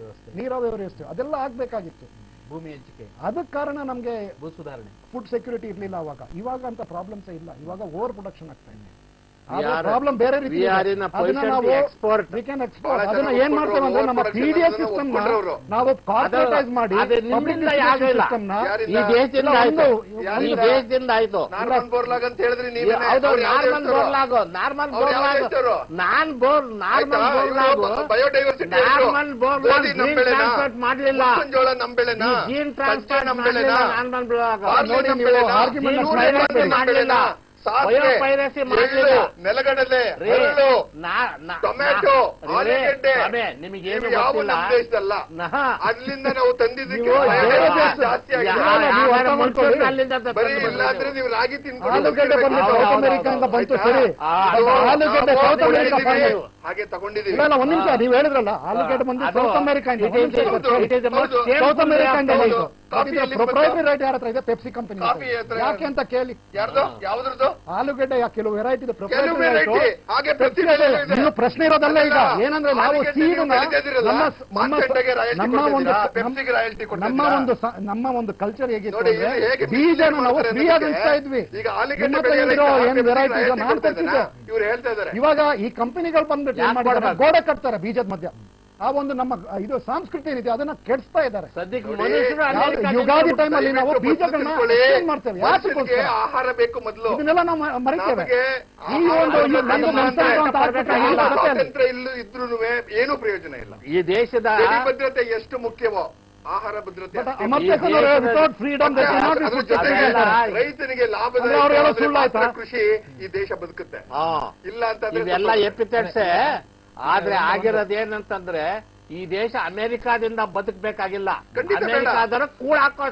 ವ್ಯವಸ್ಥೆ ಅದೆಲ್ಲ ಆಗ್ಬೇಕಾಗಿತ್ತು. ಭೂಮಿ ಹಂಚಿಕೆ, ಅದಕ್ಕೆ ಕಾರಣ ನಮಗೆ ಭೂ ಸುಧಾರಣೆ, ಫುಡ್ ಸೆಕ್ಯೂರಿಟಿ ಇರ್ಲಿಲ್ಲ ಅವಾಗ. ಇವಾಗ ಅಂತ ಪ್ರಾಬ್ಲಮ್ಸ್ ಇಲ್ಲ. ಇವಾಗ ಓವರ್ ಪ್ರೊಡಕ್ಷನ್ ಆಗ್ತಾ ಇದೆ. ಪ್ರಾಬ್ಲಮ್ ಬೇರೆ ರೀತಿ. ಅದನ್ನ ಏನ್ ಮಾಡ್ತೇವೆ ಅಂದ್ರೆ ನಮ್ಮ ಪೀಡಿಎಸ್ ಸಿಸ್ಟಮ್ ನಾವು ಕಾರ್ಪೊರೇಟೈಸ್ ಮಾಡಿ ಈ ದೇಶದಿಂದ ಆಯ್ತು. ನಾರ್ಮನ್ ಬೋರ್ಲಾಗ್ ಅಂತ ಹೇಳಿದ್ರೆ ಮಾಡಲಿಲ್ಲ. ಜೀನ್ ಟ್ರಾನ್ಸ್ಫರ್ ಮಾಡಲಿಲ್ಲ. ಪೈರಸಿ ಮಾಡಲಿಲ್ಲ. ನೆಲಗಡಲೆ, ಟೊಮ್ಯಾಟೊ, ಆಲೂಗಡ್ಡೆ ನಿಮಗೇನು ಯಾವ ನಮ್ಮ ದೇಶದಲ್ಲ. ಅಲ್ಲಿಂದ ನಾವು ತಂದಿದ್ದಕ್ಕೆ ಜಾಸ್ತಿ ಆಗಿದೆ. ಬರೀ ಇಲ್ಲ ಅಂದ್ರೆ ನೀವು ರಾಗಿ ತಿನ್ಕೊಂಡು ಹಾಗೆ ತಗೊಂಡಿದ್ದೀವಿ. ಒಂದ್ ನಿಮಿಷ, ನೀವು ಹೇಳಿದ್ರಲ್ಲ ಆಲೂಗಡ್ಡೆ ಬಂದು south America south America proprietary right ಯಾರ ಹತ್ರ ಇದೆ? Pepsi company. ಯಾಕೆ ಅಂತ ಕೇಳಿ. ಯಾವ್ದ್ರದ್ದು? ಆಲೂಗಡ್ಡೆ ಕೆಲವು ವೆರೈಟಿ ನೀವು ಪ್ರಶ್ನೆ ಇರೋದಲ್ಲ. ಈಗ ಏನಂದ್ರೆ ನಾವು ನಮ್ಮ ಒಂದು ಕಲ್ಚರ್ ಹೇಗಿತ್ತು ಅಂದ್ರೆ ಬೀಜನ ನಾವು ಫ್ರೀಯಾಗಿ ಇಡ್ತಾ ಇದ್ವಿ. ಏನ್ ವೆರೈಟಿ ನಾನು ಕೊಡ್ತಿದ್ದೆ. ಇವಾಗ ಈ ಕಂಪನಿಗಳು ಬಂದ್ಬಿಟ್ಟು ಏನ್ ಮಾಡಿದ್ದಾರೆ, ಗೋಡೆ ಕಟ್ತಾರೆ ಬೀಜದ ಮಧ್ಯ. ಆ ಒಂದು ನಮ್ಮ ಇದು ಸಂಸ್ಕೃತಿ ಏನಿದೆ ಅದನ್ನ ಕೆಡಿಸ್ತಾ ಇದ್ದಾರೆ. ಸದ್ಯಕ್ಕೆ ನೋಡಿ, ಮನುಷ್ಯರು ಅಮೆರಿಕದಿಂದ ಯುಗಾದಿ ಟೈಮಲ್ಲಿ ನಾವು ದಯವಿಟ್ಟು ಬೀಜಗಳನ್ನ ತಿಳ್ಕೊಳ್ಳಿ. exchange ಮಾಡ್ತೇವೆ. ಮನುಷ್ಯನಿಗೆ ಯಾಕೆ ಆಹಾರ ಬೇಕು ಮೊದಲು. ಇದನ್ನೆಲ್ಲ ನಾವು ಮರಿತೇವೆ. ನಮಗೆ ಈ ಒಂದು ನಮ್ದು ಮನಸ್ಸನ್ನು ಅಂತ ಹಾಕ್ಬಿಟ್ರೆ ಏನು ಬರುತ್ತೆ? ಸ್ವಾತಂತ್ರ್ಯ ಇದ್ರೂ ಏನೂ ಪ್ರಯೋಜನ ಇಲ್ಲ. ಈ ದೇಶದ ಗಡಿ ಭದ್ರತೆ ಎಷ್ಟು ಮುಖ್ಯವೋ ಆಹಾರ ಭದ್ರತೆ But ಅಷ್ಟೇ ಅಮರ್ತ್ಯ ಮುಖ್ಯ. ಸೇನ್ ಅವರು without freedom they cannot be ಅದ್ರ put ಜೊತೆಗೆ together. ರೈತನಿಗೆ ಅಂದ್ರೆ ಅವ್ರು ಹೇಳೋದು ಸುಳ್ಳು ಲಾಭದಾಯಕ ಆಯ್ತಾ? ಕೃಷಿ ಈ ದೇಶ ಬದುಕುತ್ತೆ. ಹಾ ಇಲ್ಲ ಅಂತಂದ್ರೆ ಇವೆಲ್ಲ ಸ್ವಲ್ಪ- ಎಪಿಥೆಟ್ಸೆ. ಆದ್ರೆ ಆಗಿರೋದೇನಂತಂದ್ರೆ ಈ ದೇಶ ಅಮೆರಿಕಾದಿಂದ ಬದುಕಬೇಕಾಗಿಲ್ಲ, ಖಂಡಿತ ಬೇಡ. ಅಮೆರಿಕಾದವರು ಕೂಡ ಹಾಕೋ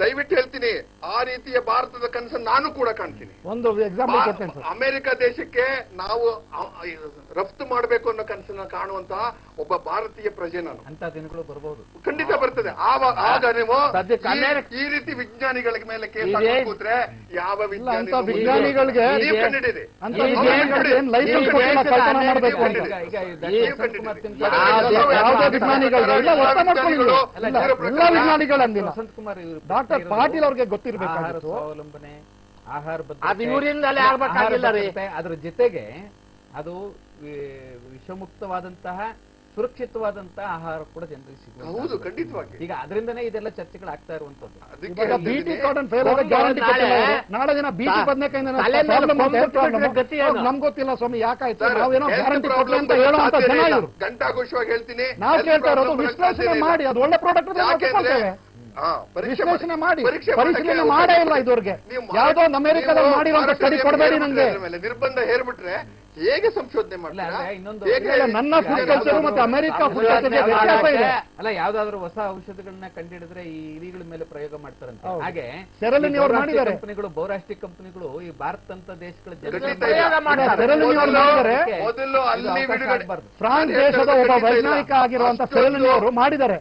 ದಯವಿಟ್ಟು ಹೇಳ್ತೀನಿ ಆ ರೀತಿಯ ಭಾರತದ ಕನಸನ್ನು ನಾನು ಕೂಡ ಕಾಣ್ತೀನಿ. ಒಂದು ಎಕ್ಸಾಂಪಲ್ ಕೊಡ್ತೇನೆ ಸರ್. ಅಮೆರಿಕ ದೇಶಕ್ಕೆ ನಾವು ರಫ್ತು ಮಾಡಬೇಕು ಅನ್ನೋ ಕನಸನ್ನ ಕಾಣುವಂತಹ ಒಬ್ಬ ಭಾರತೀಯ ಪ್ರಜೆ ನಾನು. ಅಂತ ದಿನಗಳು ಬರಬಹುದು. ಖಂಡಿತ ಬರ್ತದೆ. ಆಗ ನೀವು ಸದ್ಯಕ್ಕೆ ಈ ರೀತಿ ವಿಜ್ಞಾನಿಗಳ ಮೇಲೆ ಕೇಸ್ ಇದೇ- ಹಾಕಿ ಕೂತ್ರೆ ಯಾವ ಇಲ್ಲ, ಅಂತ ವಿಜ್ಞಾನಿಗಳು ವಿಜ್ಞಾನಿಗಳಿಗೆ ನೀವು ಕಂಡಿದ್ದೀರಿ. ಅಂತ ಈ ವಿಜ್ಞಾನಿಗಳಿಗೆ ಏನ್ ಲೈಸೆನ್ಸ್ ಕೊಟ್ಟಿಲ್ಲ ಕಲ್ಪನಾ ಮಾಡಬೇಕು ಅಂತ. ಯಾವುದೇ ವಿಜ್ಞಾನಿಗಳಿಗೆ ಇಲ್ಲ, ಅರ್ಥ ಮಾಡ್ಕೊಂಡಿಲ್ಲ. ಇಲ್ಲ, ಎಲ್ಲ ವಿಜ್ಞಾನಿಗಳಂದಿಲ್ಲ. ವಸಂತ್ ಕುಮಾರ್ ಡಾಕ್ಟರ್ ಪಾಟೀಲ್ ಅವ್ರಿಗೆ ಆಹಾರ ಗೊತ್ತಿರಬೇಕಾಗಿತ್ತು. ಸ್ವಾವಲಂಬನೆ, ಆಹಾರ ಅದು ಭದ್ರತೆ, ಇವರಿಂದಲೇ ಆಗ್ಬೇಕಾಗಿಲ್ಲ ರೀ. ಆಹಾರ ಭದ್ರತೆ, ಅದ್ರ ಜೊತೆಗೆ ಅದು ವಿಷಮುಕ್ತವಾದಂತಹ ಸುರಕ್ಷಿತವಾದಂತಹ ಆಹಾರ ಕೂಡ ಜನರಿಗೆ ಸಿಗುವುದು. ಹೌದು, ಖಂಡಿತವಾಗಿ. ಈಗ ಅದರಿಂದನೇ ಇದೆಲ್ಲ ಚರ್ಚೆಗಳಾಗ್ತಾ ಇರುವಂತದ್ದು. ಅದಕ್ಕೆ ಇವಾಗ ಹೇಳ್ತಿದ್ದೀನಿ. ಬಿಟಿ ಕಾಟನ್ ಫೇಲ್ ಆಗ ಗ್ಯಾರಂಟಿ ಕೊಟ್ಟಿಲ್ಲ ಅವರು. ನಾಳೆ ದಿನ ಬಿಟಿ ಬದನೆಕಾಯಿಂದ ನಮ್ಗೆ ಗೊತ್ತಿಲ್ಲ ಸ್ವಾಮಿ ಯಾಕಾಯ್ತು, ಸರ್, ನಾವೇನೋ health ಗ್ಯಾರಂಟಿ ಕೊಡ್ಲಿ problem ಅಂತ ಹೇಳುವಂತ ಜನ ಸಾಧ್ಯನೇ ಇಲ್ಲ. ಇವರು. ಘಂಟಾಘೋಷವಾಗಿ ಹೇಳ್ತೀನಿ. ನಾವು health ಕೇಳ್ತಾ ಇರೋದು problem ವಿಶ್ಲೇಷಣೆ ಸಾಧ್ಯನೇ ಇಲ್ಲ. ಮಾಡಿ, ಅದು ಒಳ್ಳೆ ಪ್ರಾಡಕ್ಟ್ ಯಾಕೆಂದ್ರೆ ವಿಶ್ಲೇಷಣೆ ಮಾಡಿ, ಪರಿಶೀಲನೆ ಮಾಡೇ ಇಲ್ಲ ಇದುವರೆಗೆ. ಯಾವ್ದೋ ಒಂದು ಅಮೆರಿಕದಲ್ಲಿ ಮಾಡಿರುವಂತ ಸ್ಟಡಿ ಕೊಡಬೇಡಿ ನಂಗೆ. ನಿರ್ಬಂಧ ಹೇರ್ಬಿಟ್ರೆ ಹೇಗೆ ಸಂಶೋಧನೆ ಇಲ್ಲ, ಮಾಡ್ತಾರೆ? ಅಂದ್ರೆ ಇನ್ನೊಂದು ನನ್ನ ಫುಡ್ ಕಲ್ಚರ್ ಮತ್ತೆ ಅಮೆರಿಕ ಫುಡ್ ಕಲ್ಚರ್ಗೆ ವ್ಯತ್ಯಾಸ ಇದೆ. ಅಲ್ಲ, ಯಾವ್ದಾದ್ರು ಹೊಸ ಔಷಧಗಳನ್ನ ಕಂಡಿಡಿದ್ರೆ ಈ ಇಲಿಗಳ ಮೇಲೆ ಪ್ರಯೋಗ ಮಾಡ್ತಾರಂತೆ. ಹೌದು. ಹಾಗೆ ಸೆರೆಲಿನಿ ಅವ್ರು ಮಾಡಿದ್ದಾರೆ. ಕಂಪನಿಗಳು, ಬಹುರಾಷ್ಟ್ರೀಯ ಕಂಪನಿಗಳು ಈ ಭಾರತ ಅಂತ ದೇಶಗಳ ಖಂಡಿತ ಪ್ರಯೋಗ ಮಾಡ್ತಾರೆ. ಸೆರೆಲಿನಿ ಅವ್ರು ಮಾಡಿದ್ದಾರೆ. ಮೊದಲು ಅಲ್ಲಿ ಬಿಡುಗಡೆ ಫ್ರಾನ್ಸ್ ದೇಶದ ಒಬ್ಬ ವೈಜ್ಞಾನಿಕ ಆಗಿರುವಂತ ಸೆರೆಲಿನಿ ಅವರು ಮಾಡಿದ್ದಾರೆ.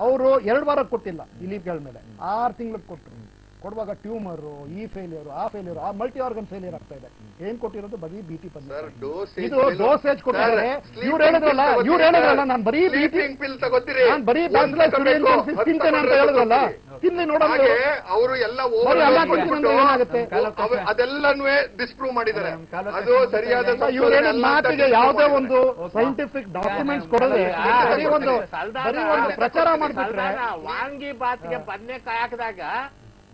ಅವರು 2 ವಾರ ಕೊಟ್ಟಿಲ್ಲ ಇಲಿಗಳ ಮೇಲೆ, 6 ತಿಂಗಳು ಕೊಟ್ಟರು. ಕೊಡುವಾಗ ಟ್ಯೂಮರ್, ಈ ಫೇಲಿಯರ್, ಆ ಫೇಲಿಯರ್, ಆ ಮಲ್ಟಿ ಆರ್ಗನ್ ಫೇಲಿಯರ್ ಆಗ್ತಾ ಇದೆ. ಏನ್ ಕೊಟ್ಟಿರೋದು ಬರೀ ಬಿಟಿ ಪದ್ಧತಿ. ಇದು ಡೋಸೇಜ್ ಕೊಟ್ಟಿದ್ದಾರೆ. ಇವ್ರು ಹೇಳಿದ್ರಲ್ಲ ನಾನು ಬರೀ ಬಿಟಿ ಪಿಲ್ ತಗೋತೀರಿ, ನಾನು ಬರೀ ತಿಂತೇನೆ ಅಂತ ಹೇಳಿದ್ರಲ್ಲ, ತಿನ್ನಿ ನೋಡೋಣ. ಅವರು ಎಲ್ಲ ಏನಾಗುತ್ತೆ? ಅದೆಲ್ಲನೂ ಡಿಸ್ಪ್ರೂವ್ ಮಾಡಿದ್ದಾರೆ. ಅದು ಸರಿಯಾದ ಇವ್ರು ಹೇಳಿದ ಮಾತಿಗೆ ಯಾವುದೇ ಒಂದು ಸೈಂಟಿಫಿಕ್ ಡಾಕ್ಯುಮೆಂಟ್ಸ್ ಕೊಡದೆ ಬರೀ ಒಂದು ಪ್ರಚಾರ ಮಾಡ್ಬಿಟ್ರೆ. ವಾಂಗಿ ಬಾತ್ಗೆ ಬದನೆಕಾಯಿ ಹಾಕಿದಾಗ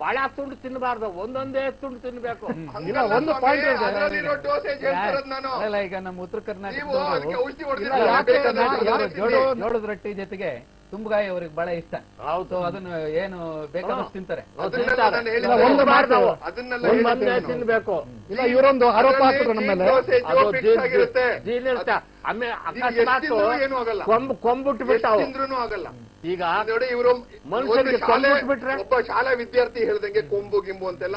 ಬಹಳ ತುಂಡು ತಿನ್ನಬಾರ್ದು, ಒಂದೊಂದೇ ತುಂಡು ತಿನ್ಬೇಕು. ಇಲ್ಲ, ಒಂದು ಪಾಯಿಂಟ್ ಇದೆ. ಡೋಸೇಜ್ ಹೇಳ್ತಿರೋದು ನಾನು. ಅಲ್ಲ, ಈಗ ನಮ್ಮ ಉತ್ತರ ನೀವು ಅದಕ್ಕೆ ಔಷಧಿ ಇಲ್ಲ, ಯಾಕೆ ಕರ್ನಾಟಕ ಜೋಳದ ರೊಟ್ಟಿ ಜೊತೆಗೆ ತುಂಬಗಾಯಿ ಅವ್ರಿಗೆ ಬಹಳ ಇಷ್ಟ. ಹೌದು, ಅದನ್ನ ಏನು ಬೇಕಾದಷ್ಟು ತಿಂತಾರೆ. ಒಂದು ಮಾತು ಒಂದೊಂದೇ ತಿನ್ಬೇಕು. ಇಲ್ಲ, ಇವರೊಂದು ಆರೋಪ ಹಾಕಿದ್ರು ನಮ್ಮ ಮೇಲೆ. ಅದು ಜೀರ್ಣ ಇರುತ್ತೆ. ಅಕಸ್ಮಾತ್ ಕೊಂಬಿಟ್ಟು ಬಿಟ್ಟಾವು. ಆಗಲ್ಲ. ಈಗ ನೋಡಿ, ಇವರು ಮನುಷ್ಯರಿಗೆ ಕೊಂಬಿಟ್ಬಿಟ್ರೆ ಒಬ್ಬ ಶಾಲಾ ವಿದ್ಯಾರ್ಥಿ ಹೇಳ್ದಂಗೆ ಕೊಂಬು ಗಿಂಬು ಅಂತೆಲ್ಲ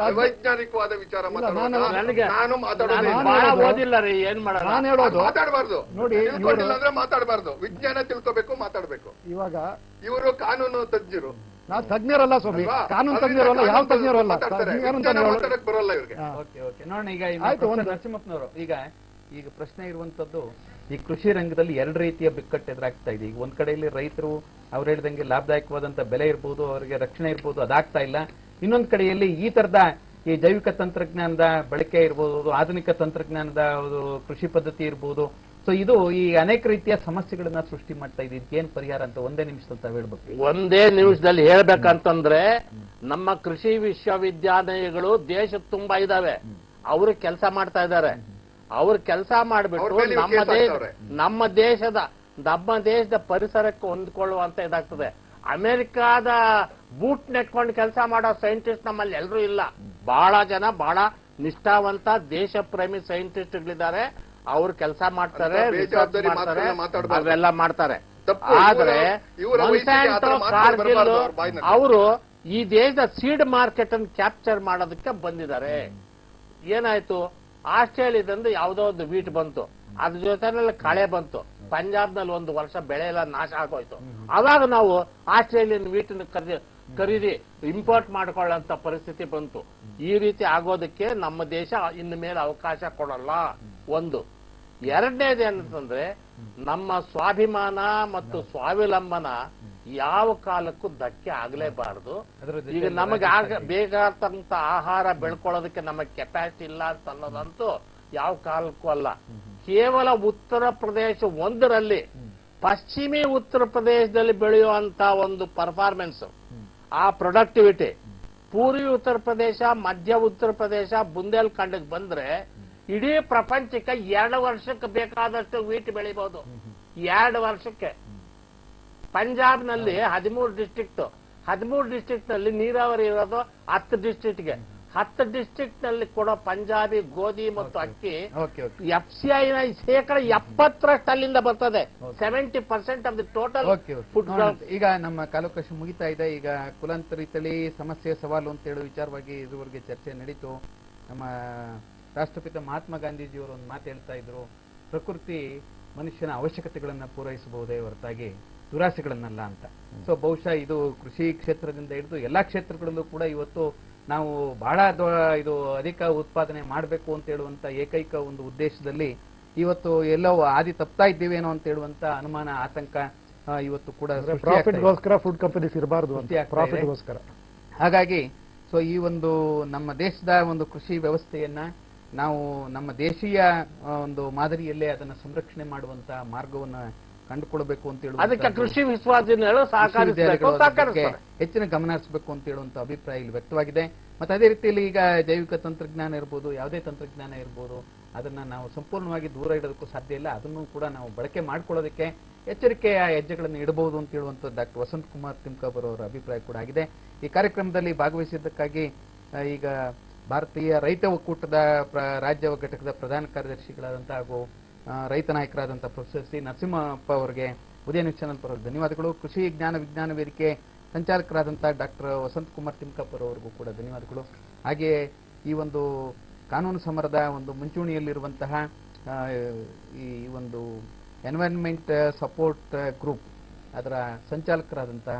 ಅವೈಜ್ಞಾನಿಕವಾದ ವಿಚಾರ ನನಗೆ ನಾನು ಬಹಳ ಓದಿಲ್ಲ ರೀ, ಏನ್ ಮಾಡೋಣ. ನಾನು ಹೇಳೋದು ಮಾತಾಡಬಾರ್ದು. ನೋಡಿ, ಅಂದ್ರೆ ಮಾತಾಡಬಾರ್ದು. ವಿಜ್ಞಾನ ತಿಳ್ಕೋಬೇಕು, ಮಾತಾಡ್ಬೇಕು. ಇವಾಗ ಇವರು ಕಾನೂನು ತಜ್ಞರು. ನಾವು ತಜ್ಞರಲ್ಲ ಸ್ವಾಮಿ, ಕಾನೂನು ತಜ್ಞರಲ್ಲ, ಯಾವ ತಜ್ಞರಲ್ಲ. ಮಾತಾಡಕ್ ಬರೋಲ್ಲ ಇವ್ರಿಗೆ. ಓಕೆ, ನೋಡೋಣ. ಈಗ ಆಯ್ತು, ಒಂದು ನರಸಿಂಹಪ್ಪನವರು, ಈಗ ಪ್ರಶ್ನೆ ಇರುವಂತದ್ದು, ಈ ಕೃಷಿ ರಂಗದಲ್ಲಿ 2 ರೀತಿಯ ಬಿಕ್ಕಟ್ಟು ಎದುರಾಗ್ತಾ ಇದೆ. ಈಗ ಒಂದ್ ಕಡೆಯಲ್ಲಿ ರೈತರು ಅವ್ರು ಹೇಳಿದಂಗೆ ಲಾಭದಾಯಕವಾದಂತ ಬೆಲೆ ಇರ್ಬೋದು, ಅವರಿಗೆ ರಕ್ಷಣೆ ಇರ್ಬೋದು, ಅದಾಗ್ತಾ ಇಲ್ಲ. ಇನ್ನೊಂದ್ ಕಡೆಯಲ್ಲಿ ಈ ತರದ ಈ ಜೈವಿಕ ತಂತ್ರಜ್ಞಾನದ ಬಳಕೆ ಇರ್ಬೋದು, ಆಧುನಿಕ ತಂತ್ರಜ್ಞಾನದ ಕೃಷಿ ಪದ್ಧತಿ ಇರ್ಬೋದು. ಸೊ ಇದು ಈ ಅನೇಕ ರೀತಿಯ ಸಮಸ್ಯೆಗಳನ್ನ ಸೃಷ್ಟಿ ಮಾಡ್ತಾ ಇದೆ. ಇದಕ್ಕೇನ್ ಪರಿಹಾರ ಅಂತ ಒಂದೇ ನಿಮಿಷದಲ್ಲಿ ತಾವು ಹೇಳ್ಬೇಕು. ಒಂದೇ ನಿಮಿಷದಲ್ಲಿ ಹೇಳ್ಬೇಕಂತಂದ್ರೆ, ನಮ್ಮ ಕೃಷಿ ವಿಶ್ವವಿದ್ಯಾಲಯಗಳು ದೇಶ ತುಂಬಾ ಇದಾವೆ. ಅವರು ಕೆಲಸ ಮಾಡ್ತಾ ಇದ್ದಾರೆ. ಅವ್ರು ಕೆಲಸ ಮಾಡಿಬಿಟ್ಟು ನಮ್ಮ ದೇಶದ ಪರಿಸರಕ್ಕೆ ಹೊಂದ್ಕೊಳ್ಳುವಂತ ಇದಾಗ್ತದೆ. ಅಮೆರಿಕಾದ ಬೂಟ್ ನೆಕ್ಕೊಂಡು ಕೆಲಸ ಮಾಡೋ ಸೈಂಟಿಸ್ಟ್ ನಮ್ಮಲ್ಲಿ ಎಲ್ಲರೂ ಇಲ್ಲ. ಬಹಳ ಜನ ಬಹಳ ನಿಷ್ಠಾವಂತ ದೇಶ ಪ್ರೇಮಿ ಸೈಂಟಿಸ್ಟ್ಗಳಿದ್ದಾರೆ. ಅವ್ರು ಕೆಲಸ ಮಾಡ್ತಾರೆ, ರಿಸರ್ಚ್ ಮಾಡ್ತಾರೆ, ಅವೆಲ್ಲ ಮಾಡ್ತಾರೆ. ಆದ್ರೆ ಮೊನ್ಸಾಂಟೋ, ಕಾರ್ಗಿಲ್ ಅವರು ಈ ದೇಶದ ಸೀಡ್ ಮಾರ್ಕೆಟ್ ಅನ್ನು ಕ್ಯಾಪ್ಚರ್ ಮಾಡೋದಕ್ಕೆ ಬಂದಿದ್ದಾರೆ. ಏನಾಯ್ತು, ಆಸ್ಟ್ರೇಲಿಯಾದಿಂದ ಯಾವುದೋ ಒಂದು ವೀಟ್ ಬಂತು, ಅದ್ರ ಜೊತೆನಲ್ಲಿ ಕಳೆ ಬಂತು. ಪಂಜಾಬ್ನಲ್ಲಿ 1 ವರ್ಷ ಬೆಳೆ ಎಲ್ಲ ನಾಶ ಆಗೋಯ್ತು. ಅವಾಗ ನಾವು ಆಸ್ಟ್ರೇಲಿಯನ್ ವೀಟನ್ನು ಖರೀದಿ ಇಂಪೋರ್ಟ್ ಮಾಡ್ಕೊಳ್ಳೋಂತ ಪರಿಸ್ಥಿತಿ ಬಂತು. ಈ ರೀತಿ ಆಗೋದಕ್ಕೆ ನಮ್ಮ ದೇಶ ಇನ್ನು ಮೇಲೆ ಅವಕಾಶ ಕೊಡಲ್ಲ. ಒಂದು. ಎರಡನೇದೇನಂತಂದ್ರೆ, ನಮ್ಮ ಸ್ವಾಭಿಮಾನ ಮತ್ತು ಸ್ವಾವಲಂಬನ ಯಾವ ಕಾಲಕ್ಕೂ ಧಕ್ಕೆ ಆಗಲೇಬಾರದು. ಈಗ ನಮಗೆ ಬೇಕಾದಂತ ಆಹಾರ ಬೆಳ್ಕೊಳ್ಳೋದಕ್ಕೆ ನಮಗೆ ಕೆಪಾಸಿಟಿ ಇಲ್ಲ ಅಂತ ಅನ್ನೋದಂತೂ ಯಾವ ಕಾಲಕ್ಕೂ ಅಲ್ಲ. ಕೇವಲ ಉತ್ತರ ಪ್ರದೇಶ ಒಂದರಲ್ಲಿ ಪಶ್ಚಿಮಿ ಉತ್ತರ ಪ್ರದೇಶದಲ್ಲಿ ಬೆಳೆಯುವಂತ ಒಂದು ಪರ್ಫಾರ್ಮೆನ್ಸ್, ಆ ಪ್ರೊಡಕ್ಟಿವಿಟಿ ಪೂರ್ವಿ ಉತ್ತರ ಪ್ರದೇಶ, ಮಧ್ಯ ಉತ್ತರ ಪ್ರದೇಶ, ಬುಂದೇಲ್ಖಂಡ್ಗೆ ಬಂದ್ರೆ ಇಡೀ ಪ್ರಪಂಚಕ್ಕೆ 2 ವರ್ಷಕ್ಕೆ ಬೇಕಾದಷ್ಟು ವೀಟ್ ಬೆಳಿಬಹುದು. 2 ವರ್ಷಕ್ಕೆ. ಪಂಜಾಬ್ನಲ್ಲಿ 13 ಡಿಸ್ಟ್ರಿಕ್ಟ್ ನಲ್ಲಿ ನೀರಾವರಿ ಇರೋದು 10 ಡಿಸ್ಟ್ರಿಕ್ಟ್ಗೆ. 10 ಡಿಸ್ಟ್ರಿಕ್ಟ್ ನಲ್ಲಿ ಕೊಡೋ ಪಂಜಾಬಿ ಗೋಧಿ ಮತ್ತು ಅಕ್ಕಿ FCI ನ 70% ಅಲ್ಲಿಂದ ಬರ್ತದೆ. 70% ಆಫ್ ದಿ ಟೋಟಲ್ ಫುಡ್. ಈಗ ನಮ್ಮ ಕಾಲವಕಾಶ ಮುಗಿತಾ ಇದೆ. ಈಗ ಕುಲಾಂತರಿ ತಳಿ ಸಮಸ್ಯೆ ಸವಾಲು ಅಂತ ಹೇಳುವ ವಿಚಾರವಾಗಿ ಇದುವರೆಗೆ ಚರ್ಚೆ ನಡೀತು. ನಮ್ಮ ರಾಷ್ಟ್ರಪಿತ ಮಹಾತ್ಮ ಗಾಂಧೀಜಿಯವರು ಒಂದು ಮಾತು ಹೇಳ್ತಾ ಇದ್ರು, ಪ್ರಕೃತಿ ಮನುಷ್ಯನ ಅವಶ್ಯಕತೆಗಳನ್ನ ಪೂರೈಸಬಹುದೇ ಹೊರತಾಗಿ ದುರಾಸೆಗಳನ್ನಲ್ಲ ಅಂತ. ಸೊ ಬಹುಶಃ ಇದು ಕೃಷಿ ಕ್ಷೇತ್ರದಿಂದ ಹಿಡಿದು ಎಲ್ಲಾ ಕ್ಷೇತ್ರಗಳಲ್ಲೂ ಕೂಡ ಇವತ್ತು ನಾವು ಬಹಳ ಇದು ಅಧಿಕ ಉತ್ಪಾದನೆ ಮಾಡಬೇಕು ಅಂತ ಹೇಳುವಂತ ಏಕೈಕ ಒಂದು ಉದ್ದೇಶದಲ್ಲಿ ಇವತ್ತು ಎಲ್ಲೋ ಆದಿ ತಪ್ತಾ ಇದ್ದೀವೇನೋ ಅಂತ ಹೇಳುವಂತ ಅನುಮಾನ, ಆತಂಕ ಇವತ್ತು ಕೂಡ ಪ್ರಾಫಿಟ್ಗೋಸ್ಕರ ಫುಡ್ ಕಂಪನೀಸ್ ಇರಬಾರ್ದು, ಪ್ರಾಫಿಟ್ಗೋಸ್ಕರ. ಹಾಗಾಗಿ ಸೊ ಈ ಒಂದು ನಮ್ಮ ದೇಶದ ಒಂದು ಕೃಷಿ ವ್ಯವಸ್ಥೆಯನ್ನ ನಾವು ನಮ್ಮ ದೇಶೀಯ ಒಂದು ಮಾದರಿಯಲ್ಲೇ ಅದನ್ನ ಸಂರಕ್ಷಣೆ ಮಾಡುವಂತ ಮಾರ್ಗವನ್ನ ಕಂಡುಕೊಳ್ಬೇಕು ಅಂತ ಹೇಳುವ ಅದಕ್ಕೆ ಕೃಷಿ ವಿಶ್ವವಿದ್ಯಾಲಯಗಳು ಹೆಚ್ಚಿನ ಗಮನ ಹರಿಸಬೇಕು ಅಂತ ಹೇಳುವಂತ ಅಭಿಪ್ರಾಯ ಇಲ್ಲಿ ವ್ಯಕ್ತವಾಗಿದೆ. ಮತ್ತೆ ಅದೇ ರೀತಿಯಲ್ಲಿ ಈಗ ಜೈವಿಕ ತಂತ್ರಜ್ಞಾನ ಇರ್ಬೋದು, ಯಾವುದೇ ತಂತ್ರಜ್ಞಾನ ಇರ್ಬೋದು, ಅದನ್ನ ನಾವು ಸಂಪೂರ್ಣವಾಗಿ ದೂರ ಇಡೋದಕ್ಕೂ ಸಾಧ್ಯ ಇಲ್ಲ. ಅದನ್ನು ಕೂಡ ನಾವು ಬಳಕೆ ಮಾಡ್ಕೊಳ್ಳೋದಕ್ಕೆ ಎಚ್ಚರಿಕೆಯ ಹೆಜ್ಜೆಗಳನ್ನು ಇಡಬಹುದು ಅಂತ ಹೇಳುವಂತ ಡಾಕ್ಟರ್ ವಸಂತ್ ಕುಮಾರ್ ತಿಮ್ಕಾಪುರ್ ಅವರ ಅಭಿಪ್ರಾಯ ಕೂಡ ಆಗಿದೆ. ಈ ಕಾರ್ಯಕ್ರಮದಲ್ಲಿ ಭಾಗವಹಿಸಿದ್ದಕ್ಕಾಗಿ ಈಗ ಭಾರತೀಯ ರೈತ ಒಕ್ಕೂಟದ ರಾಜ್ಯ ಘಟಕದ ಪ್ರಧಾನ ಕಾರ್ಯದರ್ಶಿಗಳಾದಂತಹ ಹಾಗೂ ರೈತ ನಾಯಕರಾದಂತಹ ಪ್ರೊಫೆಸರ್ ಸಿ ನರಸಿಂಹಪ್ಪ ಅವರಿಗೆ ಉದಯ ನ್ಯೂಸ್ ಚಾನೆಲ್ ಪರವಾಗಿ ಧನ್ಯವಾದಗಳು. ಕೃಷಿ ವಿಜ್ಞಾನ ವೇದಿಕೆ ಸಂಚಾಲಕರಾದಂತಹ ಡಾಕ್ಟರ್ ವಸಂತ್ ಕುಮಾರ್ ತಿಮ್ಕಾಪುರ್ ಅವರಿಗೂ ಕೂಡ ಧನ್ಯವಾದಗಳು. ಹಾಗೆಯೇ ಈ ಒಂದು ಕಾನೂನು ಸಮರದ ಒಂದು ಮುಂಚೂಣಿಯಲ್ಲಿರುವಂತಹ ಈ ಒಂದು ಎನ್ವೈರನ್ಮೆಂಟ್ ಸಪೋರ್ಟ್ ಗ್ರೂಪ್ ಅದರ ಸಂಚಾಲಕರಾದಂತಹ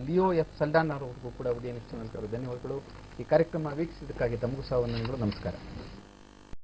ಲಿಯೋ ಎಫ್ ಸಲ್ಡಾನ್ ಅವರಿಗೂ ಕೂಡ ಉದಯ ನ್ಯೂಸ್ ಚಾನೆಲ್ ಧನ್ಯವಾದಗಳು. ಈ ಕಾರ್ಯಕ್ರಮ ವೀಕ್ಷಿಸಿದ್ದಕ್ಕಾಗಿ ತಮಗೂ ಸಹ ವಂದನೆಗಳು. ನಮಸ್ಕಾರ.